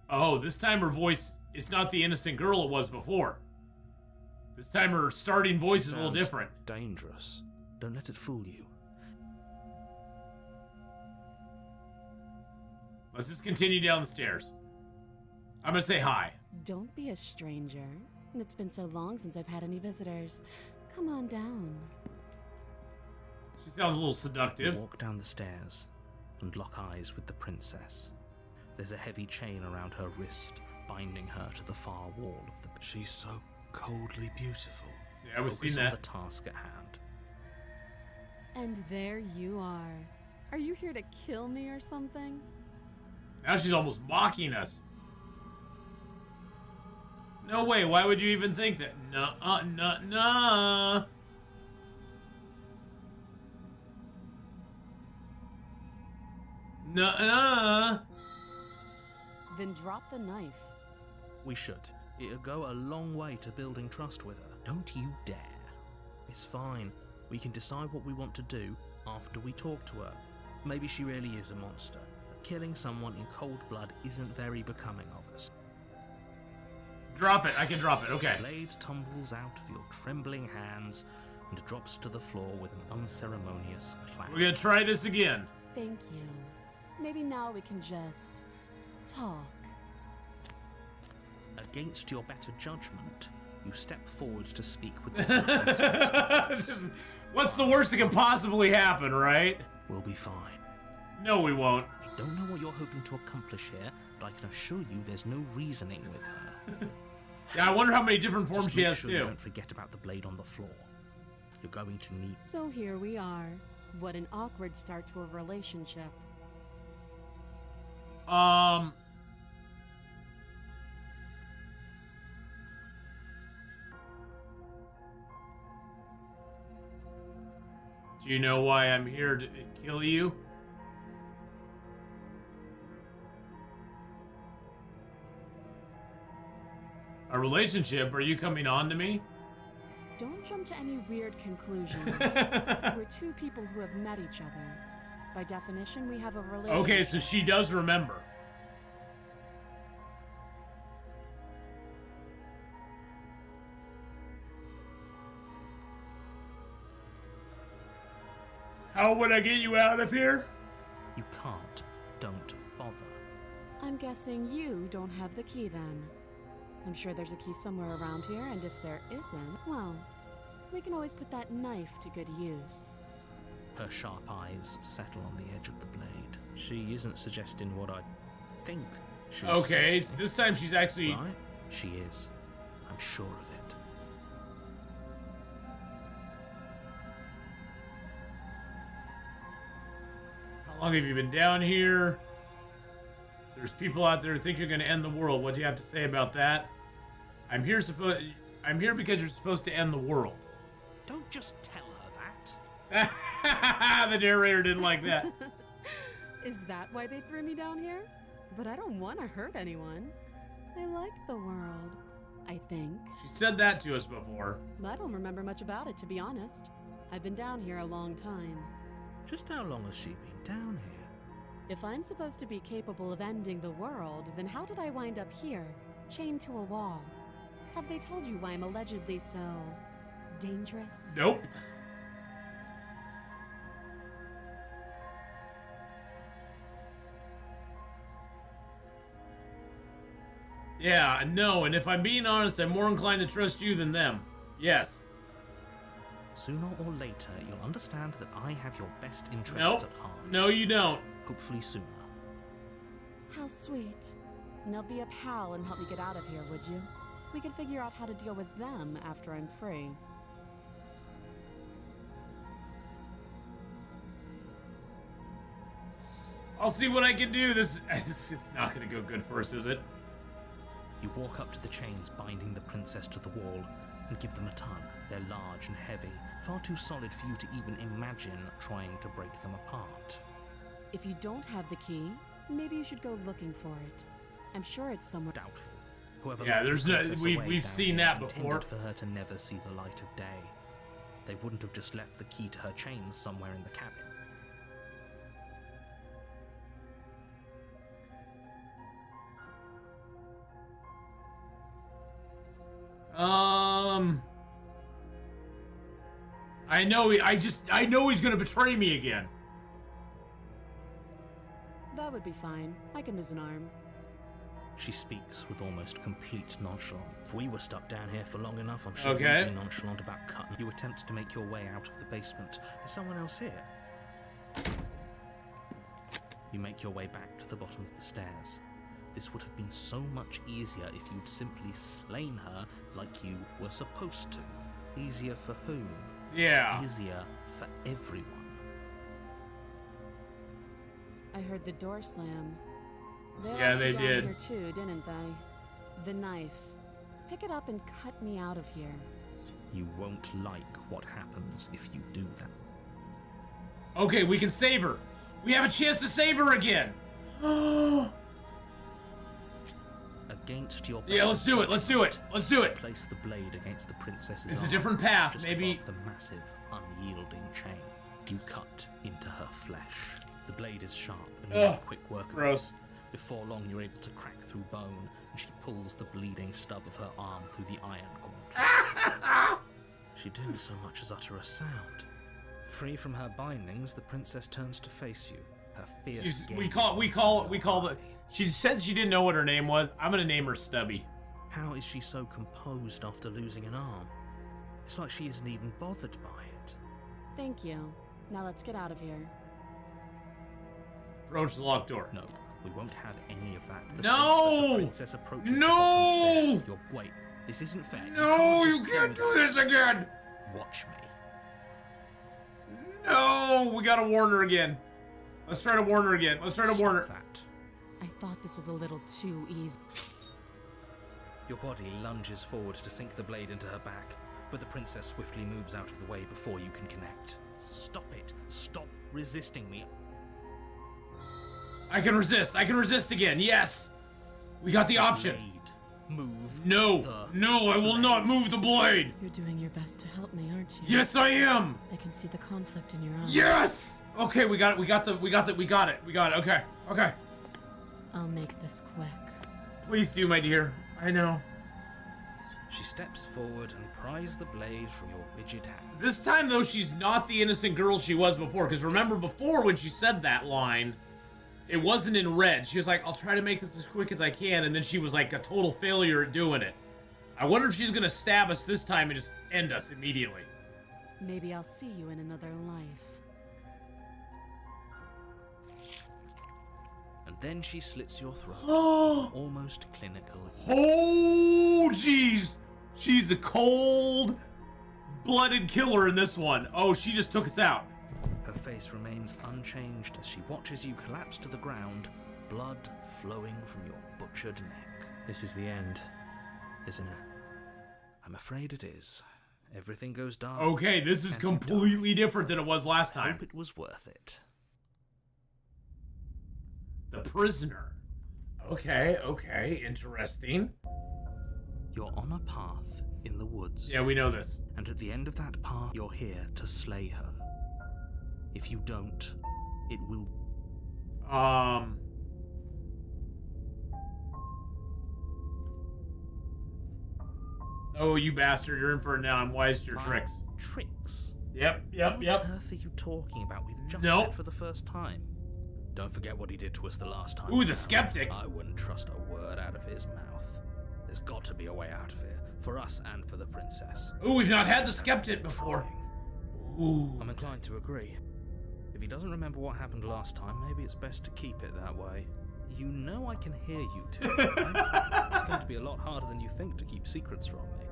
Oh, this time her voice is not the innocent girl it was before. This time her starting voice is a little Sounds different. Dangerous. Don't let it fool you. Let's just continue down the stairs. I'm gonna say hi. Don't be a stranger. It's been so long since I've had any visitors. Come on down. She sounds a little You seductive. walk down the stairs and lock eyes with the princess. There's a heavy chain around her wrist, binding her to the far wall of the... She's so coldly beautiful. Yeah, we've seen Focus on that. the task at hand. And there you are. Are you here to kill me or something? Now she's almost mocking us. No way, why would you even think that? Nuh-uh. Nuh-uh. Then drop the knife. We should. It'll go a long way to building trust with her. Don't you dare. It's fine. We can decide what we want to do after we talk to her. Maybe she really is a monster. But killing someone in cold blood isn't very becoming of us. Drop it, I can drop it, okay. The blade tumbles out of your trembling hands and drops to the floor with an unceremonious clap. We're gonna try this again. Thank you. Maybe now we can just talk. Against your better judgment, you step forward to speak with the princess face to face. What's the worst that can possibly happen, right? We'll be fine. No, we won't. I don't know what you're hoping to accomplish here, but I can assure you there's no reasoning with her. Yeah, I wonder how many different forms Just she make has sure you too. don't forget about the blade on the floor. You're going to need... So here we are. What an awkward start to a relationship. Do you know why I'm here to kill you? A relationship? Are you coming on to me? Don't jump to any weird conclusions. We're two people who have met each other. By definition, we have a relationship. Okay, so she does remember. How would I get you out of here? You can't. Don't bother. I'm guessing you don't have the key then. I'm sure there's a key somewhere around here, and if there isn't, well, we can always put that knife to good use. Her sharp eyes settle on the edge of the blade. She isn't suggesting what I think she's Okay, so suggesting. this time she's actually... Right? She is. I'm sure of it. How long have you been down here? There's people out there who think you're going to end the world. What do you have to say about that? I'm here because you're supposed to end the world. Don't just tell her that. The narrator didn't like that. Is that why they threw me down here? But I don't want to hurt anyone. I like the world, I think. She said that to us before. I don't remember much about it, to be honest. I've been down here a long time. Just how long has she been down here? If I'm supposed to be capable of ending the world, then how did I wind up here, chained to a wall? Have they told you why I'm allegedly so dangerous? Nope. Yeah, no, and if I'm being honest, I'm more inclined to trust you than them. Yes. Sooner or later, you'll understand that I have your best interests Nope. at heart. No, you don't. Hopefully sooner. How sweet. Now be a pal and help me get out of here, would you? We can figure out how to deal with them after I'm free. I'll see what I can do. This is not going to go good for us, is it? You walk up to the chains binding the princess to the wall and give them a tug. They're large and heavy, far too solid for you to even imagine trying to break them apart. If you don't have the key, maybe you should go looking for it. I'm sure it's somewhere. Doubtful. Whoever Yeah, locked the there's no. princess We've away down seen here that intended before. for her to never see the light of day. They wouldn't have just left the key to her chains somewhere in the cabin. I know. I know he's gonna betray me again. That would be fine. I can lose an arm. She speaks with almost complete nonchalance. If we were stuck down here for long enough, I'm sure Okay. we'd be nonchalant about cutting. You attempt to make your way out of the basement. Is someone else here? You make your way back to the bottom of the stairs. This would have been so much easier if you'd simply slain her like you were supposed to. Easier for whom? Yeah. Easier for everyone. I heard the door slam. Yeah, locked they you down did. Here too, didn't they? The knife. Pick it up and cut me out of here. You won't like what happens if you do that. Okay, we can save her. We have a chance to save her again. Against your Yeah, let's do it. Let's do it. Let's do it. Place the blade against the princess's It's a arm, different path, just maybe- above the massive, unyielding chain. You cut into her flesh. The blade is sharp and you Ugh, make quick work of it. Gross. Before long, you're able to crack through bone, and she pulls the bleeding stub of her arm through the iron cord. She didn't so much as utter a sound. Free from her bindings, the princess turns to face you. Her fierce gaze. We call the. She said she didn't know what her name was. I'm gonna name her Stubby. How is she so composed after losing an arm? It's like she isn't even bothered by it. Thank you. Now let's get out of here. Approach the locked door. No, we won't have any of that. The No! as the princess approaches No! the bottom stair. Wait, this isn't fair. No, you just can't do this again. Watch me. No, we gotta warn her again. Let's try to warn her again. Let's try to warn her. Stop that. I thought this was a little too easy. Your body lunges forward to sink the blade into her back, but the princess swiftly moves out of the way before you can connect. Stop it. Stop resisting me. I can resist. I can resist again. Yes. We got the option. Blade. Move. No. the No, I will not move the blade. You're doing your best to help me, aren't you? Yes, I am. I can see the conflict in your eyes. Yes. Okay, we got it. We got it. Okay. Okay. I'll make this quick. Please do, my dear. I know. She steps forward and pries the blade from your rigid hand. This time, though, she's not the innocent girl she was before. Because remember, before when she said that line, it wasn't in red. She was like, I'll try to make this as quick as I can. And then she was like a total failure at doing it. I wonder if she's going to stab us this time and just end us immediately. Maybe I'll see you in another life. And then she slits your throat. Almost clinical. Oh, jeez. She's a cold-blooded killer in this one. Oh, she just took us out. Her face remains unchanged as she watches you collapse to the ground, blood flowing from your butchered neck. This is the end, isn't it? I'm afraid it is. Everything goes dark. Okay, this is and you completely different than it was last die. time. Hope it was worth it. The prisoner. Okay, interesting. You're on a path in the woods. Yeah, we know this. And at the end of that path, you're here to slay her. If you don't, it will... Oh, you bastard, you're in for it now. I'm wise to your My tricks. Tricks? Yep. What on earth are you talking about? We've just Nope. met for the first time. Don't forget what he did to us the last time. Ooh, we the met. skeptic. I wouldn't trust a word out of his mouth. There's got to be a way out of here. For us and for the princess. Ooh, we've not had the skeptic before. Trying. Ooh. I'm inclined to agree. If he doesn't remember what happened last time, maybe it's best to keep it that way. You know I can hear you two, right? It's going to be a lot harder than you think to keep secrets from me.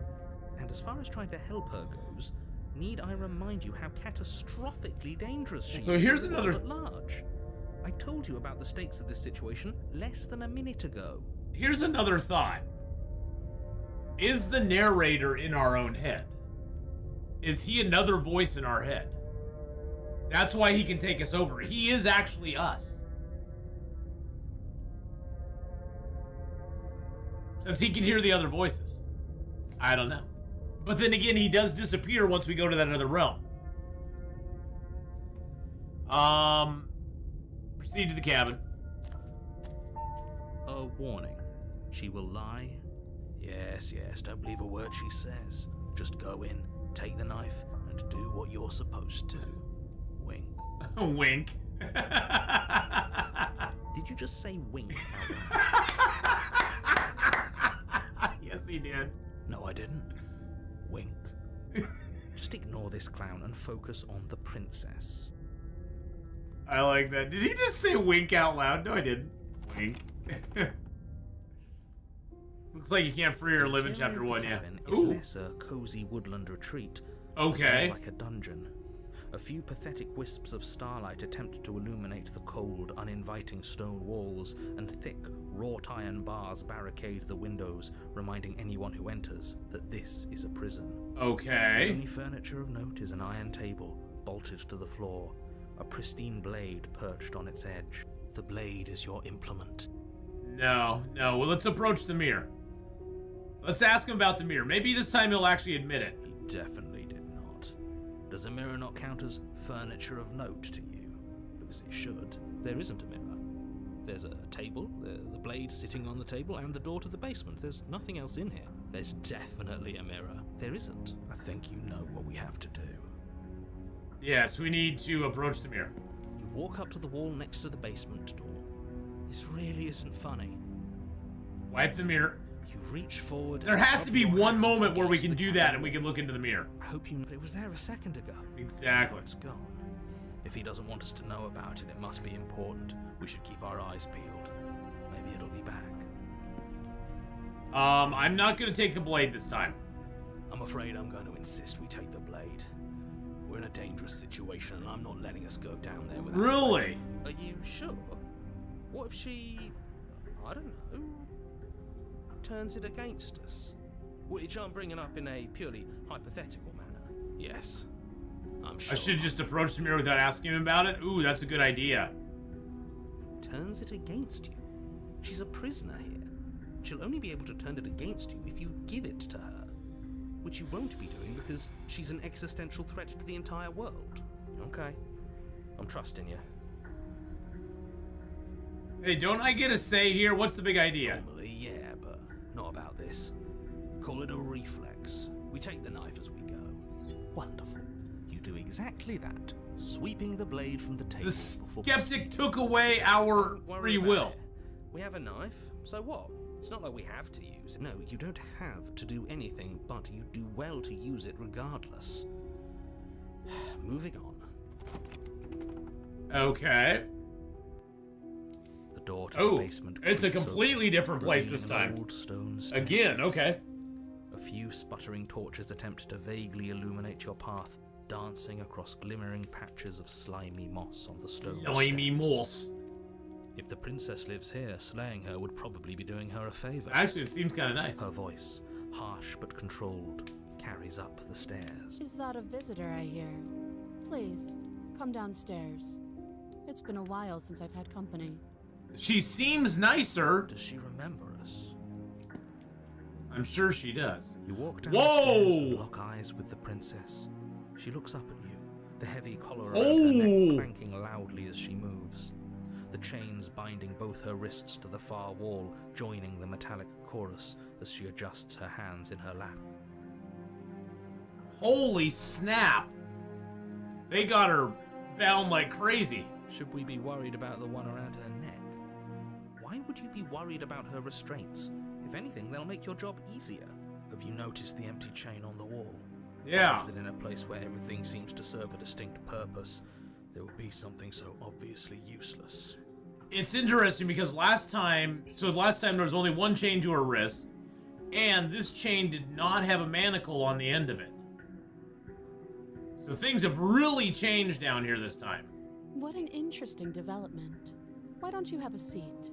And as far as trying to help her goes, need I remind you how catastrophically dangerous she So is here's to the another- world at large? I told you about the stakes of this situation less than a minute ago. Here's another thought. Is the narrator in our own head? Is he another voice in our head? That's why he can take us over. He is actually us. Since he can hear the other voices. I don't know. But then again, he does disappear once we go to that other realm. Proceed to the cabin. A warning. She will lie. Yes, don't believe a word she says. Just go in, take the knife, and do what you're supposed to. Wink. Wink. Did you just say wink out loud? Yes, he did. No, I didn't. Wink. Just ignore this clown and focus on the princess. I like that. Did he just say wink out loud? No, I didn't. Wink. Looks like you can't free or live in chapter 1, yeah. Is less a cozy woodland retreat. Okay. More like a dungeon. A few pathetic wisps of starlight attempt to illuminate the cold, uninviting stone walls, and thick, wrought iron bars barricade the windows, reminding anyone who enters that this is a prison. Okay. The only furniture of note is an iron table, bolted to the floor, a pristine blade perched on its edge. The blade is your implement. No. Well, let's approach the mirror. Let's ask him about the mirror. Maybe this time he'll actually admit it. He definitely did not. Does a mirror not count as furniture of note to you? Because it should. There isn't a mirror. There's a table, the blade sitting on the table, and the door to the basement. There's nothing else in here. There's definitely a mirror. There isn't. I think you know what we have to do. Yes, we need to approach the mirror. You walk up to the wall next to the basement door. This really isn't funny. Wipe the mirror. You reach forward. There has to be one moment where we can against the do that and cabin we can look into the mirror. I hope you know. It was there a second ago. Exactly. It's gone. If he doesn't want us to know about it, it must be important. We should keep our eyes peeled. Maybe it'll be back. I'm not gonna take the blade this time. I'm afraid I'm going to insist we take the blade. We're in a dangerous situation, and I'm not letting us go down there without... Really? Are you sure? What if she, I don't know, turns it against us? Which I'm bringing up in a purely hypothetical manner. Yes. I'm sure. I should just approach the mirror without asking him about it? Ooh, that's a good idea. Turns it against you. She's a prisoner here. She'll only be able to turn it against you if you give it to her. Which you won't be doing because she's an existential threat to the entire world. Okay. I'm trusting you. Hey, don't I get a say here? What's the big idea? Normally, yeah, but not about this. Call it a reflex. We take the knife as we go. Wonderful. You do exactly that, sweeping the blade from the table. The before skeptic took away our Don't worry free about will. it. We have a knife, so what? It's not like we have to use it. No, you don't have to do anything, but you do well to use it regardless. Moving on. Okay. The door to Oh, the basement. it's a creaks completely open, different place this revealing an time. old stone Again, staircase. okay. A few sputtering torches attempt to vaguely illuminate your path, dancing across glimmering patches of slimy moss on the stone Slimy steps. moss. If the princess lives here, slaying her would probably be doing her a favor. Actually, it seems kind of nice. Her voice, harsh but controlled, carries up the stairs. Is that a visitor I hear? Please, come downstairs. It's been a while since I've had company. She seems nicer. Does she remember us? I'm sure she does. You walk down Whoa! the stairs and lock eyes with the princess. She looks up at you, the heavy collar around her Oh! neck clanking loudly as she moves. The chains binding both her wrists to the far wall, joining the metallic chorus as she adjusts her hands in her lap. Holy snap. They got her bound like crazy. Should we be worried about the one around her neck? Why would you be worried about her restraints? If anything, they'll make your job easier. Have you noticed the empty chain on the wall? Yeah. That in a place where everything seems to serve a distinct purpose, there will be something so obviously useless. It's interesting because last time there was only one chain to her wrist, and this chain did not have a manacle on the end of it. So things have really changed down here this time. What an interesting development. Why don't you have a seat?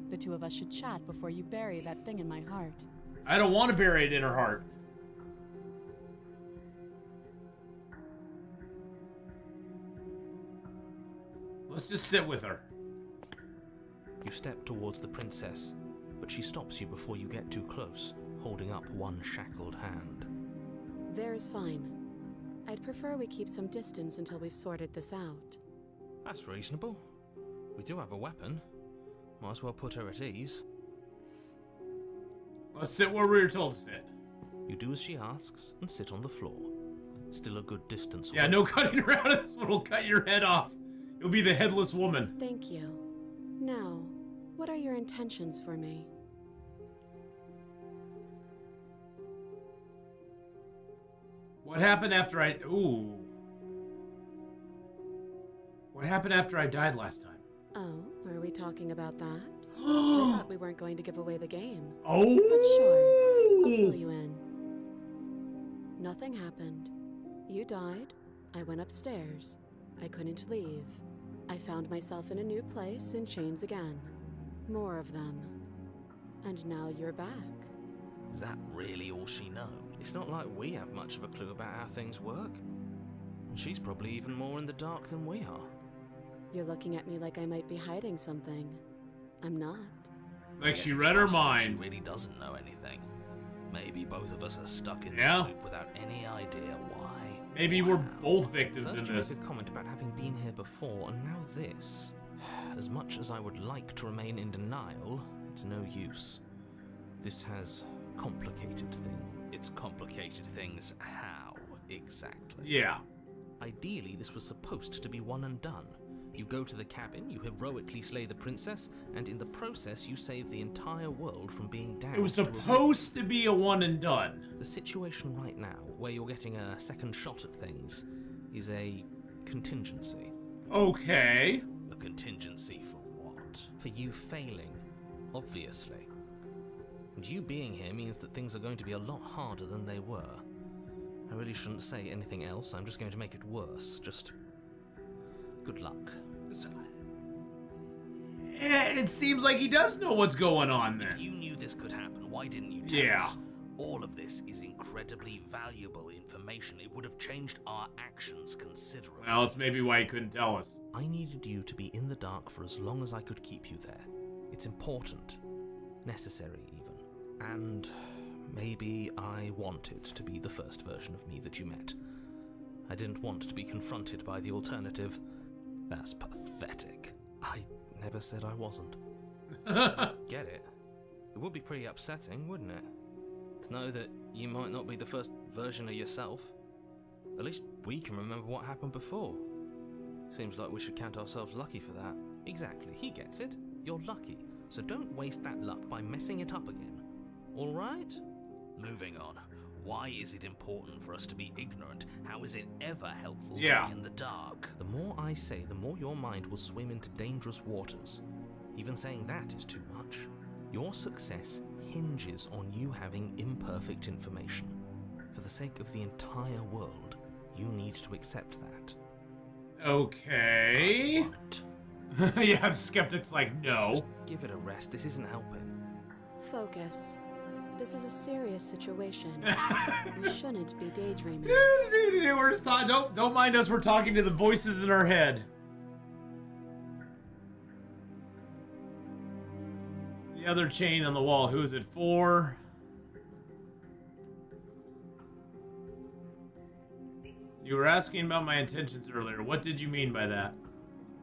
The two of us should chat before you bury that thing in my heart. I don't want to bury it in her heart. Let's just sit with her. You step towards the princess, but but she stops you before you get too close, holding up one shackled hand. There's fine. I'd prefer we keep some distance until we've sorted this out. That's reasonable. We do have a weapon. Might as well put her at ease. Let's sit where we were told to sit. You do as she asks and sit on the floor. Still a good distance away. Yeah, no cutting around. This one will cut your head off. You'll be the headless woman. Thank you. Now, what are your intentions for me? What happened after I... Ooh. What happened after I died last time? Oh, are we talking about that? I thought we weren't going to give away the game. Oh! But sure, I'll fill you in. Nothing happened. You died. I went upstairs. I couldn't leave. I found myself in a new place in chains again. More of them. And now you're back. Is that really all she knows? It's not like we have much of a clue about how things work. And she's probably even more in the dark than we are. You're looking at me like I might be hiding something. I'm not. Like she read her mind. She really doesn't know anything. Maybe both of us are stuck in Yeah. this loop without any idea why. Maybe we're both victims First in you this. make a comment about having been here before, and now this. As much as I would like to remain in denial, it's no use. This has complicated things. It's complicated things how, exactly? Yeah. Ideally, this was supposed to be one and done. You go to the cabin, you heroically slay the princess, and in the process you save the entire world from being damned. It was supposed to be a one and done. The situation right now, where you're getting a second shot at things, is a contingency. Okay. A contingency for what? For you failing, obviously. And you being here means that things are going to be a lot harder than they were. I really shouldn't say anything else, I'm just going to make it worse. Just good luck. It seems like he does know what's going on then. If you knew this could happen, why didn't you tell Yeah. us? All of this is incredibly valuable information. It would have changed our actions considerably. Well, that's maybe why he couldn't tell us. I needed you to be in the dark for as long as I could keep you there. It's important. Necessary, even. And maybe I wanted to be the first version of me that you met. I didn't want to be confronted by the alternative. That's pathetic. I never said I wasn't. Get it? It would be pretty upsetting, wouldn't it? To know that you might not be the first version of yourself. At least we can remember what happened before. Seems like we should count ourselves lucky for that. Exactly, he gets it. You're lucky. So don't waste that luck by messing it up again. Alright? Moving on. Why is it important for us to be ignorant? How is it ever helpful to be in the dark? The more I say, the more your mind will swim into dangerous waters. Even saying that is too much. Your success hinges on you having imperfect information. For the sake of the entire world, you need to accept that. Okay. What? Yeah, skeptics like, no. Just give it a rest, this isn't helping. Focus. This is a serious situation. You shouldn't be daydreaming. We're just don't mind us, we're talking to the voices in our head. The other chain on the wall, who is it for? You were asking about my intentions earlier. What did you mean by that?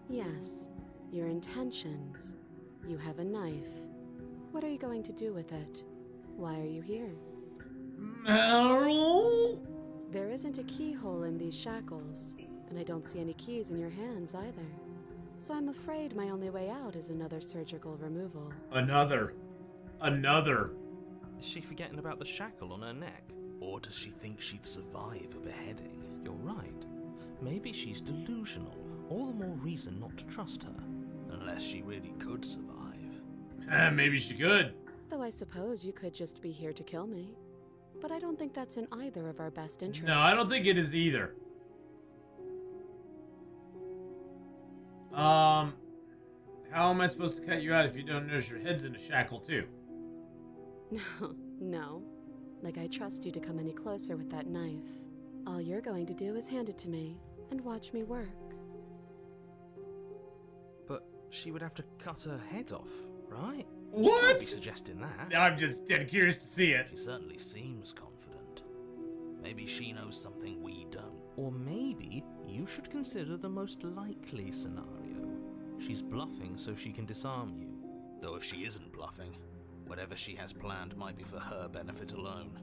Yes, your intentions. You have a knife. What are you going to do with it? Why are you here? Meryl? There isn't a keyhole in these shackles, and I don't see any keys in your hands either. So I'm afraid my only way out is another surgical removal. Another. Is she forgetting about the shackle on her neck? Or does she think she'd survive a beheading? You're right. Maybe she's delusional. All the more reason not to trust her. Unless she really could survive. Maybe she could. Though I suppose you could just be here to kill me. But I don't think that's in either of our best interests. No, I don't think it is either. How am I supposed to cut you out if you don't notice your head's in a shackle too? No. Like I trust you to come any closer with that knife. All you're going to do is hand it to me and watch me work. But she would have to cut her head off, right? Can't What? be suggesting that. I'm just dead curious to see it. She certainly seems confident. Maybe she knows something we don't. Or maybe you should consider the most likely scenario. She's bluffing so she can disarm you. Though if she isn't bluffing, whatever she has planned might be for her benefit alone.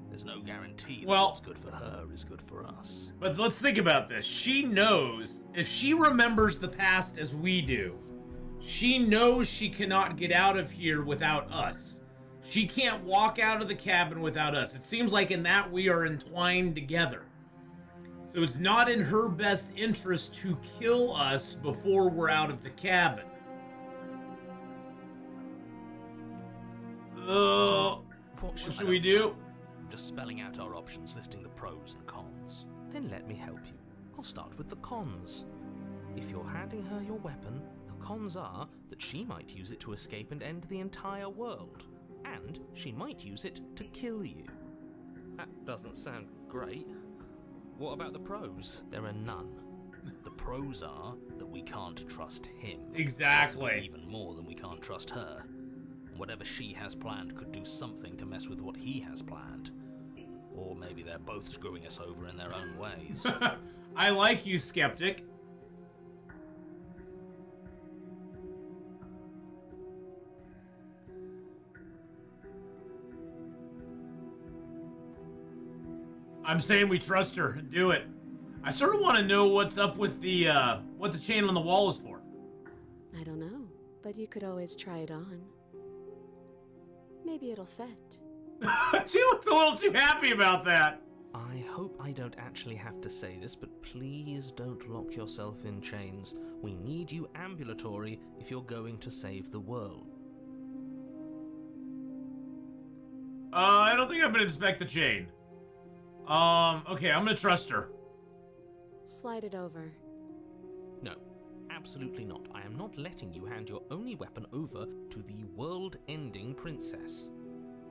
There's no guarantee that Well- what's good for her is good for us. But let's think about this. She knows, if she remembers the past as we do, she knows she cannot get out of here without us. She can't walk out of the cabin without us. It seems like in that we are entwined together. So it's not in her best interest to kill us before we're out of the cabin. What should we do? I'm just spelling out our options, listing the pros and cons. Then let me help you. I'll start with the cons. If you're handing her your weapon, the cons are that she might use it to escape and end the entire world. And she might use it to kill you. That doesn't sound great. What about the pros? There are none. The pros are that we can't trust him. Exactly. Possibly even more than we can't trust her. And whatever she has planned could do something to mess with what he has planned. Or maybe they're both screwing us over in their own ways. I like you, skeptic. I'm saying we trust her and do it. I sort of want to know what's up with the what the chain on the wall is for. I don't know, but you could always try it on. Maybe it'll fit. She looks a little too happy about that. I hope I don't actually have to say this, but please don't lock yourself in chains. We need you ambulatory if you're going to save the world. I don't think I'm gonna inspect the chain. Okay, I'm gonna trust her. Slide it over. No, absolutely not. I am not letting you hand your only weapon over to the world-ending princess.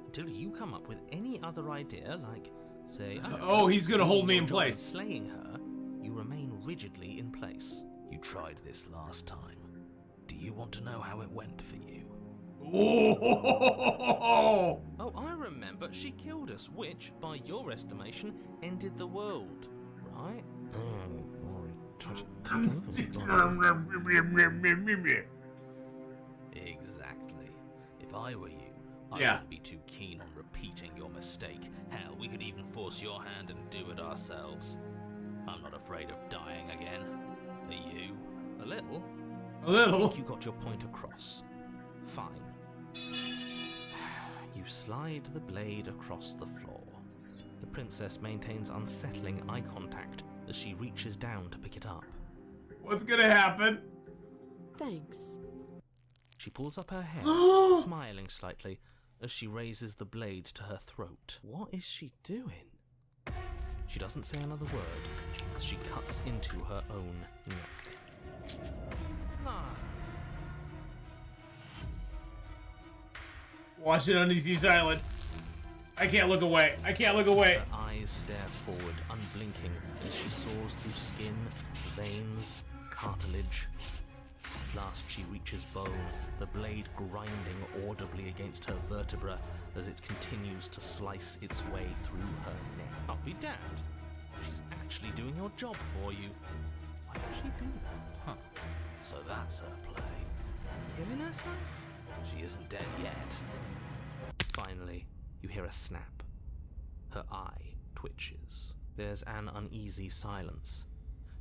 Until you come up with any other idea, like, say, I don't know, Oh, he's gonna doing hold me your in job place. and slaying her, you remain rigidly in place. You tried this last time. Do you want to know how it went for you? Oh! Oh, I remember. She killed us, which, by your estimation, ended the world, right? Exactly. If I were you, I Yeah. wouldn't be too keen on repeating your mistake. Hell, we could even force your hand and do it ourselves. I'm not afraid of dying again. Are you? A little. A I little. think you got your point across. Fine. You slide the blade across the floor. The princess maintains unsettling eye contact as she reaches down to pick it up. What's gonna happen? Thanks. She pulls up her head, smiling slightly, as she raises the blade to her throat. What is she doing? She doesn't say another word as she cuts into her own neck. No. Watch it uneasy silence. I can't look away. I can't look away. Her eyes stare forward, unblinking, as she saws through skin, veins, cartilage. At last she reaches bone, the blade grinding audibly against her vertebra as it continues to slice its way through her neck. I'll be damned. She's actually doing your job for you. Why would she do that? Huh. So that's her play. Killing herself? She isn't dead yet. Finally, you hear a snap. Her eye twitches. There's an uneasy silence.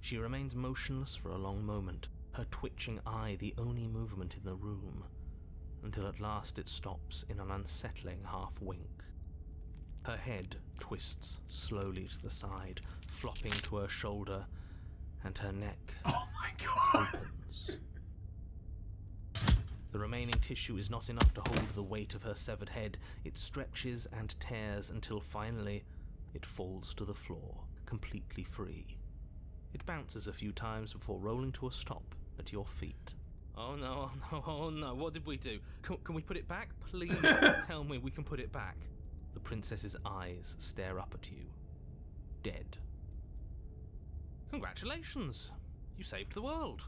She remains motionless for a long moment, her twitching eye the only movement in the room, until at last it stops in an unsettling half-wink. Her head twists slowly to the side, flopping to her shoulder, and her neck Oh my god. opens. The remaining tissue is not enough to hold the weight of her severed head. It stretches and tears until finally it falls to the floor, completely free. It bounces a few times before rolling to a stop at your feet. Oh no, oh no, oh no, what did we do? Can we put it back? Please tell me we can put it back. The princess's eyes stare up at you. Dead. Congratulations! You saved the world.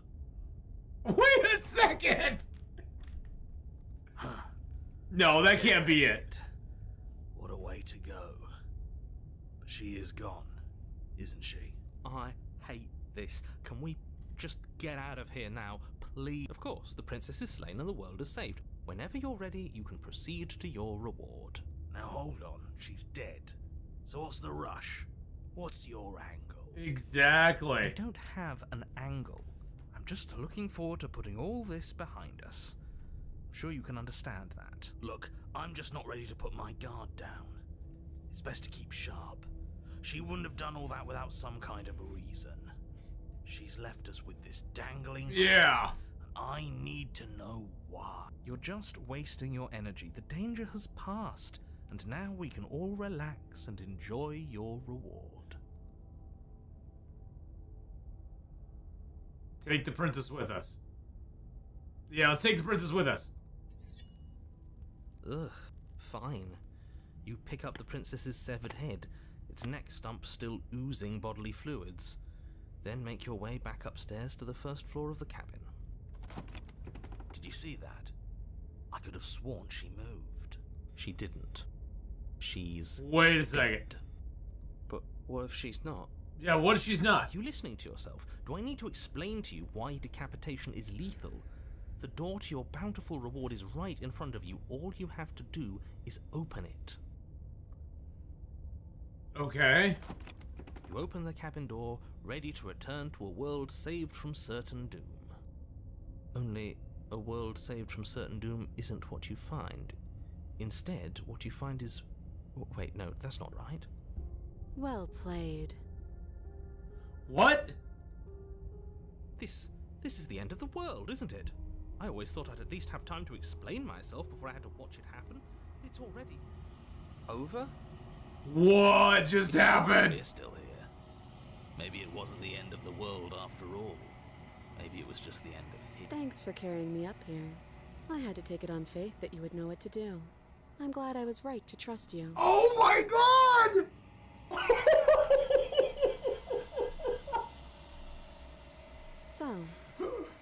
Wait a second. No, that can't be it. What a way to go. But she is gone, isn't she? I hate this. Can we just get out of here now, please? Of course, the princess is slain and the world is saved. Whenever you're ready, you can proceed to your reward. Now hold on, she's dead. So what's the rush? What's your angle? I Exactly. don't have an angle. I'm just looking forward to putting all this behind us. I'm sure you can understand that. Look, I'm just not ready to put my guard down. It's best to keep sharp. She wouldn't have done all that without some kind of reason. She's left us with this dangling thread, Yeah. and I need to know why. You're just wasting your energy. The danger has passed, and now we can all relax and enjoy your reward. Take the princess with us. Yeah, let's take the princess with us. Ugh, fine. You pick up the princess's severed head, its neck stump still oozing bodily fluids. Then make your way back upstairs to the first floor of the cabin. Did you see that? I could have sworn she moved. She didn't. She's Wait a second. dead. But what if she's not? Yeah, what if she's Are not? you listening to yourself? Do I need to explain to you why decapitation is lethal? The door to your bountiful reward is right in front of you. All you have to do is open it. Okay. You open the cabin door, ready to return to a world saved from certain doom. Only, a world saved from certain doom isn't what you find. Instead, what you find is... Wait, no, that's not right. Well played. What? This is the end of the world, isn't it? I always thought I'd at least have time to explain myself before I had to watch it happen. It's already... over? What just happened? We're still here. Maybe it wasn't the end of the world after all. Maybe it was just the end of it. Thanks for carrying me up here. I had to take it on faith that you would know what to do. I'm glad I was right to trust you. Oh my god! So,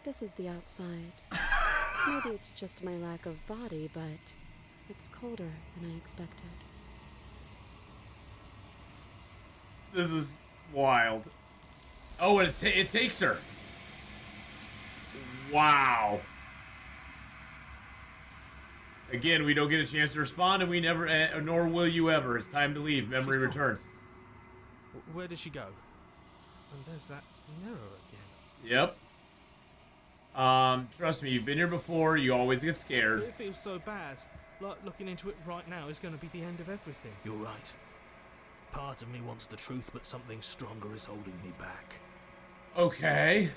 this is the outside. Maybe it's just my lack of body, but it's colder than I expected. This is wild. Oh, and it takes her. Wow. Again, we don't get a chance to respond, and we never, nor will you ever. It's time to leave. Memory She's gone. returns. Where does she go? And there's that mirror again. Yep. Trust me, you've been here before. You always get scared. It feels so bad. Like looking into it right now is going to be the end of everything. You're right. Part of me wants the truth, but something stronger is holding me back. Okay.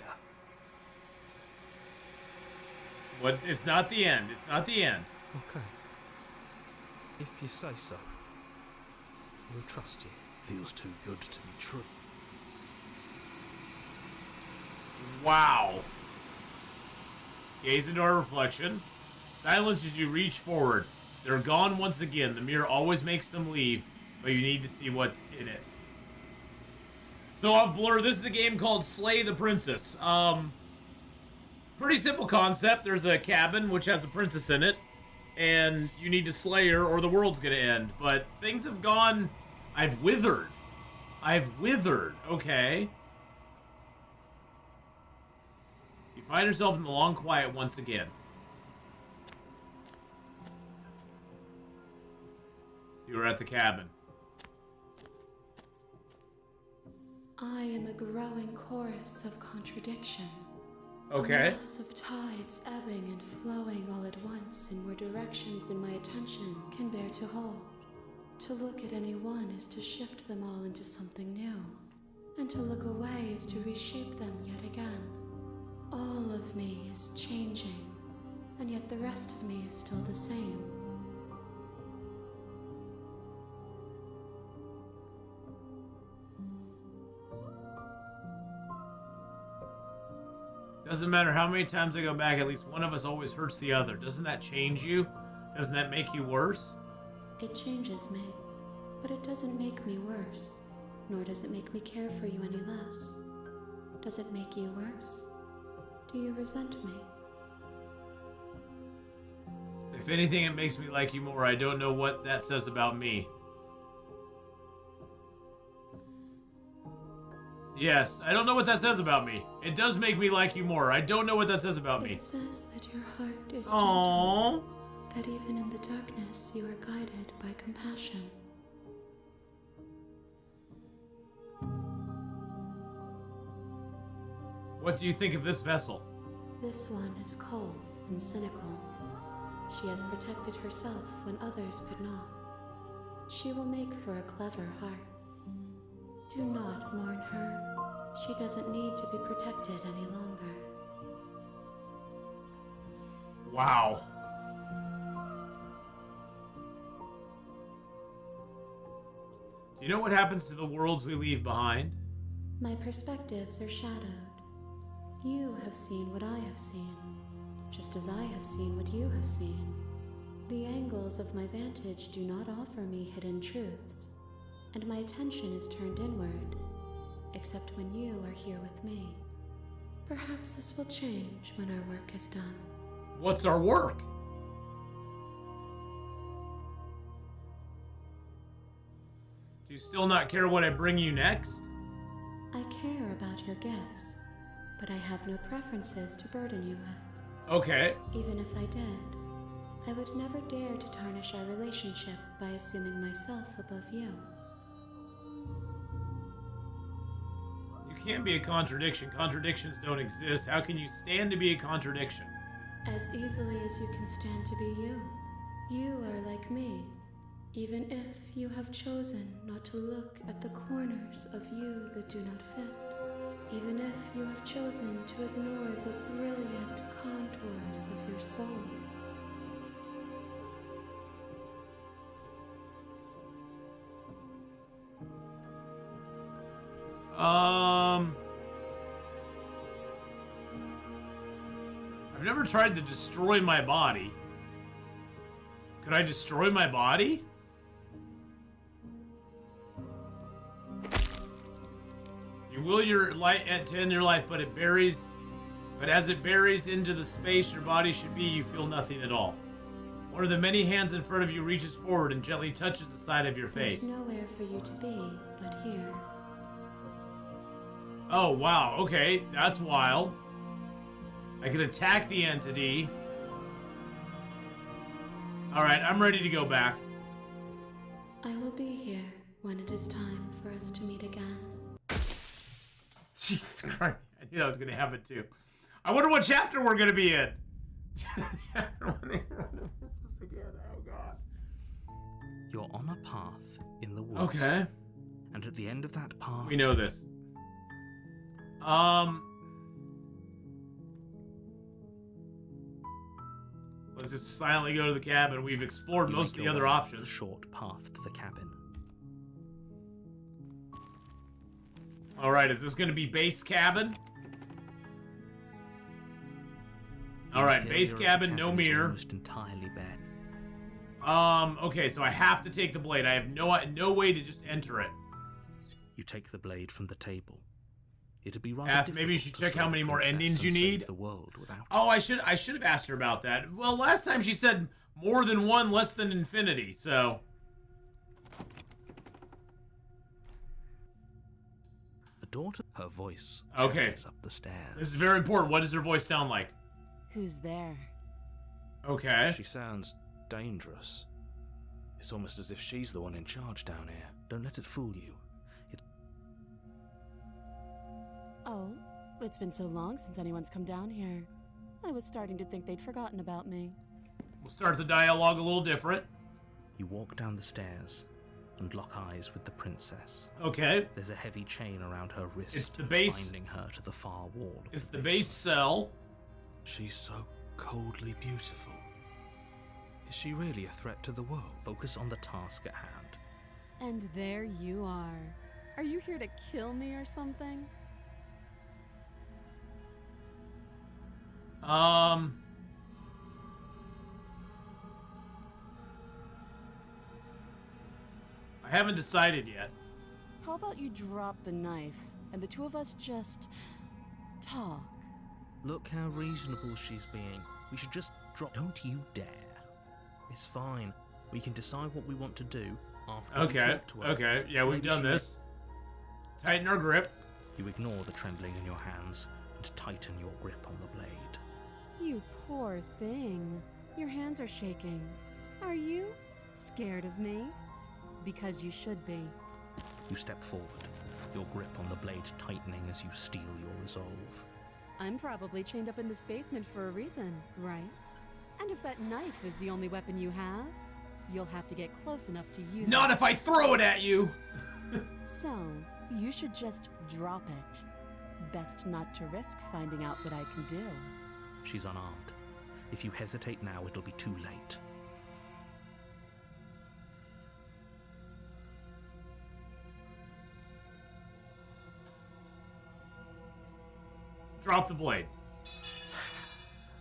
What? It's not the end. It's not the end. Okay. If you say so. We'll trust you. Feels too good to be true. Wow. Gaze into our reflection. Silence as you reach forward. They're gone once again. The mirror always makes them leave, but you need to see what's in it. So off Blur, this is a game called Slay the Princess. Pretty simple concept. There's a cabin which has a princess in it, and you need to slay her or the world's gonna end. But things have gone... I've withered. Okay. You find yourself in the long quiet once again. You are at the cabin. I am a growing chorus of contradiction. Okay. A mass of tides ebbing and flowing all at once in more directions than my attention can bear to hold. To look at any one is to shift them all into something new, and to look away is to reshape them yet again. All of me is changing, and yet the rest of me is still the same. Doesn't matter how many times I go back, at least one of us always hurts the other. Doesn't that change you? Doesn't that make you worse? It changes me, but it doesn't make me worse, nor does it make me care for you any less. Does it make you worse? Do you resent me? I If anything, it makes me like you more. I don't know what that says about me. Yes, I don't know what that says about me. It does make me like you more. I don't know what that says about me. It says that your heart is Aww. gentle, that even in the darkness you are guided by compassion. What do you think of this vessel? This one is cold and cynical. She has protected herself when others could not. She will make for a clever heart. Do not mourn her. She doesn't need to be protected any longer. Wow. Do you know what happens to the worlds we leave behind? My perspectives are shadowed. You have seen what I have seen, just as I have seen what you have seen. The angles of my vantage do not offer me hidden truths, and my attention is turned inward, except when you are here with me. Perhaps this will change when our work is done. What's our work? Do you still not care what I bring you next? I care about your gifts, but I have no preferences to burden you with. Okay. Even if I did, I would never dare to tarnish our relationship by assuming myself above you. You can't be a contradiction. Contradictions don't exist. How can you stand to be a contradiction? As easily as you can stand to be you. You are like me, even if you have chosen not to look at the corners of you that do not fit. Even if you have chosen to ignore the brilliant contours of your soul. I've never tried to destroy my body. Could I destroy my body? You will your light to end your life, but as it buries into the space your body should be, you feel nothing at all. One of the many hands in front of you reaches forward and gently touches the side of your face. There's nowhere for you to be but here. Oh, wow. Okay, that's wild. I can attack the entity. Alright, I'm ready to go back. I will be here when it is time for us to meet again. Jesus Christ. I knew that was going to happen too. I wonder what chapter we're going to be in. Chapter 1. This again. Oh, God. You're on a path in the woods. Okay. And at the end of that path... We know this. Let's just silently go to the cabin. We've explored you most of make the other your way up options. The short path to the cabin. Alright, is this going to be base cabin? Alright, base cabin, no mirror. Almost entirely bare. Okay, so I have to take the blade. I have no way to just enter it. You take the blade from the table. It'd be rather Ath, maybe you should check how many more endings you need. The world without oh, I should have asked her about that. Well, last time she said more than one, less than infinity, so... The daughter, her voice okay. Is up the stairs. This is very important. What does her voice sound like? Who's there? Okay. She sounds dangerous. It's almost as if she's the one in charge down here. Don't let it fool you. Oh, it's been so long since anyone's come down here. I was starting to think they'd forgotten about me. We'll start the dialogue a little different. You walk down the stairs and lock eyes with the princess. Okay. There's a heavy chain around her wrist. It's the base. Binding her to the far wall. It's the base cell. She's so coldly beautiful. Is she really a threat to the world? Focus on the task at hand. And there you are. Are you here to kill me or something? I haven't decided yet. How about you drop the knife and the two of us just talk? Look how reasonable she's being. We should just drop. Don't you dare. It's fine. We can decide what we want to do after we Okay, talk to her. okay. Yeah, we've Maybe done she- this. Tighten our grip. You ignore the trembling in your hands and tighten your grip on the blade. You poor thing. Your hands are shaking. Are you scared of me? Because you should be. You step forward, your grip on the blade tightening as you steel your resolve. I'm probably chained up in this basement for a reason, right? And if that knife is the only weapon you have, you'll have to get close enough to use Not it. if I throw it at you! So, you should just drop it. Best not to risk finding out what I can do. She's unarmed. If you hesitate now, it'll be too late. Drop the blade.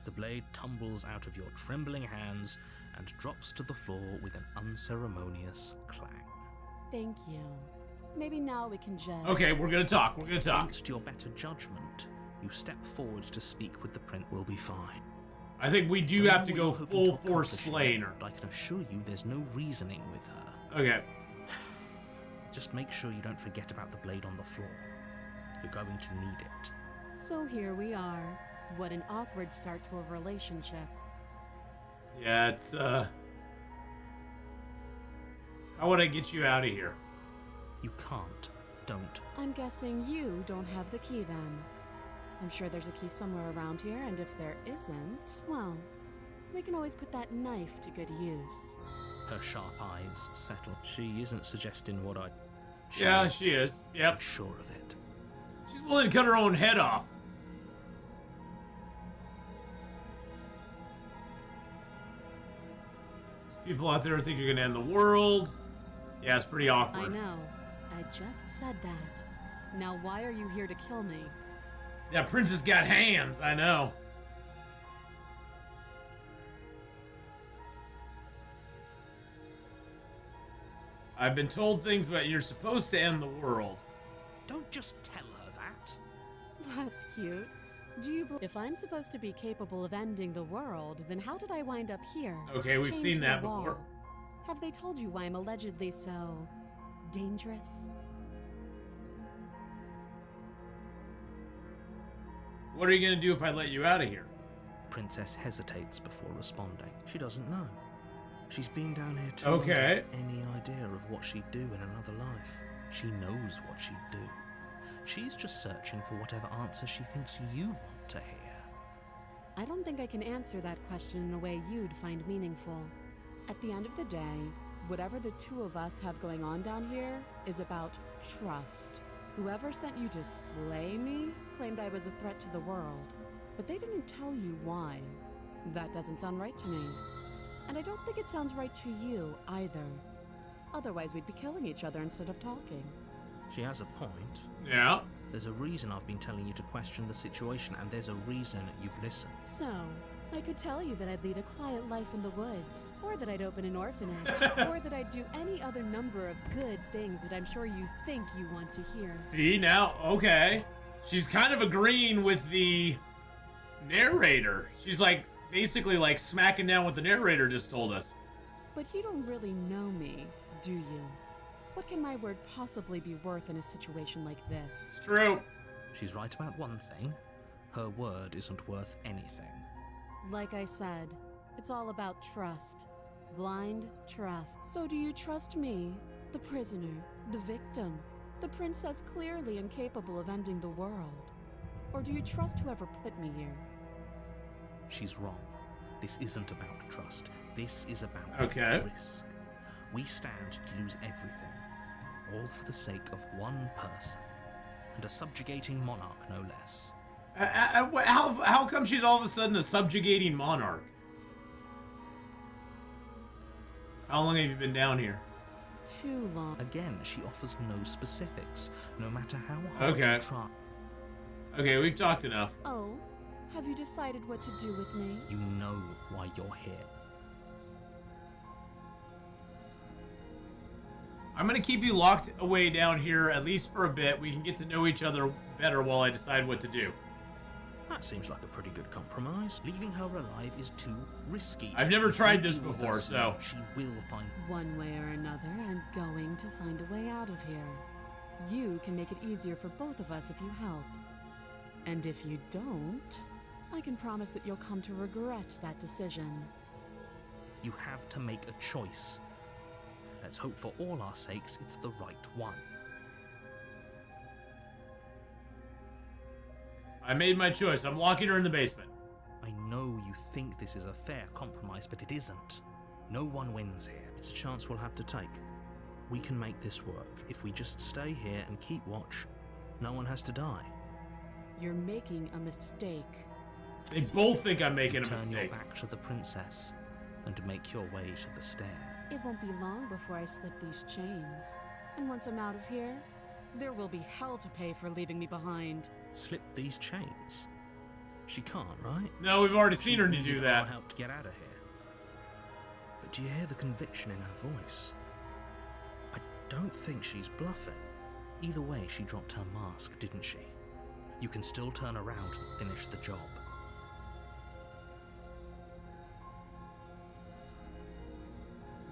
The blade tumbles out of your trembling hands and drops to the floor with an unceremonious clang. Thank you. Maybe now we can just... Okay, we're gonna talk. We're gonna talk. Against your better judgment, you step forward to speak with the prince. Will be fine. I think we do I have to know go what you're hoping full to force accomplish slaying here, her. but I can assure you there's no reasoning with her. Okay. Just make sure you don't forget about the blade on the floor. You're going to need it. So here we are. What an awkward start to a relationship. Yeah, it's, How would I get you out of here? You can't. Don't. I'm guessing you don't have the key then. I'm sure there's a key somewhere around here, and if there isn't, well, we can always put that knife to good use. Her sharp eyes settle. She isn't suggesting what I... Yeah, she is. I'm Yep. sure of it. She's willing to cut her own head off. People out there think you're gonna end the world. Yeah, it's pretty awkward. I know. I just said that. Now why are you here to kill me? That princess got hands, I know. I've been told things, but you're supposed to end the world. Don't just tell her that. That's cute. Do you if I'm supposed to be capable of ending the world, then how did I wind up here? Okay, we've chained seen to a that wall? before. Have they told you why I'm allegedly so dangerous? What are you gonna do if I let you out of here? Princess hesitates before responding. She doesn't know. She's been down here too Okay. without any idea of what she'd do in another life. She knows what she'd do. She's just searching for whatever answer she thinks you want to hear. I don't think I can answer that question in a way you'd find meaningful. At the end of the day, whatever the two of us have going on down here is about trust. Whoever sent you to slay me claimed I was a threat to the world, but they didn't tell you why. That doesn't sound right to me. And I don't think it sounds right to you either. Otherwise, we'd be killing each other instead of talking. She has a point. Yeah. There's a reason I've been telling you to question the situation, and there's a reason you've listened. So, I could tell you that I'd lead a quiet life in the woods, or that I'd open an orphanage, or that I'd do any other number of good things that I'm sure you think you want to hear. See, now, okay. She's kind of agreeing with the narrator. She's like, basically like smacking down what the narrator just told us. But you don't really know me, do you? What can my word possibly be worth in a situation like this? It's true. She's right about one thing. Her word isn't worth anything. Like I said, it's all about trust. Blind trust. So do you trust me, the prisoner, the victim, the princess clearly incapable of ending the world? Or do you trust whoever put me here? She's wrong. This isn't about trust. This is about Okay. risk. We stand to lose everything, all for the sake of one person, and a subjugating monarch, no less. How come she's all of a sudden a subjugating monarch? How long have you been down here? Too long. Again, she offers no specifics, no matter how hard Okay. you try. Okay, we've talked enough. Oh, have you decided what to do with me? You know why you're here. I'm gonna keep you locked away down here, at least for a bit. We can get to know each other better while I decide what to do. That seems like a pretty good compromise. Leaving her alive is too risky. I've never tried this If you deal with before, her so... She will find... One way or another, I'm going to find a way out of here. You can make it easier for both of us if you help. And if you don't, I can promise that you'll come to regret that decision. You have to make a choice. Let's hope for all our sakes it's the right one. I made my choice. I'm locking her in the basement. I know you think this is a fair compromise, but it isn't. No one wins here. It's a chance we'll have to take. We can make this work. If we just stay here and keep watch, no one has to die. You're making a mistake. They both think I'm making a Turn your mistake. back to the princess and make your way to the stair. It won't be long before I slip these chains. And once I'm out of here, there will be hell to pay for leaving me behind. Slip these chains? She can't, right? No, we've already She seen her to needed do our that. help to get out of here. But do you hear the conviction in her voice? I don't think she's bluffing. Either way, she dropped her mask, didn't she? You can still turn around and finish the job.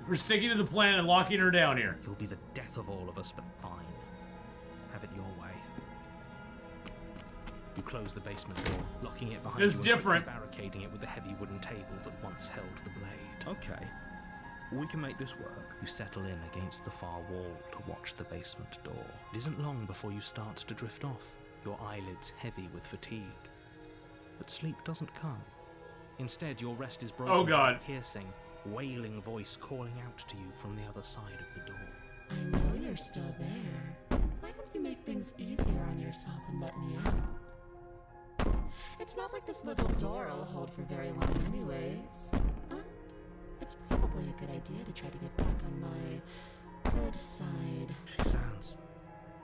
We're sticking to the plan and locking her down here. You'll be the death of all of us, but fine. Have it your way. You close the basement door, locking it behind This you is and different. barricading it with the heavy wooden table that once held the blade. Okay, we can make this work. You settle in against the far wall to watch the basement door. It isn't long before you start to drift off, your eyelids heavy with fatigue. But sleep doesn't come. Instead, your rest is broken Oh, God. by a piercing, wailing voice calling out to you from the other side of the door. I know you're still there. Why don't you make things easier on yourself and let me out? It's not like this little door will hold for very long anyways. But it's probably a good idea to try to get back on my good side. She sounds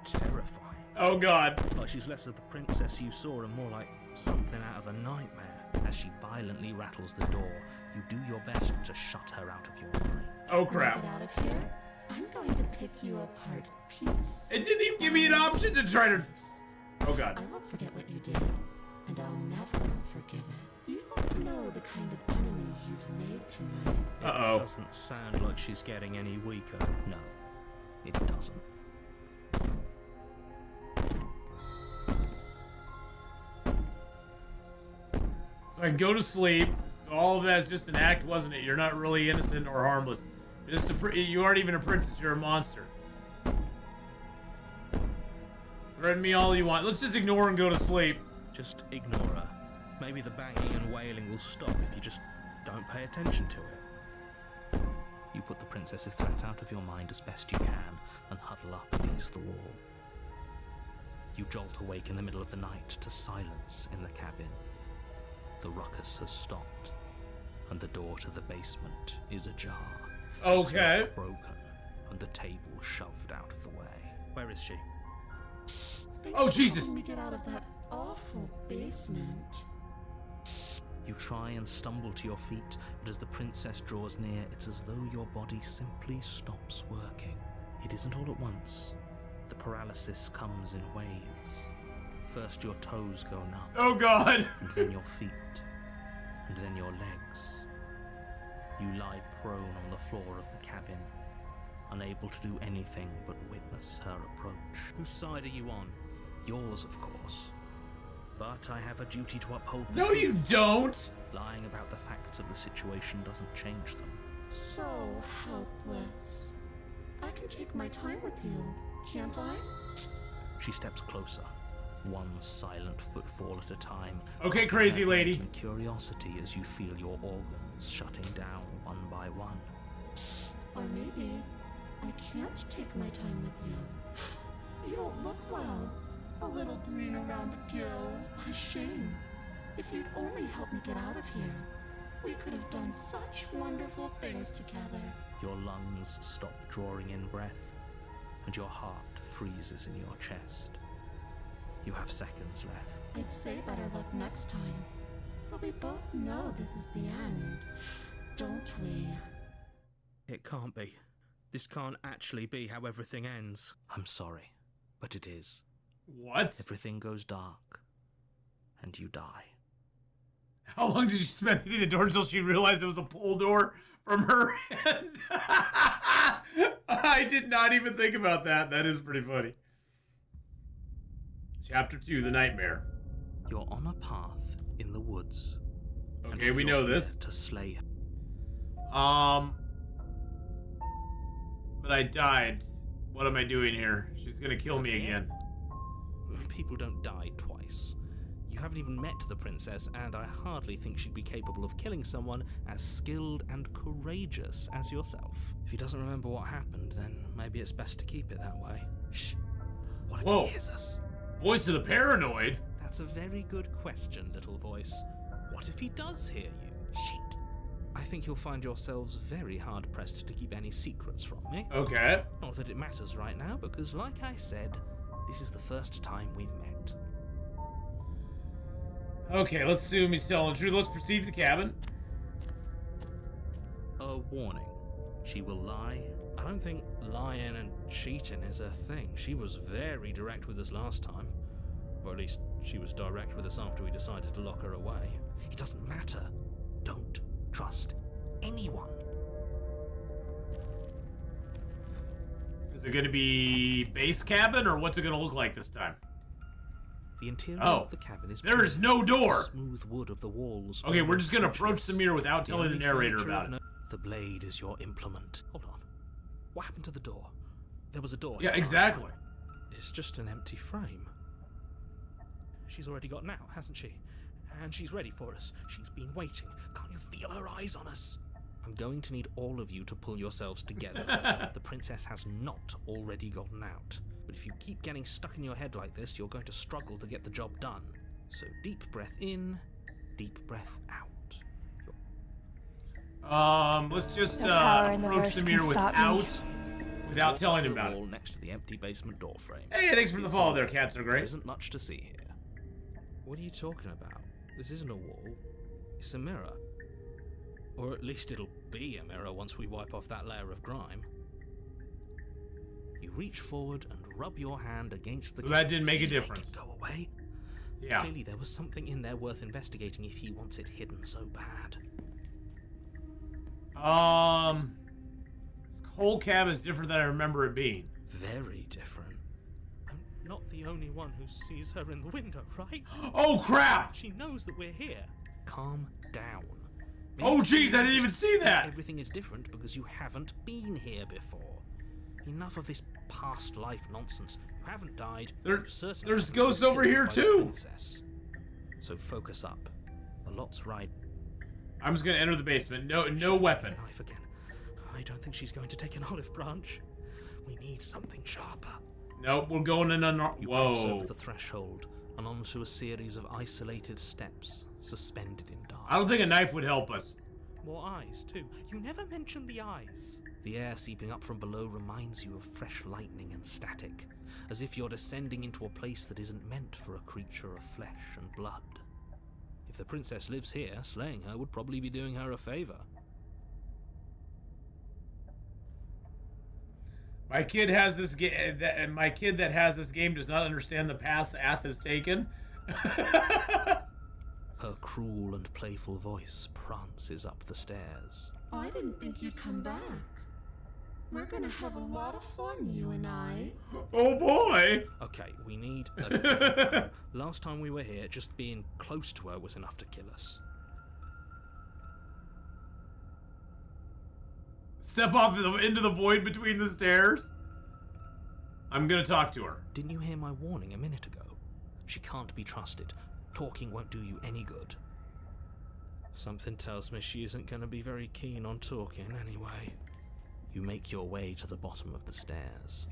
terrifying. Oh, God. Like she's less of the princess you saw and more like something out of a nightmare. As she violently rattles the door, you do your best to shut her out of your mind. Oh, Wanna crap. get out of here? I'm going to pick you apart piece. It didn't even give me an option to try to... Oh, God. I won't forget what you did, and I'll never forgive it. You don't know the kind of enemy you've made tonight. Uh-oh. It doesn't sound like she's getting any weaker. No, it doesn't. So I can go to sleep. So all of that's just an act, wasn't it? You're not really innocent or harmless. Just you aren't even a princess. You're a monster. Threaten me all you want. Let's just ignore and go to sleep. Just ignore her. Maybe the banging and wailing will stop if you just don't pay attention to it. You put the princess's threats out of your mind as best you can and huddle up against the wall. You jolt awake in the middle of the night to silence in the cabin. The ruckus has stopped, and the door to the basement is ajar. Okay. It's broken, and the table shoved out of the way. Where is she? Thanks Oh, for Jesus. helping me get out of that awful basement. You try and stumble to your feet, but as the princess draws near, it's as though your body simply stops working. It isn't all at once. The paralysis comes in waves. First your toes go numb, Oh, God. and then your feet, and then your legs. You lie prone on the floor of the cabin, unable to do anything but witness her approach. Whose side are you on? Yours, of course. But I have a duty to uphold the No, truth. you don't. Lying about the facts of the situation doesn't change them. So helpless. I can take my time with you, can't I? She steps closer, one silent footfall at a time. Okay, crazy lady. In curiosity as you feel your organs shutting down one by one. Or maybe I can't take my time with you. You don't look well. A little green around the gill. What a shame. If you'd only help me get out of here, we could have done such wonderful things together. Your lungs stop drawing in breath, and your heart freezes in your chest. You have seconds left. I'd say better luck next time. But we both know this is the end, don't we? It can't be. This can't actually be how everything ends. I'm sorry, but it is. What? Everything goes dark, and you die. How long did you spend hitting the door until she realized it was a pull door from her end? I did not even think about that. That is pretty funny. Chapter 2, The Nightmare. You're on a path in the woods. Okay, we know this. To slay her. But I died. What am I doing here? She's gonna kill me again. People don't die twice. You haven't even met the princess, and I hardly think she'd be capable of killing someone as skilled and courageous as yourself. If he doesn't remember what happened, then maybe it's best to keep it that way. Shh. What if he hears us? Voice of the paranoid? That's a very good question, little voice. What if he does hear you? Shit. I think you'll find yourselves very hard-pressed to keep any secrets from me. Okay. Not that it matters right now, because like I said, this is the first time we've met. Okay, let's assume he's telling the truth. Let's proceed to the cabin. A warning. She will lie. I don't think lying and cheating is a thing. She was very direct with us last time. Or at least, she was direct with us after we decided to lock her away. It doesn't matter. Don't trust anyone. Is it going to be base cabin, or what's it going to look like this time? The interior of the cabin is there is no door. Smooth wood of the walls. Okay, we're just going to approach the mirror without telling the narrator about it. The blade is your implement. Hold on. What happened to the door? There was a door. Yeah, exactly. It's just an empty frame. She's already gotten out, hasn't she? And she's ready for us. She's been waiting. Can't you feel her eyes on us? I'm going to need all of you to pull yourselves together. The princess has not already gotten out. But if you keep getting stuck in your head like this, you're going to struggle to get the job done. So deep breath in, deep breath out. Let's just approach the mirror without telling him about it. Next to the empty basement door frame. Hey, thanks for the follow there, cats are great. There isn't much to see here. What are you talking about? This isn't a wall. It's a mirror. Or at least it'll be a mirror once we wipe off that layer of grime. You reach forward and rub your hand against the... So that didn't make a difference. Go away. Yeah. Clearly there was something in there worth investigating if he wants it hidden so bad. This whole cab is different than I remember it being. Very different. I'm not the only one who sees her in the window, right? Oh, crap! She knows that we're here. Calm down. Oh, jeez, I didn't even see that! Everything is different because you haven't been here before. Enough of this past life nonsense. You haven't died. There's ghosts over here, too! Princess. So focus up. A lot's right. I'm just gonna enter the basement. No weapon. Knife again. I don't think she's going to take an olive branch. We need something sharper. Nope, we're going in a... You cross over the threshold and onto a series of isolated steps, suspended in dark. I don't think a knife would help us. More eyes, too. You never mentioned the eyes. The air seeping up from below reminds you of fresh lightning and static, as if you're descending into a place that isn't meant for a creature of flesh and blood. If the princess lives here, slaying her would probably be doing her a favor. My kid has this game. My kid that has this game does not understand the paths Ath has taken. Her cruel and playful voice prances up the stairs. I didn't think you'd come back. We're gonna have a lot of fun, you and I. Oh boy! Okay, we need a... Last time we were here, just being close to her was enough to kill us. Step off into the void between the stairs. I'm gonna talk to her. Didn't you hear my warning a minute ago? She can't be trusted. Talking won't do you any good. Something tells me she isn't going to be very keen on talking anyway. You make your way to the bottom of the stairs.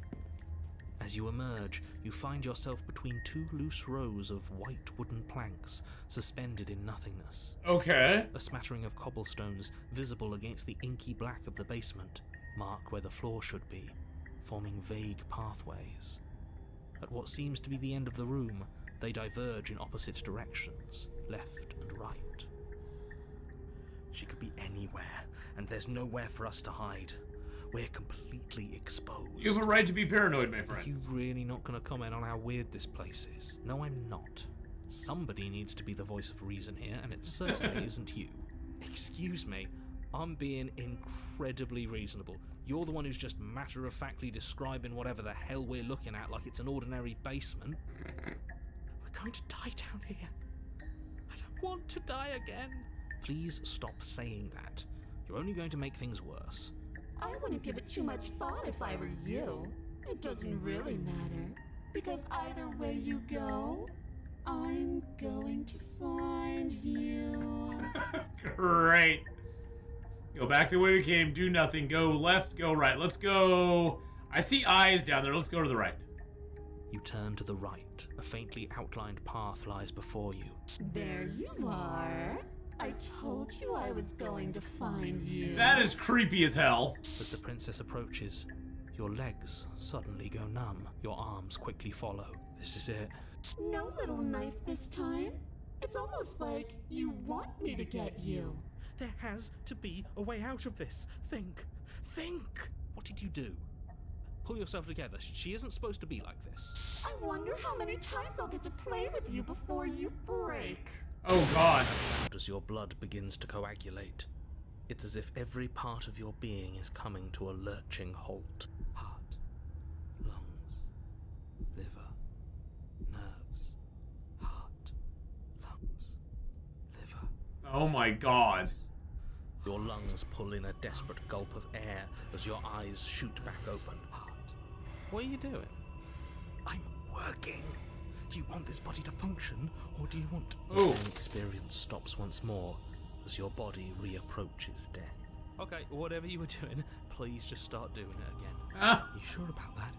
As you emerge, you find yourself between two loose rows of white wooden planks, suspended in nothingness. Okay. A smattering of cobblestones, visible against the inky black of the basement, mark where the floor should be, forming vague pathways. At what seems to be the end of the room, they diverge in opposite directions, left and right. She could be anywhere, and there's nowhere for us to hide. We're completely exposed. You have a right to be paranoid, my friend. Are you really not going to comment on how weird this place is? No, I'm not. Somebody needs to be the voice of reason here, and it certainly isn't you. Excuse me, I'm being incredibly reasonable. You're the one who's just matter-of-factly describing whatever the hell we're looking at like it's an ordinary basement. We're going to die down here. I don't want to die again. Please stop saying that. You're only going to make things worse. I wouldn't give it too much thought if I were you. It doesn't really matter, because either way you go, I'm going to find you. Great. Go back the way we came, do nothing, go left, go right. Let's go. I see eyes down there. Let's go to the right. You turn to the right. A faintly outlined path lies before you. There you are. I told you I was going to find you. That is creepy as hell. As the princess approaches, your legs suddenly go numb. Your arms quickly follow. This is it. No little knife this time. It's almost like you want me to get you. There has to be a way out of this. Think. What did you do? Pull yourself together. She isn't supposed to be like this. I wonder how many times I'll get to play with you before you break. Oh god. As your blood begins to coagulate, it's as if every part of your being is coming to a lurching halt. Heart, lungs, liver, nerves, heart, lungs, liver. Oh my god. Your lungs pull in a desperate gulp of air as your eyes shoot back open. Heart. What are you doing? I'm working. Do you want this body to function, or do you want... Oh. The experience stops once more as your body reapproaches death. Okay, whatever you were doing, please just start doing it again. You sure about that?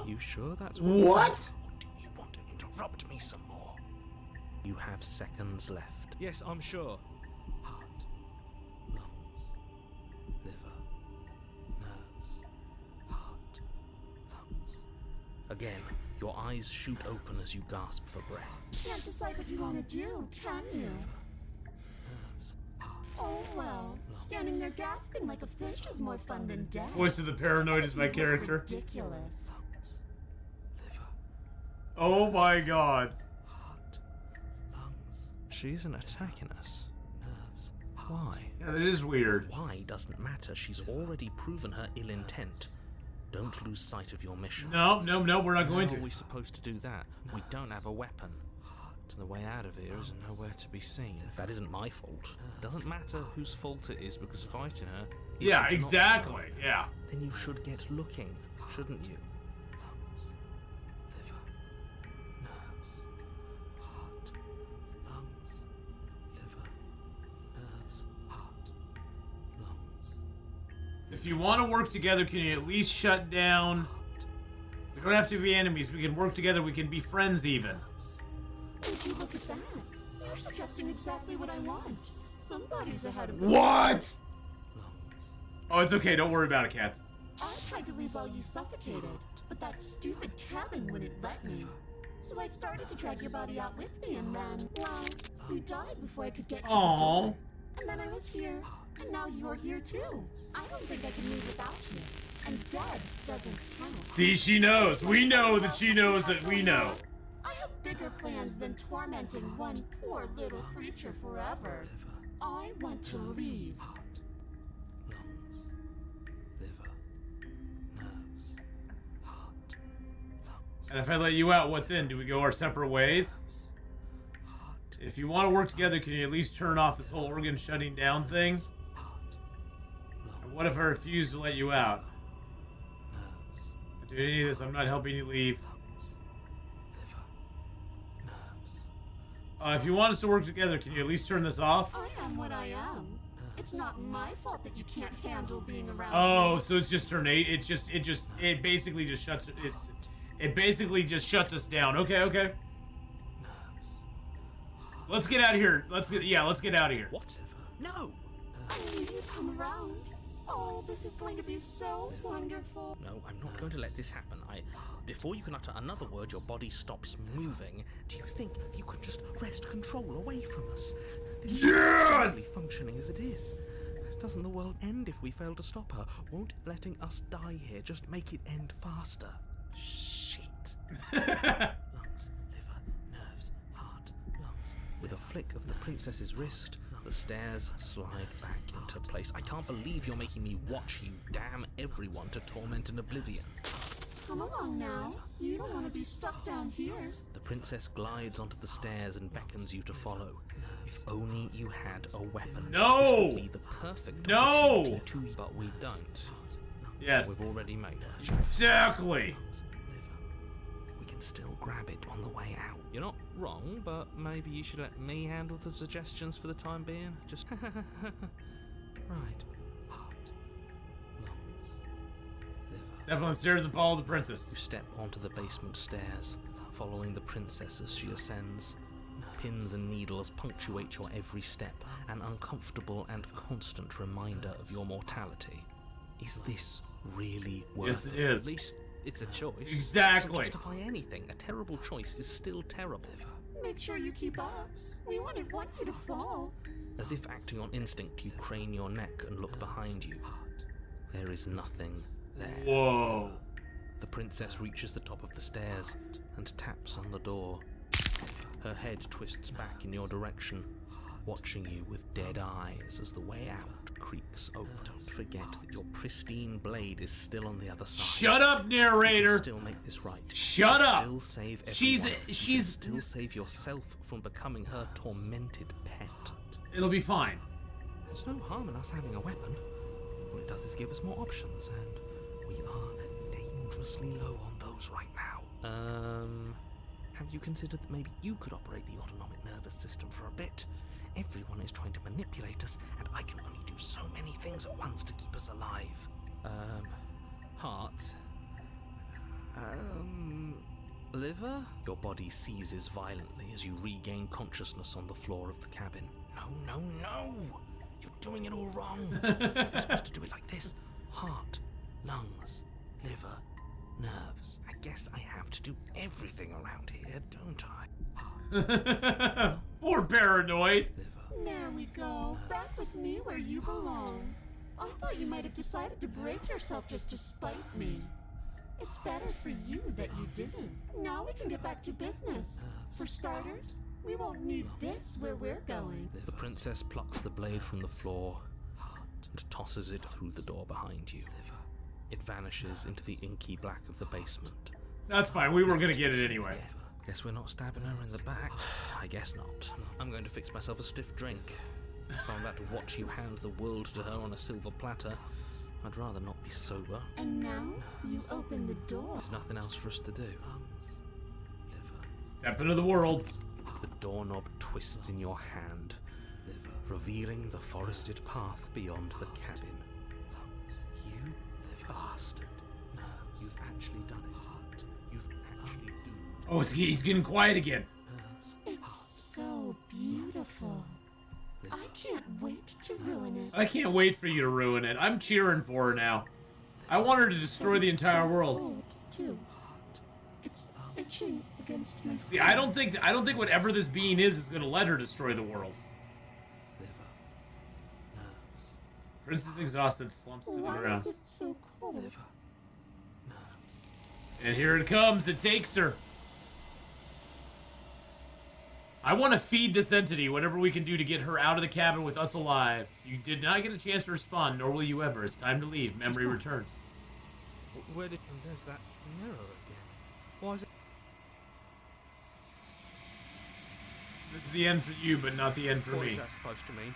You sure that's What? Or do you want to interrupt me some more? You have seconds left. Yes, I'm sure. Heart, lungs, liver, nerves, heart, lungs. Again, your eyes shoot open as you gasp for breath. Can't decide what you want to do, can you? Nerves, heart, Oh well, standing there gasping like a fish is more fun than death. Voice of the Paranoid is my You look character. Ridiculous. lungs, liver, Oh my god. heart, lungs. She isn't attacking us. Nerves. Why? Yeah, that is weird. Why doesn't matter. She's already proven her ill intent. Don't lose sight of your mission. No, we're not going How to. are we supposed to do that? We don't have a weapon. The way out of here is nowhere to be seen. That isn't my fault. Doesn't matter whose fault it is, because fighting her... is Yeah, not exactly. fair. Yeah. Then you should get looking, shouldn't you? Lungs, liver, nerves, heart, lungs, liver, nerves, heart, lungs. If you want to work together, can you at least shut down... We don't have to be enemies. We can work together. We can be friends even. Would you look at that? You're suggesting exactly what I want. Somebody's ahead of me. What? Oh, it's okay. Don't worry about it, cats. I tried to leave while you suffocated, but that stupid cabin wouldn't let me. So I started to drag your body out with me, and then, well, you died before I could get to the Aww. door. And then I was here, and now you're here too. I don't think I can move without you. And dead doesn't count. See, she knows. We know that she knows that we know. I have bigger plans than tormenting one poor little creature forever. I want to leave. Heart, lungs, liver, nerves, heart, lungs. And if I let you out, what then? Do we go our separate ways? If you want to work together, can you at least turn off this whole organ shutting down thing? And what if I refuse to let you out? Do any of this, I'm not helping you leave. If you want us to work together, can you at least turn this off? I am what I am. It's not my fault that you can't handle being around Oh, me. so it's just turn 8. It basically just shuts it basically just shuts us down. Okay. Let's get out of here. Let's get out of here. What? No! I knew you'd come around. Oh, this is going to be so wonderful. No, I'm not going to let this happen. Before you can utter another word, your body stops moving. Do you think you could just wrest control away from us? This Yes! is functioning as it is. Doesn't the world end if we fail to stop her? Won't letting us die here just make it end faster? Shit. Lungs, liver, nerves, heart, With a flick of the princess's wrist, the stairs slide back into place. I can't believe you're making me watch you damn everyone to torment and oblivion. Come along now. You don't want to be stuck down here. The princess glides onto the stairs and beckons you to follow. If only you had a weapon. No! This would be the perfect No! opportunity to, but we don't. Yes. We've already made our choice. Exactly. We can still grab it on the way out. You're not wrong, but maybe you should let me handle the suggestions for the time being. Just right. Heart, lungs, liver. Step on the stairs and follow the princess. You step onto the basement stairs, following the princess as she ascends. Pins and needles punctuate your every step, an uncomfortable and constant reminder of your mortality. Is this really worth Yes, it? it is. At least it's a choice. Exactly. It doesn't justify anything. A terrible choice is still terrible. Make sure you keep up. We wouldn't want you to fall. As if acting on instinct, you crane your neck and look behind you. There is nothing there. Whoa. The princess reaches the top of the stairs and taps on the door. Her head twists back in your direction, watching you with dead eyes as the way out creaks open. Don't forget that your pristine blade is still on the other side. Shut up, narrator. You can still make this right. Shut You up. Still save everyone. She's You can still save yourself from becoming her tormented pet. It'll be fine. There's no harm in us having a weapon. All it does is give us more options, and we are dangerously low on those right now. Have you considered that maybe you could operate the autonomic nervous system for a bit? Everyone is trying to manipulate us, and I can only do so many things at once to keep us alive. Heart. Liver? Your body seizes violently as you regain consciousness on the floor of the cabin. No. You're doing it all wrong. You're supposed to do it like this. Heart, lungs, liver, nerves. I guess I have to do everything around here, don't I? Poor paranoid. Liver. There we go. Back with me where you belong. I thought you might have decided to break yourself just to spite me. It's better for you that you didn't. Now we can get back to business. For starters, we won't need this where we're going. The princess plucks the blade from the floor and tosses it through the door behind you. It vanishes into the inky black of the basement. That's fine. We were gonna get it anyway. Guess we're not stabbing her in the back. I guess not. I'm going to fix myself a stiff drink. If I'm about to watch you hand the world to her on a silver platter, I'd rather not be sober. And now you open the door. There's nothing else for us to do. Step into the world. The doorknob twists in your hand, revealing the forested path beyond the cabin. You bastard. No, you've actually done it. You've actually done it. Oh, he's getting quiet again. It's so beautiful. I can't wait to ruin it. I can't wait for you to ruin it. I'm cheering for her now. I want her to destroy the entire So world. cold, too. It's itching against my See, skin. I don't think whatever this being is gonna let her destroy the world. Princess exhausted slumps to the Why ground. is it so cold? And here it comes. It takes her. I want to feed this entity whatever we can do to get her out of the cabin with us alive. You did not get a chance to respond, nor will you ever. It's time to leave. Memory returns. Where did... And there's that mirror again. Why is it... This is the end for you, but not the end for What me. is that supposed to mean?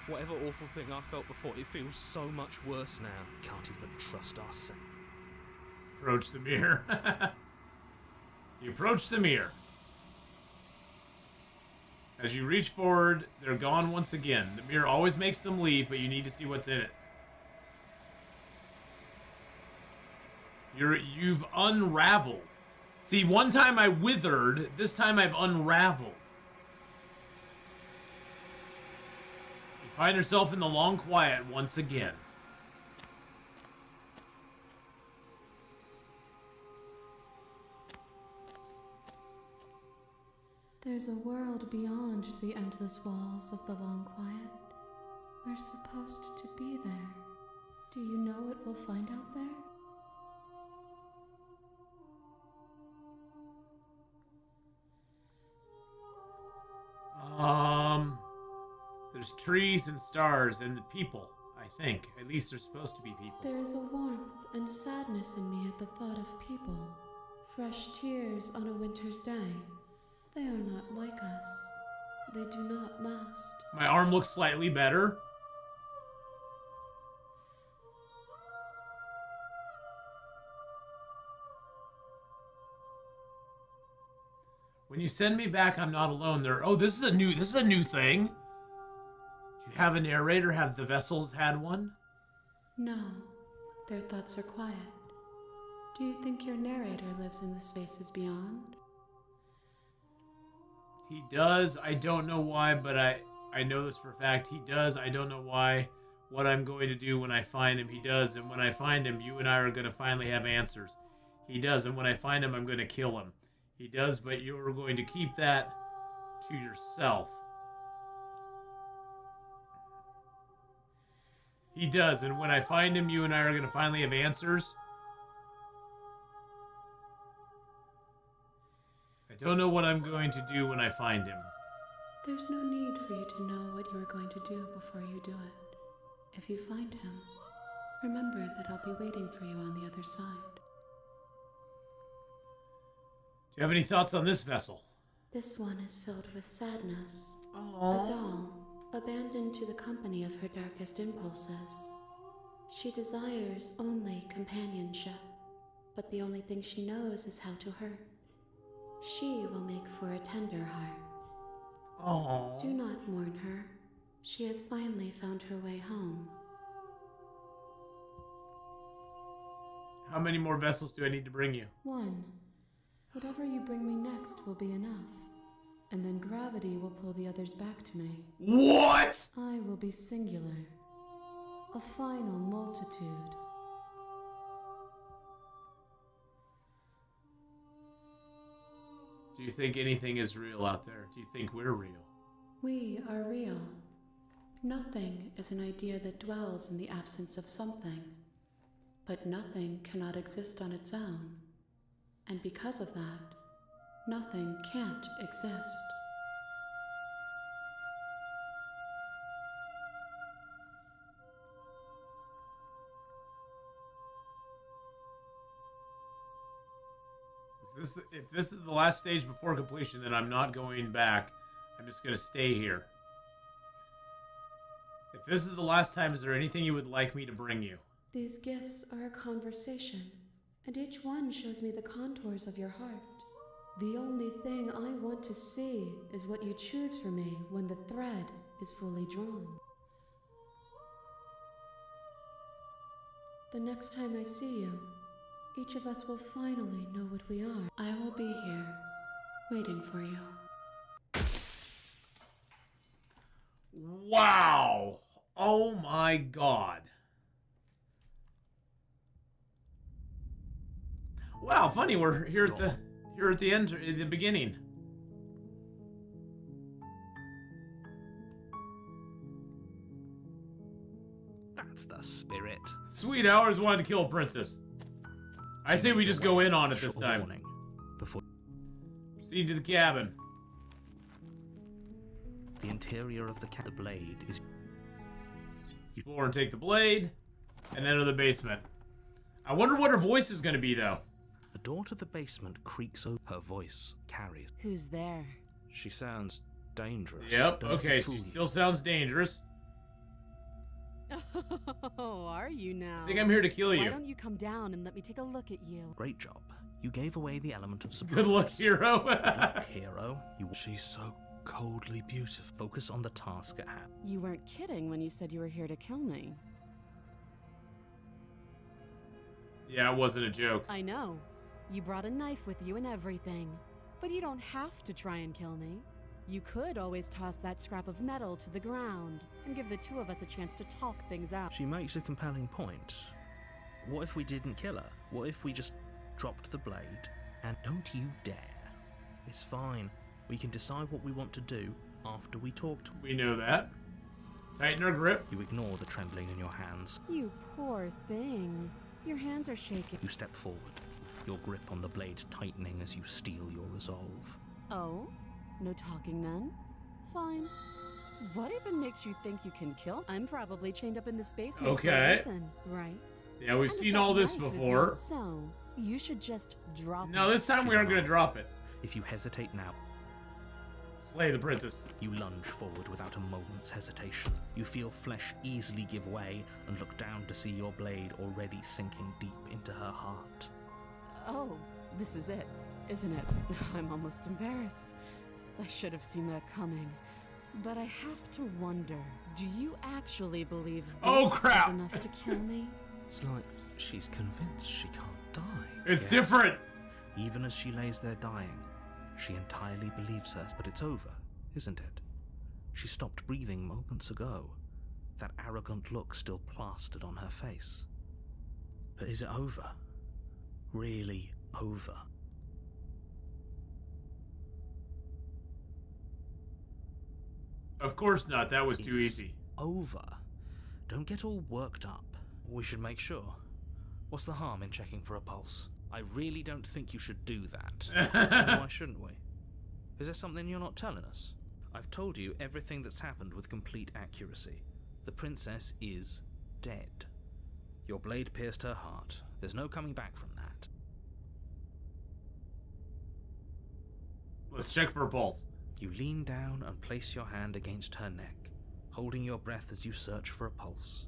Whatever awful thing I felt before, it feels so much worse now. Can't even trust ourselves. Approach the mirror. You approach the mirror. As you reach forward, they're gone once again. The mirror always makes them leave, but you need to see what's in it. You've unraveled. See, one time I withered, this time I've unraveled. You find yourself in the long quiet once again. There's a world beyond the endless walls of the long quiet. We're supposed to be there. Do you know what we'll find out there? There's trees and stars and the people, I think. At least there's supposed to be people. There is a warmth and sadness in me at the thought of people. Fresh tears on a winter's day. They are not like us. They do not last. My arm looks slightly better. When you send me back, I'm not alone. There. Oh, this is a new thing. Do you have a narrator? Have the vessels had one? No, their thoughts are quiet. Do you think your narrator lives in the spaces beyond? He does. I don't know why, but I know this for a fact. He does. I don't know why. What I'm going to do when I find him, he does. And when I find him, you and I are going to finally have answers. He does. And when I find him, I'm going to kill him. He does, but you're going to keep that to yourself. He does. And when I find him, you and I are going to finally have answers. I don't know what I'm going to do when I find him. There's no need for you to know what you are going to do before you do it. If you find him, remember that I'll be waiting for you on the other side. Do you have any thoughts on this vessel? This one is filled with sadness. Aww. A doll, abandoned to the company of her darkest impulses. She desires only companionship, but the only thing she knows is how to hurt. She will make for a tender heart. Aww. Do not mourn her. She has finally found her way home. How many more vessels do I need to bring you? One. Whatever you bring me next will be enough. And then gravity will pull the others back to me. What? I will be singular. A final multitude. Do you think anything is real out there? Do you think we're real? We are real. Nothing is an idea that dwells in the absence of something. But nothing cannot exist on its own. And because of that, nothing can't exist. If this is the last stage before completion, then I'm not going back. I'm just going to stay here. If this is the last time, is there anything you would like me to bring you? These gifts are a conversation, and each one shows me the contours of your heart. The only thing I want to see is what you choose for me when the thread is fully drawn. The next time I see you, each of us will finally know what we are. I will be here, waiting for you. Wow! Oh my god. Wow, funny, we're here at the end, at the beginning. That's the spirit. Sweet hours wanted to kill a princess. I say we just go in on it this time. Warning. Before Proceed to the cabin. the interior of the blade is Explore and take the blade, and enter the basement. I wonder what her voice is going to be, though. the door to the basement creaks open. Her voice carries. Who's there? She sounds dangerous. Yep, Don't let okay, it fool she you. still sounds dangerous. Oh, are you now? I think I'm here to kill Why you. don't you come down and let me take a look at you? Great job. You gave away the element of surprise. Good luck, hero. Look, hero. She's so coldly beautiful. Focus on the task at hand. You weren't kidding when you said you were here to kill me. Yeah, it wasn't a joke. I know. You brought a knife with you and everything. But you don't have to try and kill me. You could always toss that scrap of metal to the ground and give the two of us a chance to talk things out. She makes a compelling point. What if we didn't kill her? What if we just dropped the blade? And don't you dare. It's fine. We can decide what we want to do after we talk to her. We know that. Tighten her grip. You ignore the trembling in your hands. You poor thing. Your hands are shaking. You step forward, your grip on the blade tightening as you steel your resolve. Oh? No talking then? Fine. What even makes you think you can kill? I'm probably chained up in this basement for Okay. a reason, right? Yeah, we've And if seen that all this knife is before. not so, you should just drop No, it. this time we aren't going to drop it. If you hesitate now, Slay the princess. you lunge forward without a moment's hesitation. You feel flesh easily give way and look down to see your blade already sinking deep into her heart. Oh, this is it, isn't it? I'm almost embarrassed. I should have seen that coming. But I have to wonder, do you actually believe this Oh, crap. is enough to kill me? It's like she's convinced she can't die. It's Yes. different. Even as she lays there dying, she entirely believes her. But it's over, isn't it? She stopped breathing moments ago, that arrogant look still plastered on her face. But is it over? Really over? Of course not. That was too It's easy. over. Don't get all worked up. We should make sure. What's the harm in checking for a pulse? I really don't think you should do that. Why shouldn't we? Is there something you're not telling us? I've told you everything that's happened with complete accuracy. The princess is dead. Your blade pierced her heart. There's no coming back from that. Let's check for a pulse. You lean down and place your hand against her neck, holding your breath as you search for a pulse,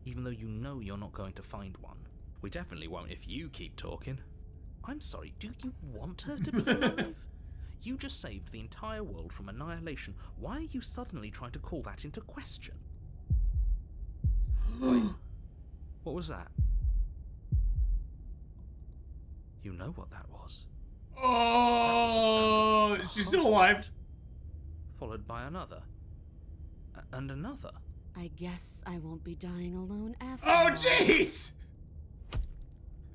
even though you know you're not going to find one. We definitely won't if you keep talking. I'm sorry, do you want her to be alive? You just saved the entire world from annihilation. Why are you suddenly trying to call that into question? Wait, what was that? You know what that was. Oh, she's still alive. Followed by another. And another. I guess I won't be dying alone after Oh, all. jeez.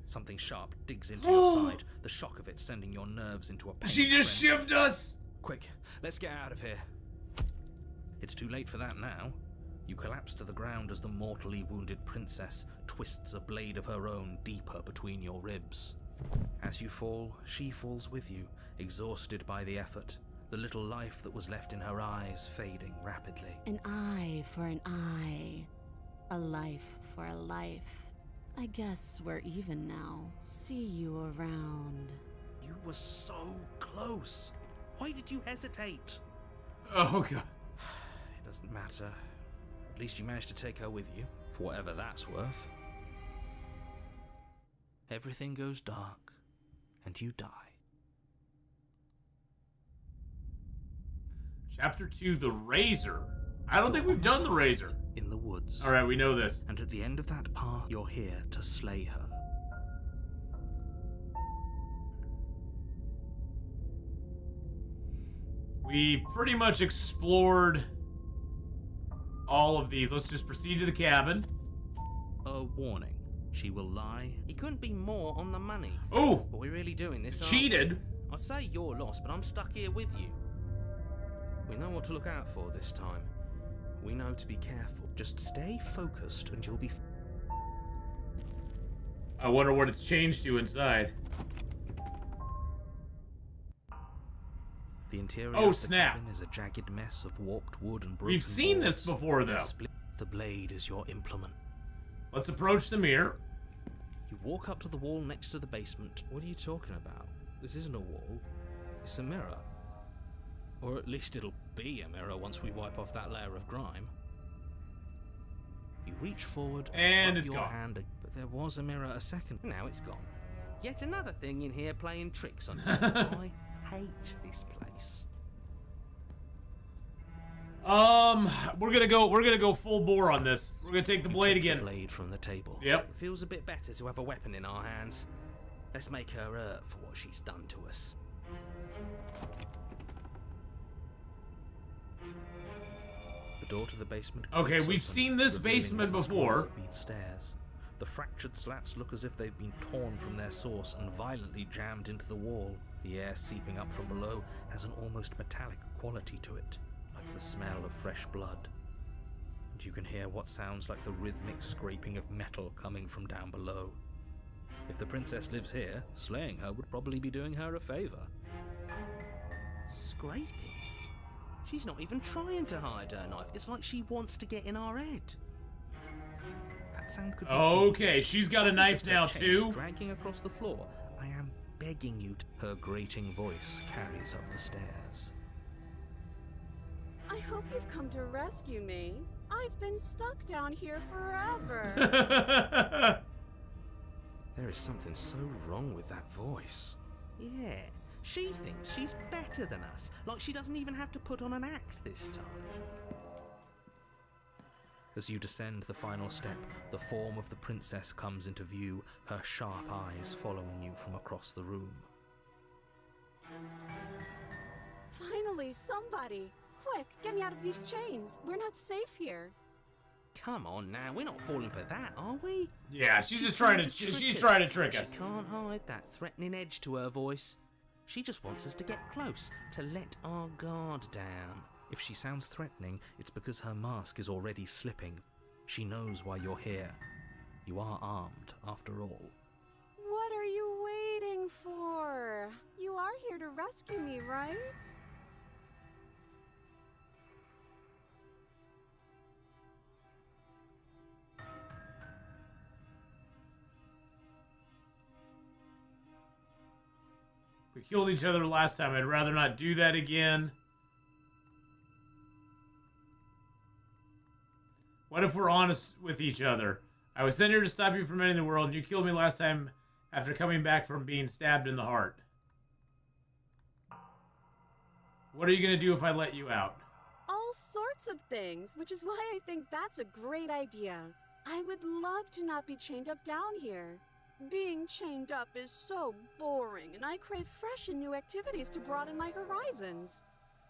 Something sharp digs into your side, the shock of it sending your nerves into a pain. She just shivved us. Quick, let's get out of here. It's too late for that now. You collapse to the ground as the mortally wounded princess twists a blade of her own deeper between your ribs. As you fall, she falls with you, exhausted by the effort, the little life that was left in her eyes fading rapidly. An eye for an eye. A life for a life. I guess we're even now. See you around. You were so close. Why did you hesitate? Oh, God. It doesn't matter. At least you managed to take her with you, for whatever that's worth. Everything goes dark, and you die. Chapter 2, The Razor. I don't think we've done The Razor. In the woods. All right, we know this. And at the end of that path, you're here to slay her. We pretty much explored all of these. Let's just proceed to the cabin. A warning. She will lie. He couldn't be more on the money. Oh, But we're really doing this, aren't we? cheated. I'd say you're lost, but I'm stuck here with you. We know what to look out for this time. We know to be careful. Just stay focused and you'll be... I wonder what it's changed to inside. The interior Oh, of the snap. cabin is a jagged mess of warped wood and broken We've seen this boards. before, They're though. split- The blade is your implement. Let's approach the mirror. You walk up to the wall next to the basement. What are you talking about? This isn't a wall. It's a mirror. Or at least it'll be a mirror once we wipe off that layer of grime. You reach forward And rub it's your gone. hand, but there was a mirror a second. Now it's gone. Yet another thing in here playing tricks on us. I hate this place. We're gonna go full bore on this. We're gonna take the You blade took again. The blade from the table. Yep. It feels a bit better to have a weapon in our hands. Let's make her hurt for what she's done to us. The door to the basement. Okay, creaks we've open, seen this revealing basement what before. must have been stairs. The fractured slats look as if they've been torn from their source and violently jammed into the wall. The air seeping up from below has an almost metallic quality to it, like the smell of fresh blood. And you can hear what sounds like the rhythmic scraping of metal coming from down below. If the princess lives here, slaying her would probably be doing her a favor. Scraping? She's not even trying to hide her knife. It's like she wants to get in our head. That sound could be... Okay, she's got a knife Her now, chains too. dragging across the floor. I am begging you to... Her grating voice carries up the stairs. I hope you've come to rescue me. I've been stuck down here forever. There is something so wrong with that voice. Yeah, she thinks she's better than us. Like she doesn't even have to put on an act this time. As you descend the final step, the form of the princess comes into view, her sharp eyes following you from across the room. Finally, somebody! Quick, get me out of these chains. We're not safe here. Come on now, we're not falling for that, are we? Yeah, she's just trying to trick us. She can't hide that threatening edge to her voice. She just wants us to get close, to let our guard down. If she sounds threatening, it's because her mask is already slipping. She knows why you're here. You are armed, after all. What are you waiting for? You are here to rescue me, right? We killed each other last time. I'd rather not do that again. What if we're honest with each other? I was sent here to stop you from ending the world, and you killed me last time after coming back from being stabbed in the heart. What are you going to do if I let you out? All sorts of things, which is why I think that's a great idea. I would love to not be chained up down here. Being chained up is so boring, and I crave fresh and new activities to broaden my horizons.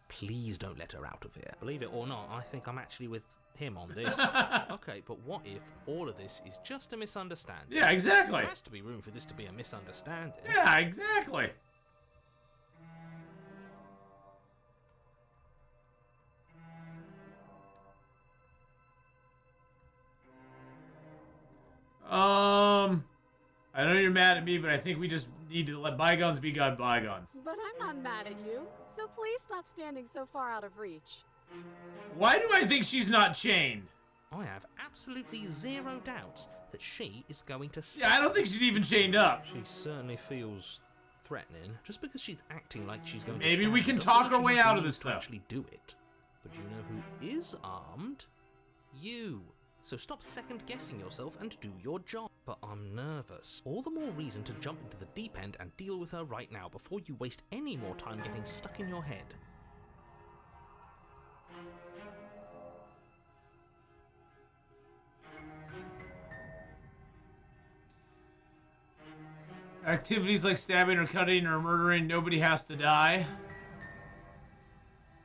Please don't let her out of here. Believe it or not, I think I'm actually with him on this. Okay, but what if all of this is just a misunderstanding? Yeah, exactly. There has to be room for this to be a misunderstanding. Yeah, exactly. I know you're mad at me, but I think we just need to let bygones be bygones. But I'm not mad at you, so please stop standing so far out of reach. Why do I think she's not chained? I have absolutely zero doubts that she is going to stop. Yeah, I don't think she's even chained up. She certainly feels threatening. Just because she's acting like she's going to Maybe stab we you can doesn't talk mean our she way out of needs this to stuff. actually do it. But you know who is armed? You. So stop second-guessing yourself and do your job. But I'm nervous. All the more reason to jump into the deep end and deal with her right now before you waste any more time getting stuck in your head. Activities like stabbing or cutting or murdering, nobody has to die.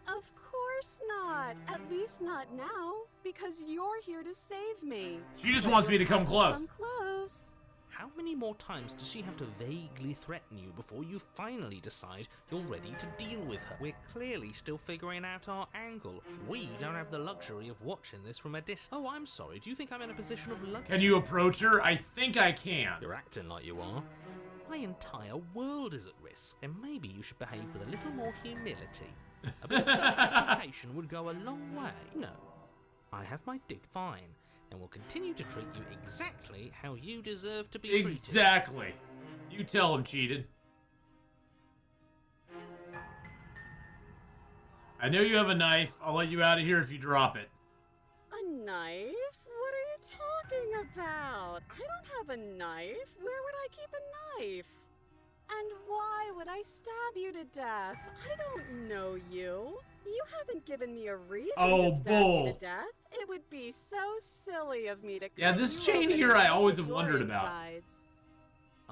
Of course not. At least not now, because you're here to save me. She just wants me to come close. Come close. How many more times does she have to vaguely threaten you before you finally decide you're ready to deal with her? We're clearly still figuring out our angle. We don't have the luxury of watching this from a distance. Oh, I'm sorry. Do you think I'm in a position of luxury? Can you approach her? I think I can. You're acting like you are. My entire world is at risk, and maybe you should behave with a little more humility. A bit of self-deprecation would go a long way. No, I have my dick fine, and will continue to treat you exactly how you deserve to be treated. Exactly. You tell him, cheated. I know you have a knife. I'll let you out of here if you drop it. A knife? What are you talking about? I don't have a knife. Where would I keep a knife? And why would I stab you to death? I don't know you. You haven't given me a reason to stab you to death. It would be so silly of me to cut this you chain open here and I always eat have your wondered about. insides.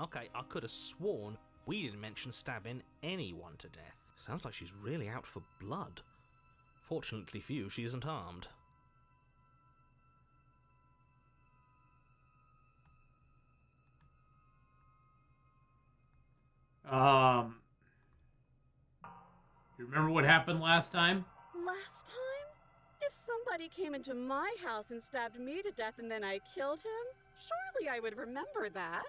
Okay, I could have sworn we didn't mention stabbing anyone to death. Sounds like she's really out for blood. Fortunately for you, she isn't armed. You remember what happened last time? Last time? If somebody came into my house and stabbed me to death and then I killed him, surely I would remember that.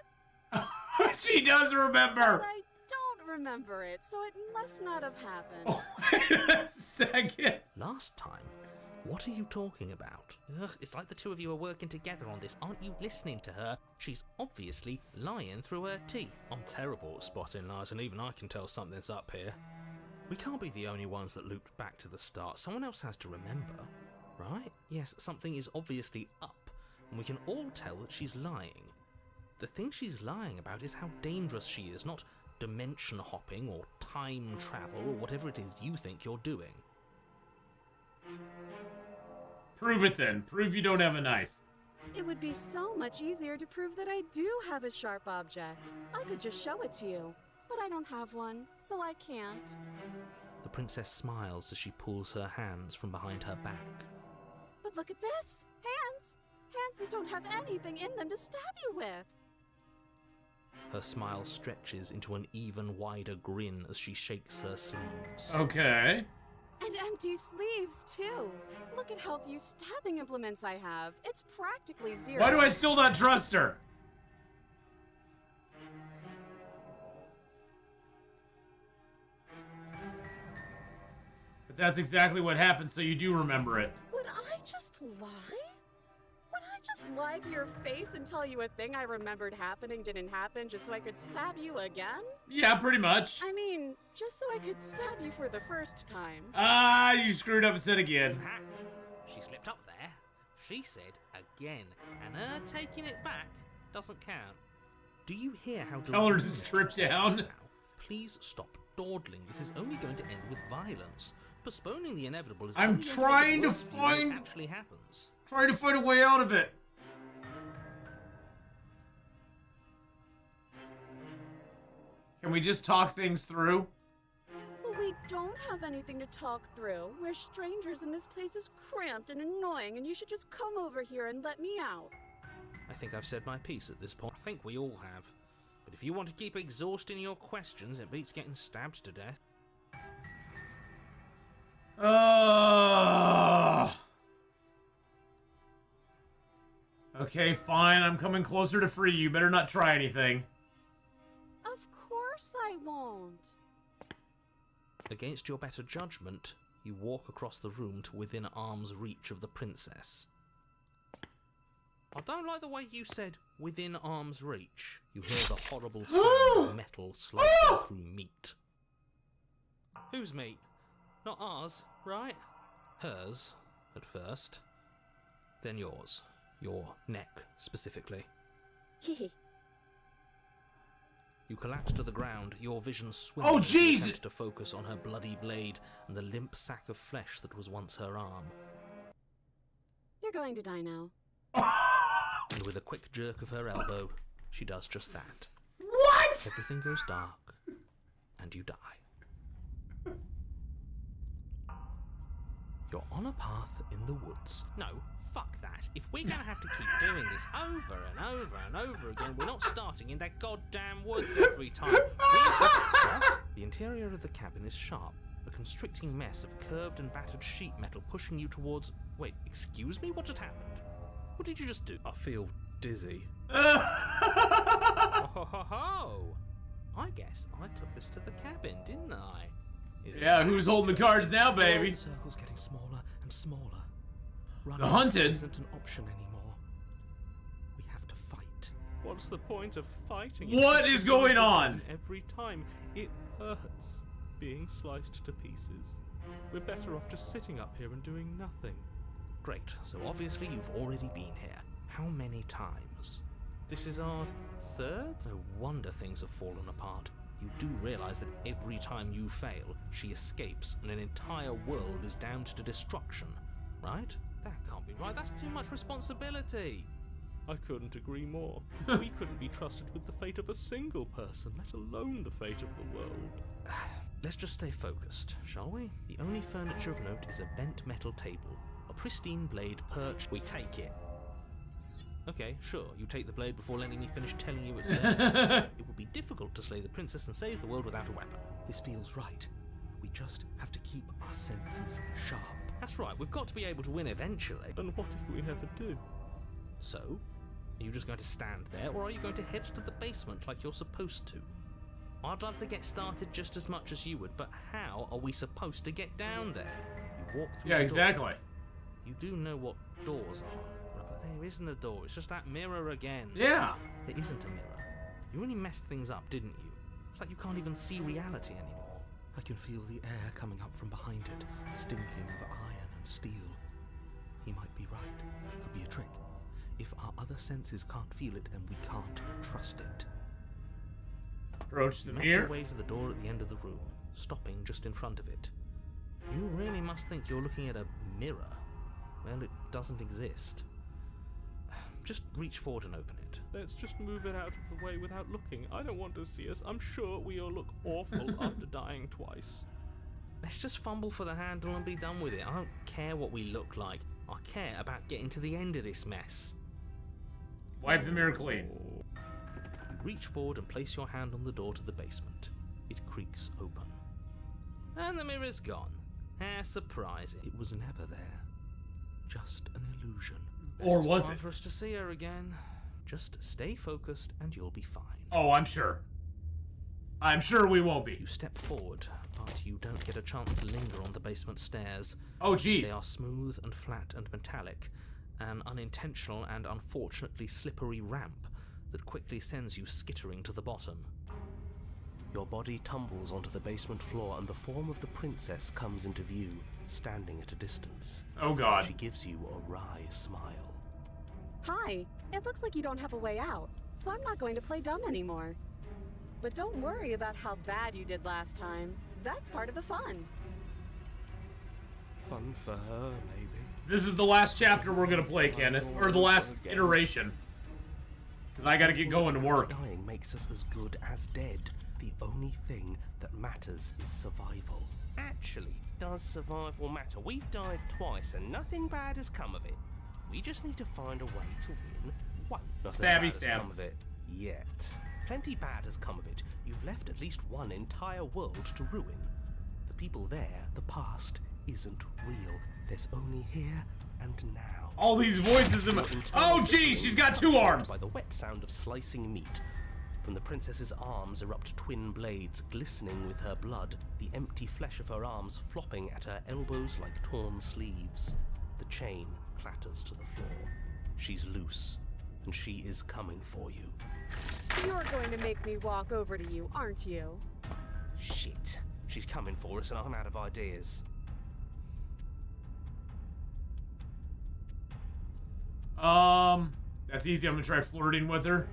She does remember! But I don't remember it, so it must not have happened. Oh, wait a second. Last time? What are you talking about? Ugh, it's like the two of you are working together on this. Aren't you listening to her? She's obviously lying through her teeth. I'm terrible at spotting lies, and even I can tell something's up here. We can't be the only ones that looped back to the start. Someone else has to remember, right? Yes, something is obviously up, and we can all tell that she's lying. The thing she's lying about is how dangerous she is, not dimension hopping or time travel or whatever it is you think you're doing. Prove it then. Prove you don't have a knife. It would be so much easier to prove that I do have a sharp object. I could just show it to you, but I don't have one, so I can't. The princess smiles as she pulls her hands from behind her back. But look at this! Hands! Hands that don't have anything in them to stab you with! Her smile stretches into an even wider grin as she shakes her sleeves. Okay. And empty sleeves, too. Look at how few stabbing implements I have. It's practically zero. Why do I still not trust her? But that's exactly what happened, so you do remember it. Would I just lie? Would I just lie to your face and tell you a thing I remembered happening didn't happen just so I could stab you again? Yeah, pretty much. I mean, just so I could stab you for the first time. Ah, you screwed up and said again. Ha! She slipped up there. She said again, and her taking it back doesn't count. Do you hear how Tell her to direct strip she said down. now? Please stop dawdling. This is only going to end with violence. Postponing the inevitable is I'm only going make it trying to worse for you when it find- actually happens. Trying to find a way out of it. Can we just talk things through? But we don't have anything to talk through. We're strangers and this place is cramped and annoying and you should just come over here and let me out. I think I've said my piece at this point. I think we all have. But if you want to keep exhausting your questions, it beats getting stabbed to death. Okay, fine. I'm coming closer to free you. Better not try anything. Of course I won't. Against your better judgment, you walk across the room to within arm's reach of the princess. I don't like the way you said within arm's reach. You hear the horrible sound of metal slicing through meat. Whose meat? Not ours, right? Hers, at first. Then yours. Your neck, specifically. Hehe. You collapse to the ground, your vision swimming Oh, as you jeez! attempt to focus on her bloody blade and the limp sack of flesh that was once her arm. You're going to die now. And with a quick jerk of her elbow, she does just that. What? Everything goes dark, and you die. You're on a path in the woods. No, fuck that. If we're gonna have to keep doing this over and over and over again, we're not starting in that goddamn woods every time. What? The interior of the cabin is sharp, a constricting mess of curved and battered sheet metal pushing you towards... Wait, excuse me? What just happened? What did you just do? I feel dizzy. Oh, ho, ho, ho. I guess I took us to the cabin, didn't I? Yeah, who's holding the cards now, baby? The circle's getting smaller and smaller. Running The hunted? isn't an option anymore. We have to fight. What's the point of fighting? What is going on? Every time it hurts being sliced to pieces. We're better off just sitting up here and doing nothing. Great, so obviously you've already been here. How many times? This is our third? No wonder things have fallen apart. You do realize that every time you fail, she escapes and an entire world is damned to destruction, right? That can't be right. That's too much responsibility. I couldn't agree more. We couldn't be trusted with the fate of a single person, let alone the fate of the world. Let's just stay focused, shall we? The only furniture of note is a bent metal table. A pristine blade perched. We take it. Okay, sure, you take the blade before letting me finish telling you it's there. It would be difficult to slay the princess and save the world without a weapon. This feels right. We just have to keep our senses sharp. That's right, we've got to be able to win eventually. And what if we never do? So, are you just going to stand there, or are you going to head to the basement like you're supposed to? I'd love to get started just as much as you would, but how are we supposed to get down there? You walk through Yeah, the exactly. door. You do know what doors are, but there isn't a door. It's just that mirror again. Yeah. There isn't a mirror. You really messed things up, didn't you? It's like you can't even see reality anymore. I can feel the air coming up from behind it, stinking of iron and steel. He might be right. Could be a trick. If our other senses can't feel it, then we can't trust it. Approach the You make mirror. your way to the door at the end of the room, stopping just in front of it. You really must think you're looking at a mirror. Well, it doesn't exist. Just reach forward and open it. Let's just move it out of the way without looking. I don't want to see us. I'm sure we all look awful after dying twice. Let's just fumble for the handle and be done with it. I don't care what we look like. I care about getting to the end of this mess. Wipe the mirror clean. You reach forward and place your hand on the door to the basement. It creaks open. And the mirror's gone. How surprising. It was never there. Just an illusion. Or It's was time it? for us to see her again. Just stay focused and you'll be fine. Oh, I'm sure. I'm sure we won't be. You step forward, but you don't get a chance to linger on the basement stairs. Oh, geez. They are smooth and flat and metallic, an unintentional and unfortunately slippery ramp that quickly sends you skittering to the bottom. Your body tumbles onto the basement floor and the form of the princess comes into view, standing at a distance. Oh, God. She gives you a wry smile. Hi, it looks like you don't have a way out, so I'm not going to play dumb anymore. But don't worry about how bad you did last time. That's part of the fun. Fun for her, maybe. This is the last chapter we're gonna play, Kenneth. Or the last iteration. Because I gotta get going to work. Dying makes us as good as dead. The only thing that matters is survival. Actually, does survival matter? We've died twice and nothing bad has come of it. We just need to find a way to win one. Nothing bad has Stab. come of it yet. Plenty bad has come of it. You've left at least one entire world to ruin. The people there, the past, isn't real. There's only here and now. All these voices in my... Oh, geez, she's got 2 arms. By the wet sound of slicing meat. From the princess's arms erupt twin blades, glistening with her blood, the empty flesh of her arms flopping at her elbows like torn sleeves. The chain clatters to the floor. She's loose, and she is coming for you. You're going to make me walk over to you, aren't you? Shit. She's coming for us and I'm out of ideas. That's easy. I'm gonna try flirting with her.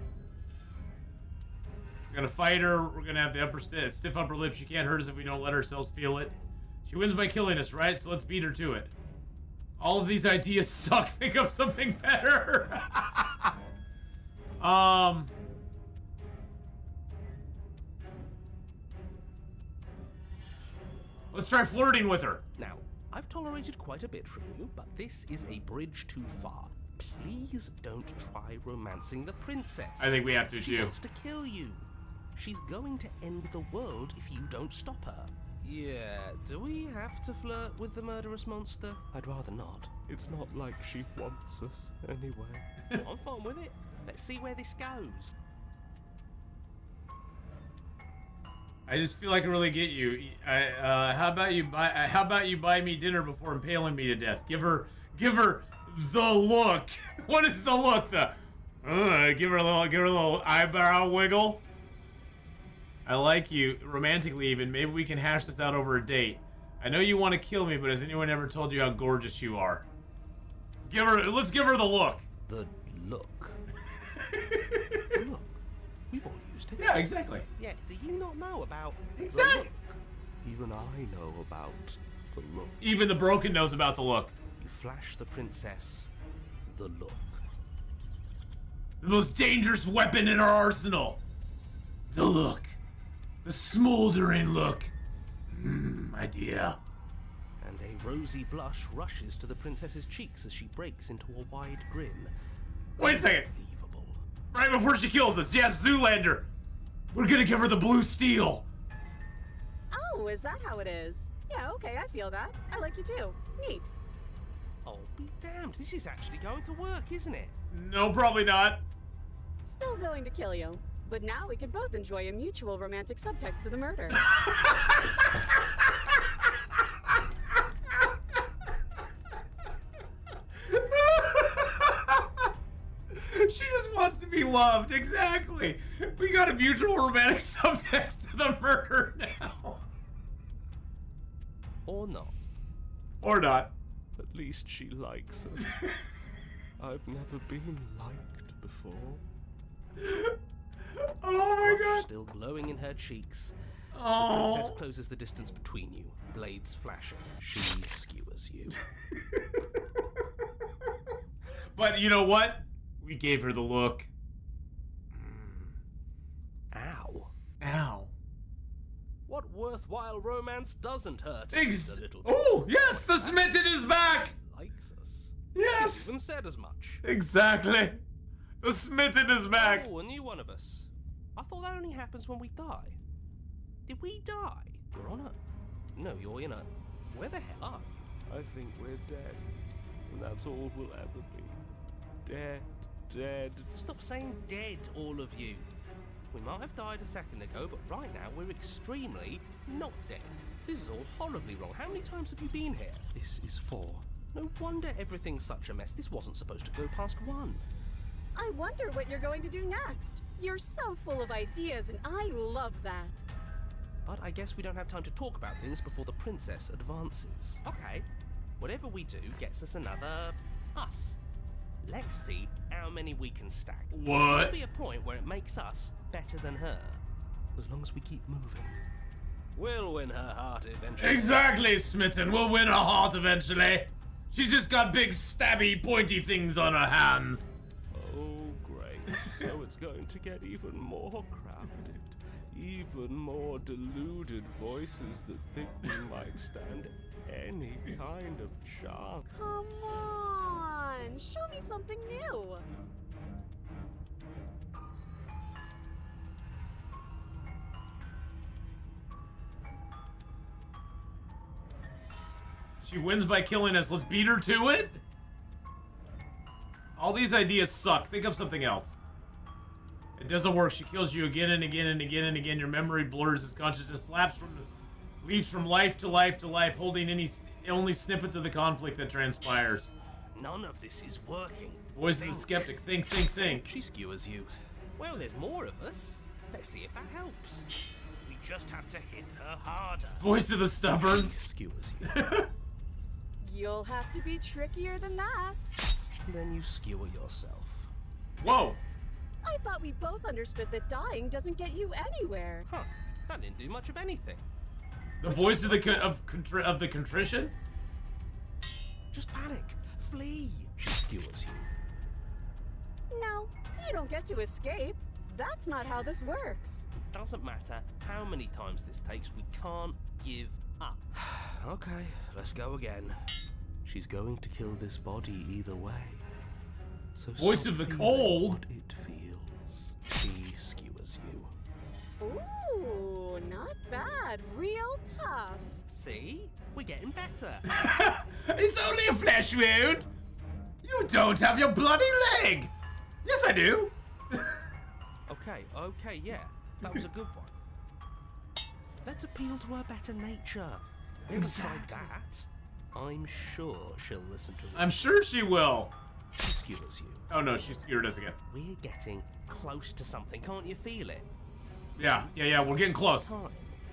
We're gonna fight her. We're gonna have the stiff upper lip. She can't hurt us if we don't let ourselves feel it. She wins by killing us, right? So let's beat her to it. All of these ideas suck. Think of something better. Let's try flirting with her. Now, I've tolerated quite a bit from you, but this is a bridge too far. Please don't try romancing the princess. I think we have to, She too. wants to kill you. She's going to end the world if you don't stop her. Yeah, do we have to flirt with the murderous monster? I'd rather not. It's not like she wants us anyway. I'm fine with it. Let's see where this goes. I just feel like I really get you. How about you buy me dinner before impaling me to death? Give her the look. What is the look? Give her a little eyebrow wiggle. I like you romantically, even. Maybe we can hash this out over a date. I know you want to kill me, but has anyone ever told you how gorgeous you are? Let's give her the look. The look. The look. We've all used it. Yeah, exactly. Yeah, do you not know about Exactly. the look? Even I know about the look. Even the broken knows about the look. You flash the princess the look. The most dangerous weapon in our arsenal. The look. The smoldering look. My dear. And a rosy blush rushes to the princess's cheeks as she breaks into a wide grin. Wait a second. Unbelievable. Right before she kills us. Yes, Zoolander. We're gonna give her the blue steel. Oh, is that how it is? Yeah, okay, I feel that. I like you too. Neat. Oh, be damned. This is actually going to work, isn't it? No, probably not. Still going to kill you. But now we could both enjoy a mutual romantic subtext to the murder. She just wants to be loved, exactly. We got a mutual romantic subtext to the murder now. Or not. Or not. At least she likes us. I've never been liked before. Oh my god. Still glowing in her cheeks. The Oh. princess closes the distance between you, blades flashing. She skewers you. But you know what? We gave her the look. Ow. Ow. What worthwhile romance doesn't hurt a little bit? Oh, yes, the smitten is back. Likes us. Yes. Even said as much. Exactly. The smitten is back. Oh, a new one of us. I thought that only happens when we die. Did we die? Your Honor? No, Your Honor. Where the hell are you? I think we're dead. And that's all we'll ever be. Dead. Dead. Stop saying dead, all of you. We might have died a second ago, but right now we're extremely not dead. This is all horribly wrong. How many times have you been here? This is 4. No wonder everything's such a mess. This wasn't supposed to go past 1. I wonder what you're going to do next. You're so full of ideas, and I love that. But I guess we don't have time to talk about things before the princess advances. Okay, whatever we do gets us another us. Let's see how many we can stack. There's What? gonna be a point where it makes us better than her. As long as we keep moving. We'll win her heart eventually. Exactly, smitten. We'll win her heart eventually. She's just got big stabby pointy things on her hands. Oh, great. So it's going to get even more crowded. Even more deluded voices that think we might stand any kind of chance. Come on, show me something new. She wins by killing us. Let's beat her to it. All these ideas suck. Think of something else. It doesn't work. She kills you again and again and again and again. Your memory blurs as consciousness leaps from life to life to life, holding only snippets of the conflict that transpires. None of this is working. Voice of the skeptic. Think, think, think. She skewers you. Well, there's more of us. Let's see if that helps. We just have to hit her harder. Voice of the stubborn. She skewers you. You'll have to be trickier than that. Then you skewer yourself. Whoa. I thought we both understood that dying doesn't get you anywhere. Huh. That didn't do much of anything. The voice of the contrition. Just panic. Flee. She skewers you. No, you don't get to escape. That's not how this works. It doesn't matter how many times this takes, we can't give up. Okay, let's go again. She's going to kill this body either way. So Voice stop of the feeling cold. What it feels. She skewers you. Ooh, not bad. Real tough. See? We're getting better. It's only a flesh wound. You don't have your bloody leg. Yes, I do. Okay, yeah. That was a good one. Let's appeal to her better nature. Beside that, I'm sure she'll listen to me. I'm sure she will. She skewers you. Oh no, she skewered us again. We're getting close to something. Can't you feel it? Yeah, we're getting close. Time.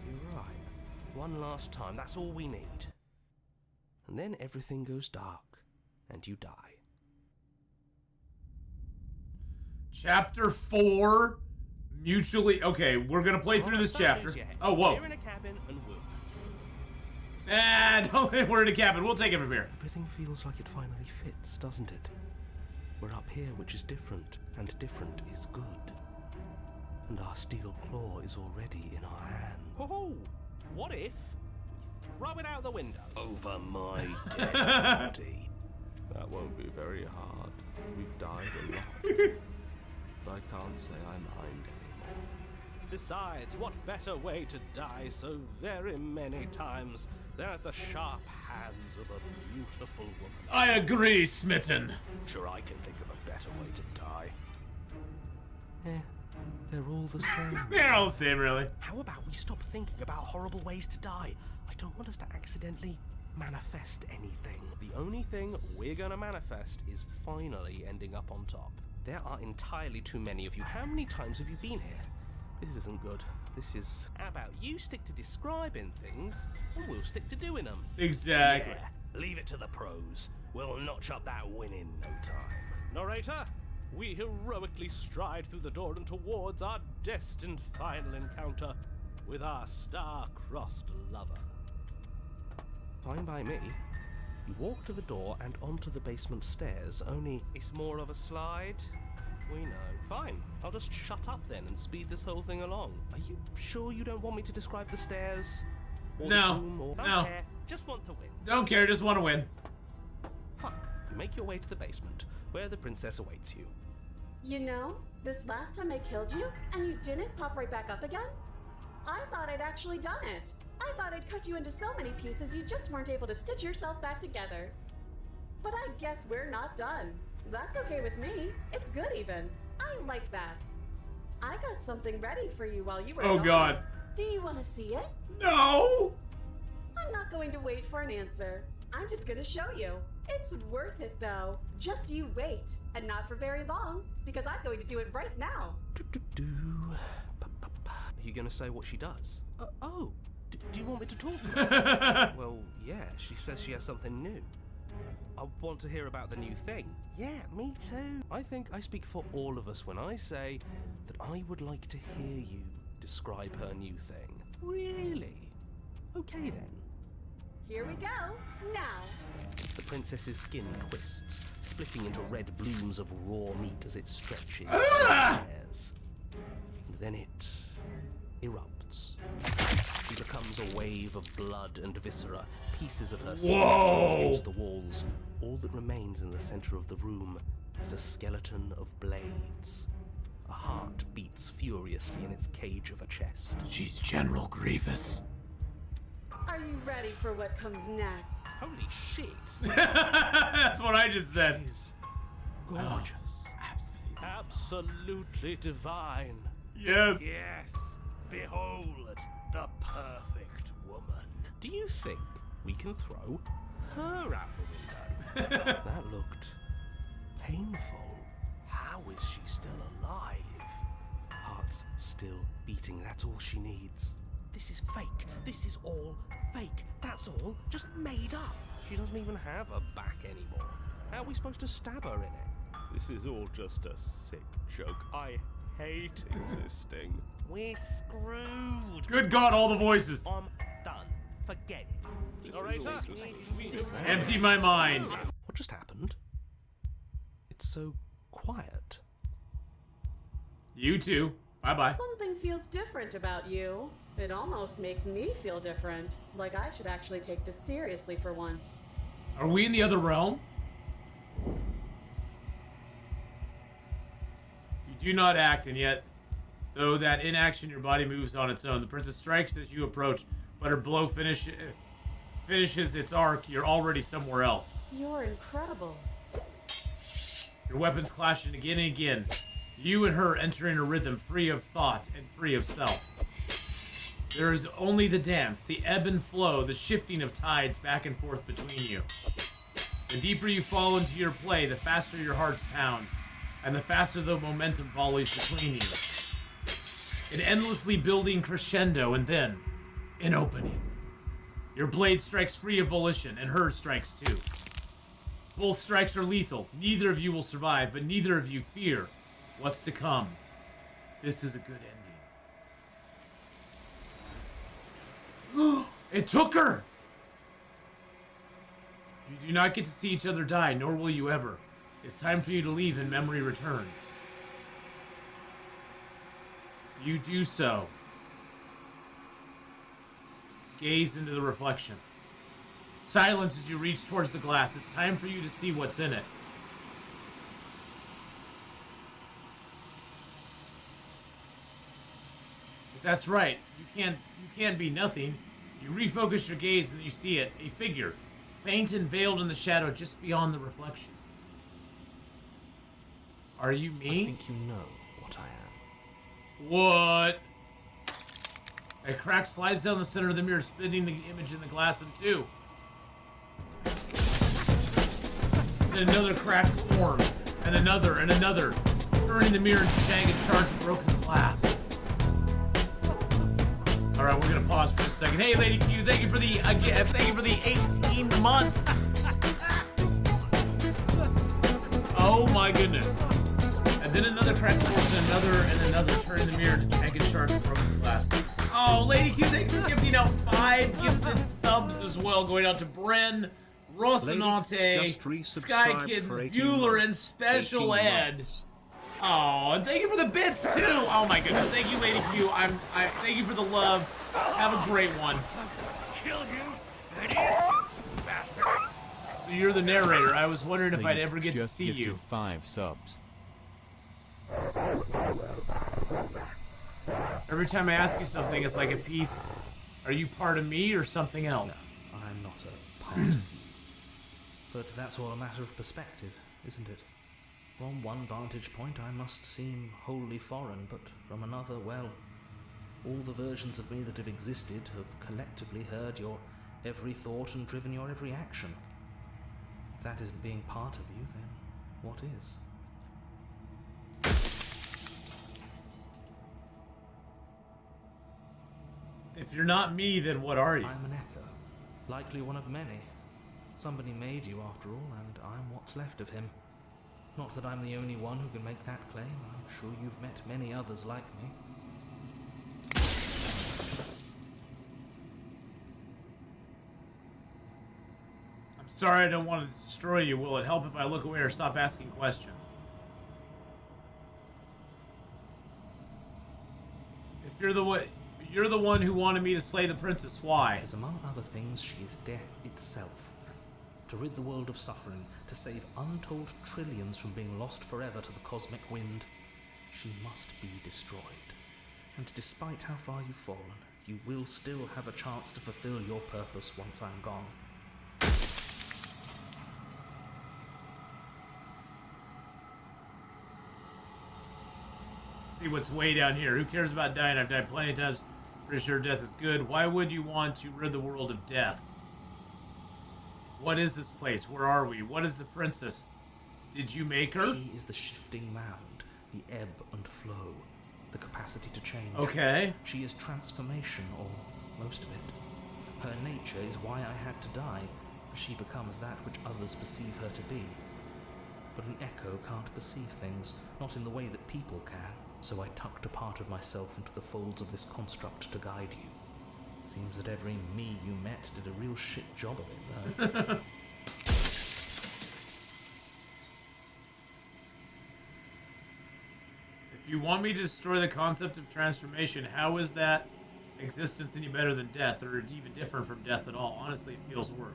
You're right. One last time. That's all we need. And then everything goes dark, and you die. Chapter 4, mutually. Okay, we're gonna play through this chapter. Oh, whoa. We're in a cabin, and we'll. Don't. We're in a cabin. We'll take it from here. Everything feels like it finally fits, doesn't it? We're up here, which is different, and different is good. And our steel claw is already in our hand. Oh, what if we throw it out the window? Over my dead body. That won't be very hard. We've died a lot. But I can't say I mind anymore. Besides, what better way to die so very many times than at the sharp hands of a beautiful woman? I agree, Smitten. Sure, I can think of a better way to die. They're all the same. They're all the same, really. How about we stop thinking about horrible ways to die? I don't want us to accidentally manifest anything. The only thing we're gonna manifest is finally ending up on top. There are entirely too many of you. How many times have you been here? This isn't good. This is... How about you stick to describing things, and we'll stick to doing them. Exactly. Yeah, leave it to the pros. We'll notch up that win in no time. Narrator, we heroically stride through the door and towards our destined final encounter with our star-crossed lover. Fine by me. You walk to the door and onto the basement stairs, only it's more of a slide. We know. Fine. I'll just shut up then and speed this whole thing along. Are you sure you don't want me to describe the stairs? Or No. the room, or... No. Don't care. Just want to win. Don't care, just want to win. Fine. You make your way to the basement, where the princess awaits you. You know, this last time I killed you, and you didn't pop right back up again? I thought I'd actually done it. I thought I'd cut you into so many pieces you just weren't able to stitch yourself back together. But I guess we're not done. That's okay with me. It's good even. I like that. I got something ready for you while you were Oh, gone. God. Do you want to see it? No! I'm not going to wait for an answer. I'm just going to show you. It's worth it, though. Just you wait. And not for very long, because I'm going to do it right now. Are you going to say what she does? Do you want me to talk? Well, yeah, she says she has something new. I want to hear about the new thing. Yeah, me too. I think I speak for all of us when I say that I would like to hear you describe her new thing. Really? Okay then. Here we go. Now. The princess's skin twists, splitting into red blooms of raw meat as it stretches Ah! and tears. And then it erupts. She becomes a wave of blood and viscera, pieces of her skin Whoa! against the walls. All that remains in the center of the room is a skeleton of blades. A heart beats furiously in its cage of a chest. She's General Grievous. Are you ready for what comes next? Holy shit! That's what I just said. She's gorgeous. Absolutely divine. Yes. Yes, behold, the perfect woman. Do you think we can throw her out the window? That looked painful. How is she still alive? Heart's still beating, that's all she needs. This is fake. This is all fake. That's all just made up. She doesn't even have a back anymore. How are we supposed to stab her in it? This is all just a sick joke. I hate existing. We're screwed. Good God, all the voices. I'm done. Forget it. Narrator, Empty my mind. What just happened? It's so quiet. You too. Bye-bye. Something feels different about you. It almost makes me feel different. Like I should actually take this seriously for once. Are we in the other realm? You do not act, and yet, though that inaction your body moves on its own. The princess strikes as you approach, but her blow finishes its arc. You're already somewhere else. You're incredible. Your weapons clashing again and again. You and her entering a rhythm free of thought and free of self. There is only the dance, the ebb and flow, the shifting of tides back and forth between you. The deeper you fall into your play, the faster your hearts pound, and the faster the momentum volleys between you. An endlessly building crescendo, and then an opening. Your blade strikes free of volition, and hers strikes too. Both strikes are lethal. Neither of you will survive, but neither of you fear what's to come. This is a good ending. It took her! You do not get to see each other die, nor will you ever. It's time for you to leave and memory returns. You do so. Gaze into the reflection. Silence as you reach towards the glass. It's time for you to see what's in it. But that's right. You can't be nothing. You refocus your gaze and you see it. A figure. Faint and veiled in the shadow just beyond the reflection. Are you me? I think you know what I am. What? A crack slides down the center of the mirror, splitting the image in the glass in two. Then another crack forms, and another, turning the mirror into jagged shards of broken glass. All right, we're gonna pause for a second. Hey, Lady Q, thank you for the 18 months. Oh my goodness. And then another crack forms, and another, turning the mirror into jagged shards of broken glass. Oh, Lady Q, thanks for gifting out 5 gifted subs as well, going out to Bren, Rocinante, Sky Kid, Bueller, and Special Ed. Oh, and thank you for the bits too. Oh my goodness, thank you, Lady Q. Thank you for the love. Have a great one. Killed you, idiot, bastard. So you're the narrator. I was wondering if I'd ever get to see you. 5 subs. Every time I ask you something, it's like a piece. Are you part of me or something else? No, I'm not a part of you. But that's all a matter of perspective, isn't it? From one vantage point, I must seem wholly foreign, but from another, well, all the versions of me that have existed have collectively heard your every thought and driven your every action. If that isn't being part of you, then what is? If you're not me, then what are you? I'm an echo, likely one of many. Somebody made you after all, and I'm what's left of him. Not that I'm the only one who can make that claim. I'm sure you've met many others like me. I'm sorry, I don't want to destroy you. Will it help if I look away or stop asking questions? If you're the one who wanted me to slay the princess, why? Because among other things, she is death itself. To rid the world of suffering, to save untold trillions from being lost forever to the cosmic wind, she must be destroyed. And despite how far you've fallen, you will still have a chance to fulfill your purpose once I'm gone. See what's way down here. Who cares about dying? I've died plenty of times. Pretty sure death is good. Why would you want to rid the world of death? What is this place? Where are we? What is the princess? Did you make her? She is the shifting mound, the ebb and flow, the capacity to change. Okay. She is transformation, or most of it. Her nature is why I had to die, for she becomes that which others perceive her to be. But an echo can't perceive things, not in the way that people can, so I tucked a part of myself into the folds of this construct to guide you. Seems that every me you met did a real shit job of it, though. If you want me to destroy the concept of transformation, how is that existence any better than death, or even different from death at all? Honestly, it feels worse.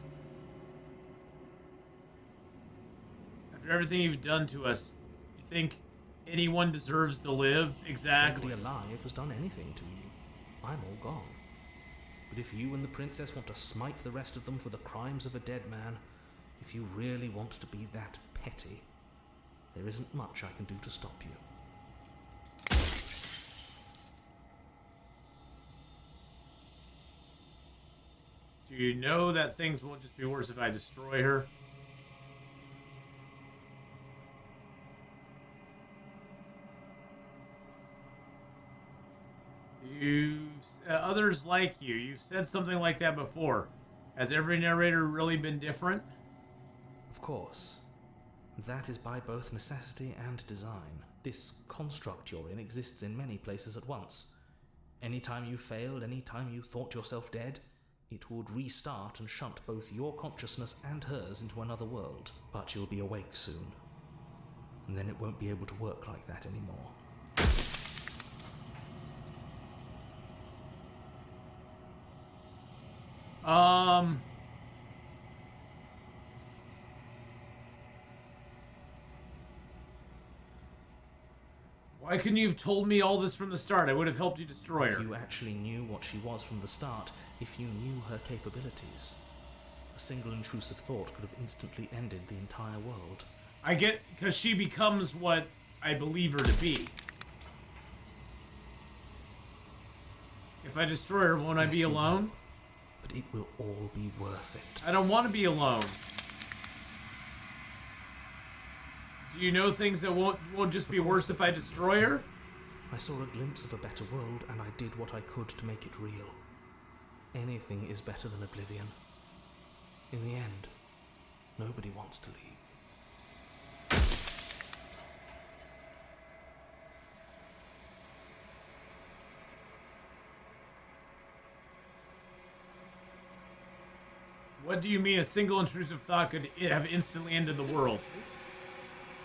After everything you've done to us, you think anyone deserves to live? Exactly. Nobody alive has done anything to you. I'm all gone. But if you and the princess want to smite the rest of them for the crimes of a dead man, if you really want to be that petty, there isn't much I can do to stop you. Do you know that things won't just be worse if I destroy her? Others like you. You've said something like that before. Has every narrator really been different? Of course. That is by both necessity and design. This construct you're in exists in many places at once. Anytime you failed, anytime you thought yourself dead, it would restart and shunt both your consciousness and hers into another world. But you'll be awake soon. And then it won't be able to work like that anymore. Why couldn't you have told me all this from the start? I would have helped you destroy her. If you actually knew what she was from the start, if you knew her capabilities, a single intrusive thought could have instantly ended the entire world. I get, because she becomes what I believe her to be. If I destroy her, won't I be alone? But it will all be worth it. I don't want to be alone. Do you know things that won't just be worse if I destroy her? I saw a glimpse of a better world, and I did what I could to make it real. Anything is better than oblivion. In the end, nobody wants to leave. What do you mean a single intrusive thought could have instantly ended the world?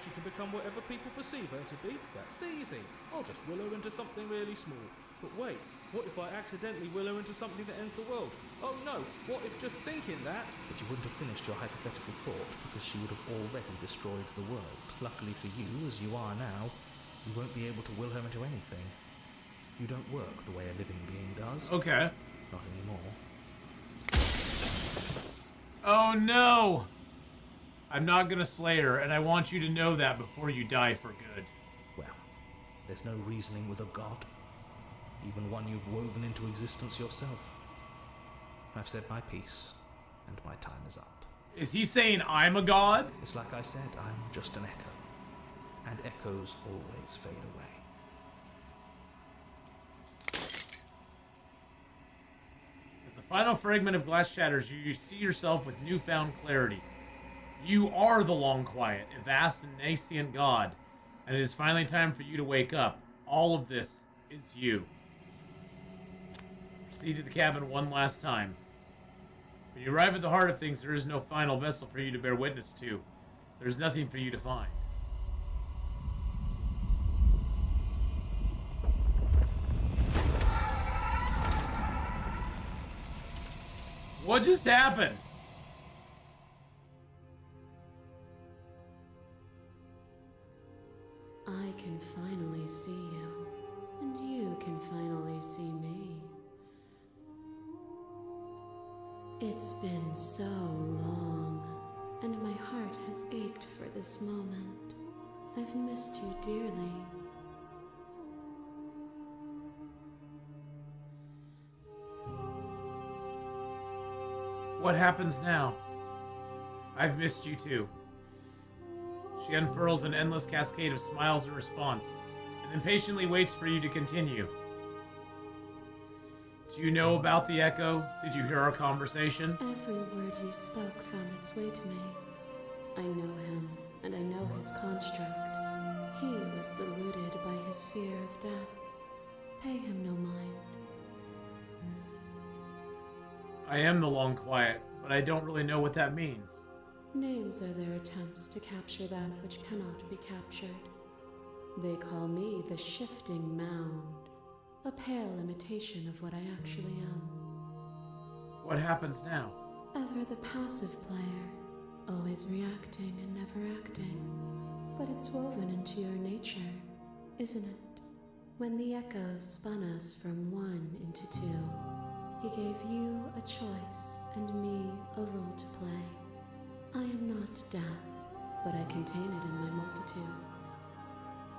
She can become whatever people perceive her to be. That's easy. I'll just will her into something really small. But wait, what if I accidentally will her into something that ends the world? Oh no, what if just thinking that... But you wouldn't have finished your hypothetical thought because she would have already destroyed the world. Luckily for you, as you are now, you won't be able to will her into anything. You don't work the way a living being does. Okay. Not anymore. Oh no! I'm not gonna slay her, and I want you to know that before you die for good. Well, there's no reasoning with a god. Even one you've woven into existence yourself. I've said my piece, and my time is up. Is he saying I'm a god? It's like I said, I'm just an echo. And echoes always fade away. As the final fragment of glass shatters, you see yourself with newfound clarity. You are the Long Quiet, a vast and nascent god, and it is finally time for you to wake up. All of this is you. Proceed to the cabin one last time. When you arrive at the heart of things, there is no final vessel for you to bear witness to. There is nothing for you to find. What just happened? I can finally see you, and you can finally see me. It's been so long, and my heart has ached for this moment. I've missed you dearly. What happens now? I've missed you too. She unfurls an endless cascade of smiles in response, and impatiently waits for you to continue. Do you know about the echo? Did you hear our conversation? Every word you spoke found its way to me. I know him, and I know his construct. He was deluded by his fear of death. Pay him no mind. I am the Long Quiet, but I don't really know what that means. Names are their attempts to capture that which cannot be captured. They call me the Shifting Mound, a pale imitation of what I actually am. What happens now? Ever the passive player, always reacting and never acting. But it's woven into your nature, isn't it? When the echoes spun us from one into two, he gave you a choice and me a role to play. I am not death, but I contain it in my multitudes.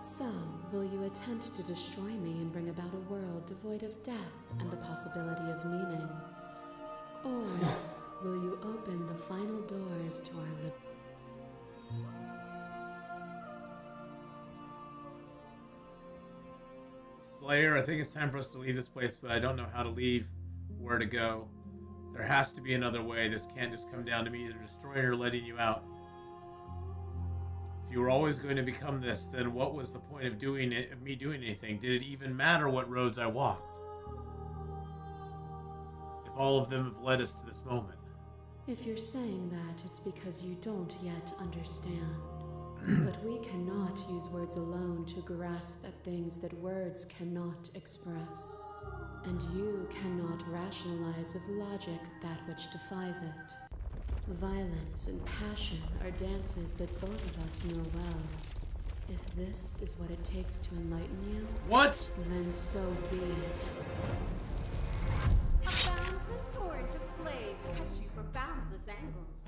So, will you attempt to destroy me and bring about a world devoid of death and the possibility of meaning? Or will you open the final doors to our Slayer, I think it's time for us to leave this place, but I don't know how to leave, where to go. There has to be another way. This can't just come down to me either destroying or letting you out. If you were always going to become this, then what was the point of doing it, of me doing anything? Did it even matter what roads I walked? If all of them have led us to this moment. If you're saying that, it's because you don't yet understand. But we cannot use words alone to grasp at things that words cannot express. And you cannot rationalize with logic that which defies it. Violence and passion are dances that both of us know well. If this is what it takes to enlighten you, what? Then so be it. A boundless torrent of blades cuts you from boundless angles.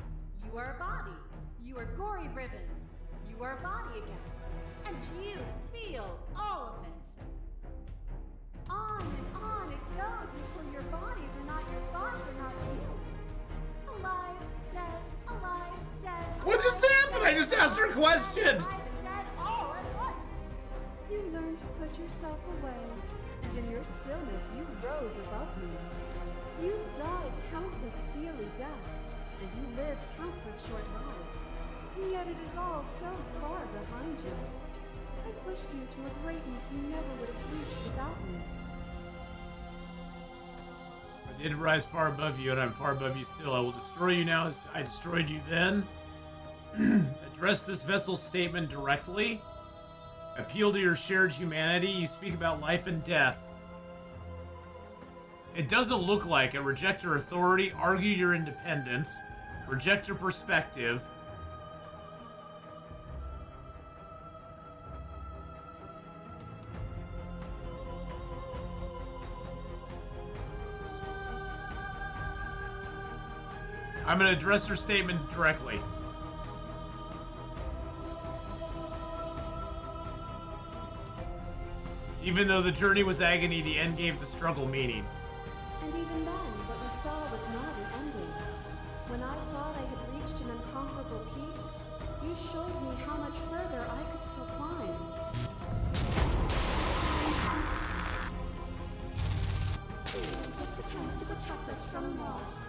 You are a body. You are gory ribbons. You are a body again. And you feel all of it. On and on it goes asked her question! You learned to put yourself away, and in your stillness you rose above me. You died countless steely deaths, and you lived countless short lives, and yet it is all so far behind you. I pushed you to a greatness you never would have reached without me. I did rise far above you, and I'm far above you still. I will destroy you now as I destroyed you then. Address this vessel's statement directly. Appeal to your shared humanity. You speak about life and death. It doesn't look like it. Reject your authority. Argue your independence. Reject your perspective. I'm going to address her statement directly. Even though the journey was agony, the end gave the struggle meaning. And even then, what we saw was not an ending. When I thought I had reached an unconquerable peak, you showed me how much further I could still climb. It pretends to protect us from loss.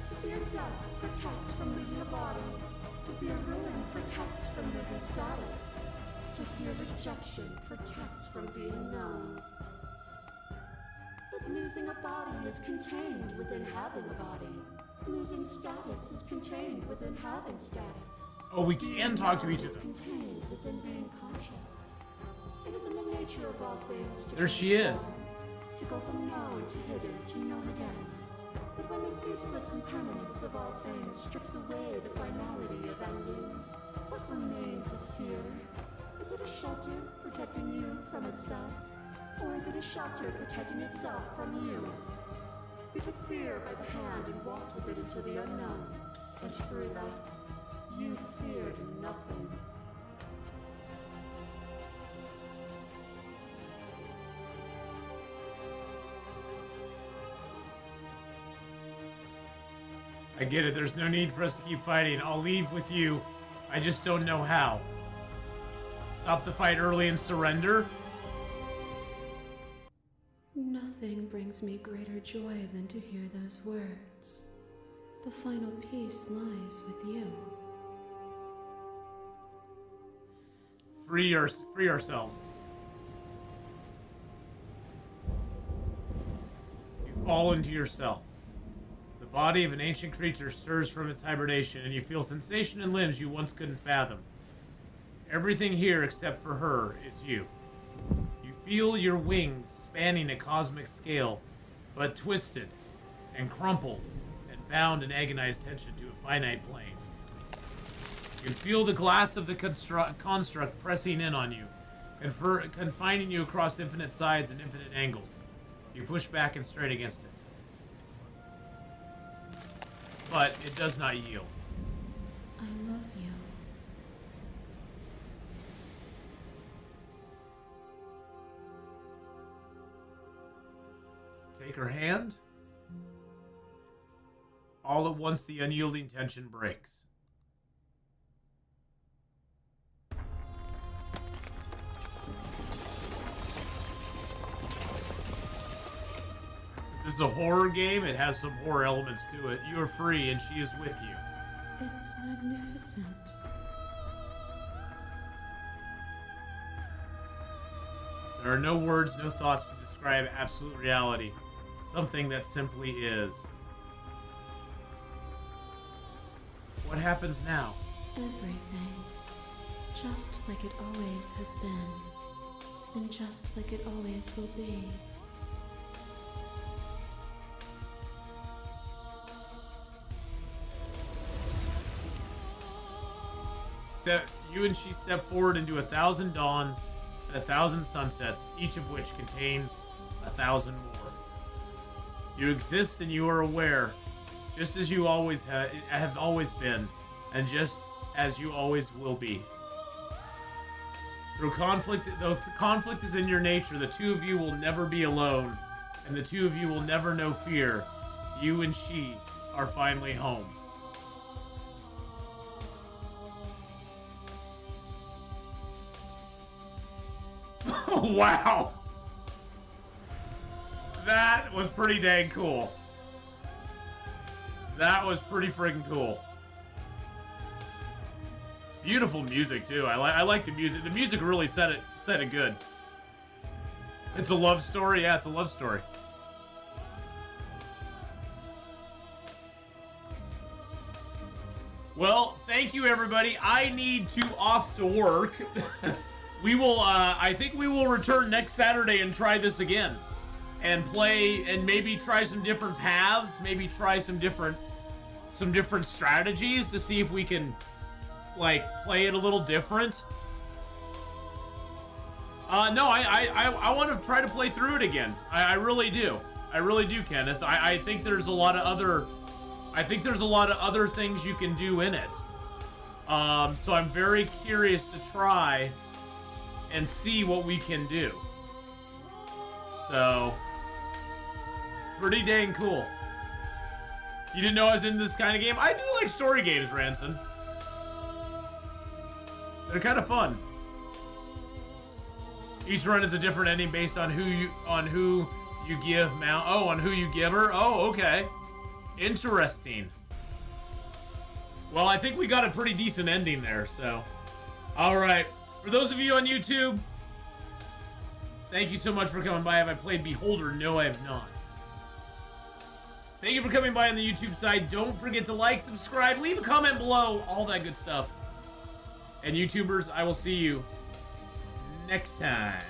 To fear death protects from losing a body. To fear ruin protects from losing status. To fear rejection protects from being known. But losing a body is contained within having a body. Losing status is contained within having status. Oh, we can talk to each Being other. known is contained within being conscious. It is in the nature of all things to There she is. transform, to go from known to hidden to known again. But when the ceaseless impermanence of all things strips away the finality of endings, what remains of fear? Is it a shelter protecting you from itself? Or is it a shelter protecting itself from you? You took fear by the hand and walked with it into the unknown. And through that, you feared nothing. I get it. There's no need for us to keep fighting. I'll leave with you. I just don't know how. Stop the fight early and surrender? Nothing brings me greater joy than to hear those words. The final peace lies with you. Free ourselves. You fall into yourself. The body of an ancient creature stirs from its hibernation, and you feel sensation in limbs you once couldn't fathom. Everything here except for her is you. You feel your wings spanning a cosmic scale, but twisted and crumpled and bound in agonized tension to a finite plane. You can feel the glass of the construct pressing in on you, confining you across infinite sides and infinite angles. You push back and strain against it. But it does not yield. I love you. Take her hand. All at once, the unyielding tension breaks. This is a horror game. It has some horror elements to it. You are free, and she is with you. It's magnificent. There are no words, no thoughts to describe absolute reality. Something that simply is. What happens now? Everything. Just like it always has been. And just like it always will be. You and she step forward into 1,000 dawns and 1,000 sunsets, each of which contains 1,000 more. You exist and you are aware, just as you always have always been, and just as you always will be. Through conflict, though conflict is in your nature, the two of you will never be alone, and the two of you will never know fear. You and she are finally home. Wow. That was pretty dang cool. That was pretty freaking cool. Beautiful music too. I like the music. The music really set it good. It's a love story. Yeah, it's a love story. Well, thank you everybody. I need to off to work. We will I think we will return next Saturday and try this again. And play and maybe try some different paths, maybe try some different strategies to see if we can like play it a little different. No, I want to try to play through it again. I really do. I really do, Kenneth. I think there's a lot of other things you can do in it. So I'm very curious to try and see what we can do. So pretty dang cool. You didn't know I was in this kind of game? I do like story games, Ranson. They're kind of fun. Each run is a different ending based on who you give mount. Oh, on who you give her? Oh, okay. Interesting. Well, I think we got a pretty decent ending there, so. Alright. For those of you on YouTube, thank you so much for coming by. Have I played Beholder? No, I have not. Thank you for coming by on the YouTube side. Don't forget to like, subscribe, leave a comment below, all that good stuff. And YouTubers, I will see you next time.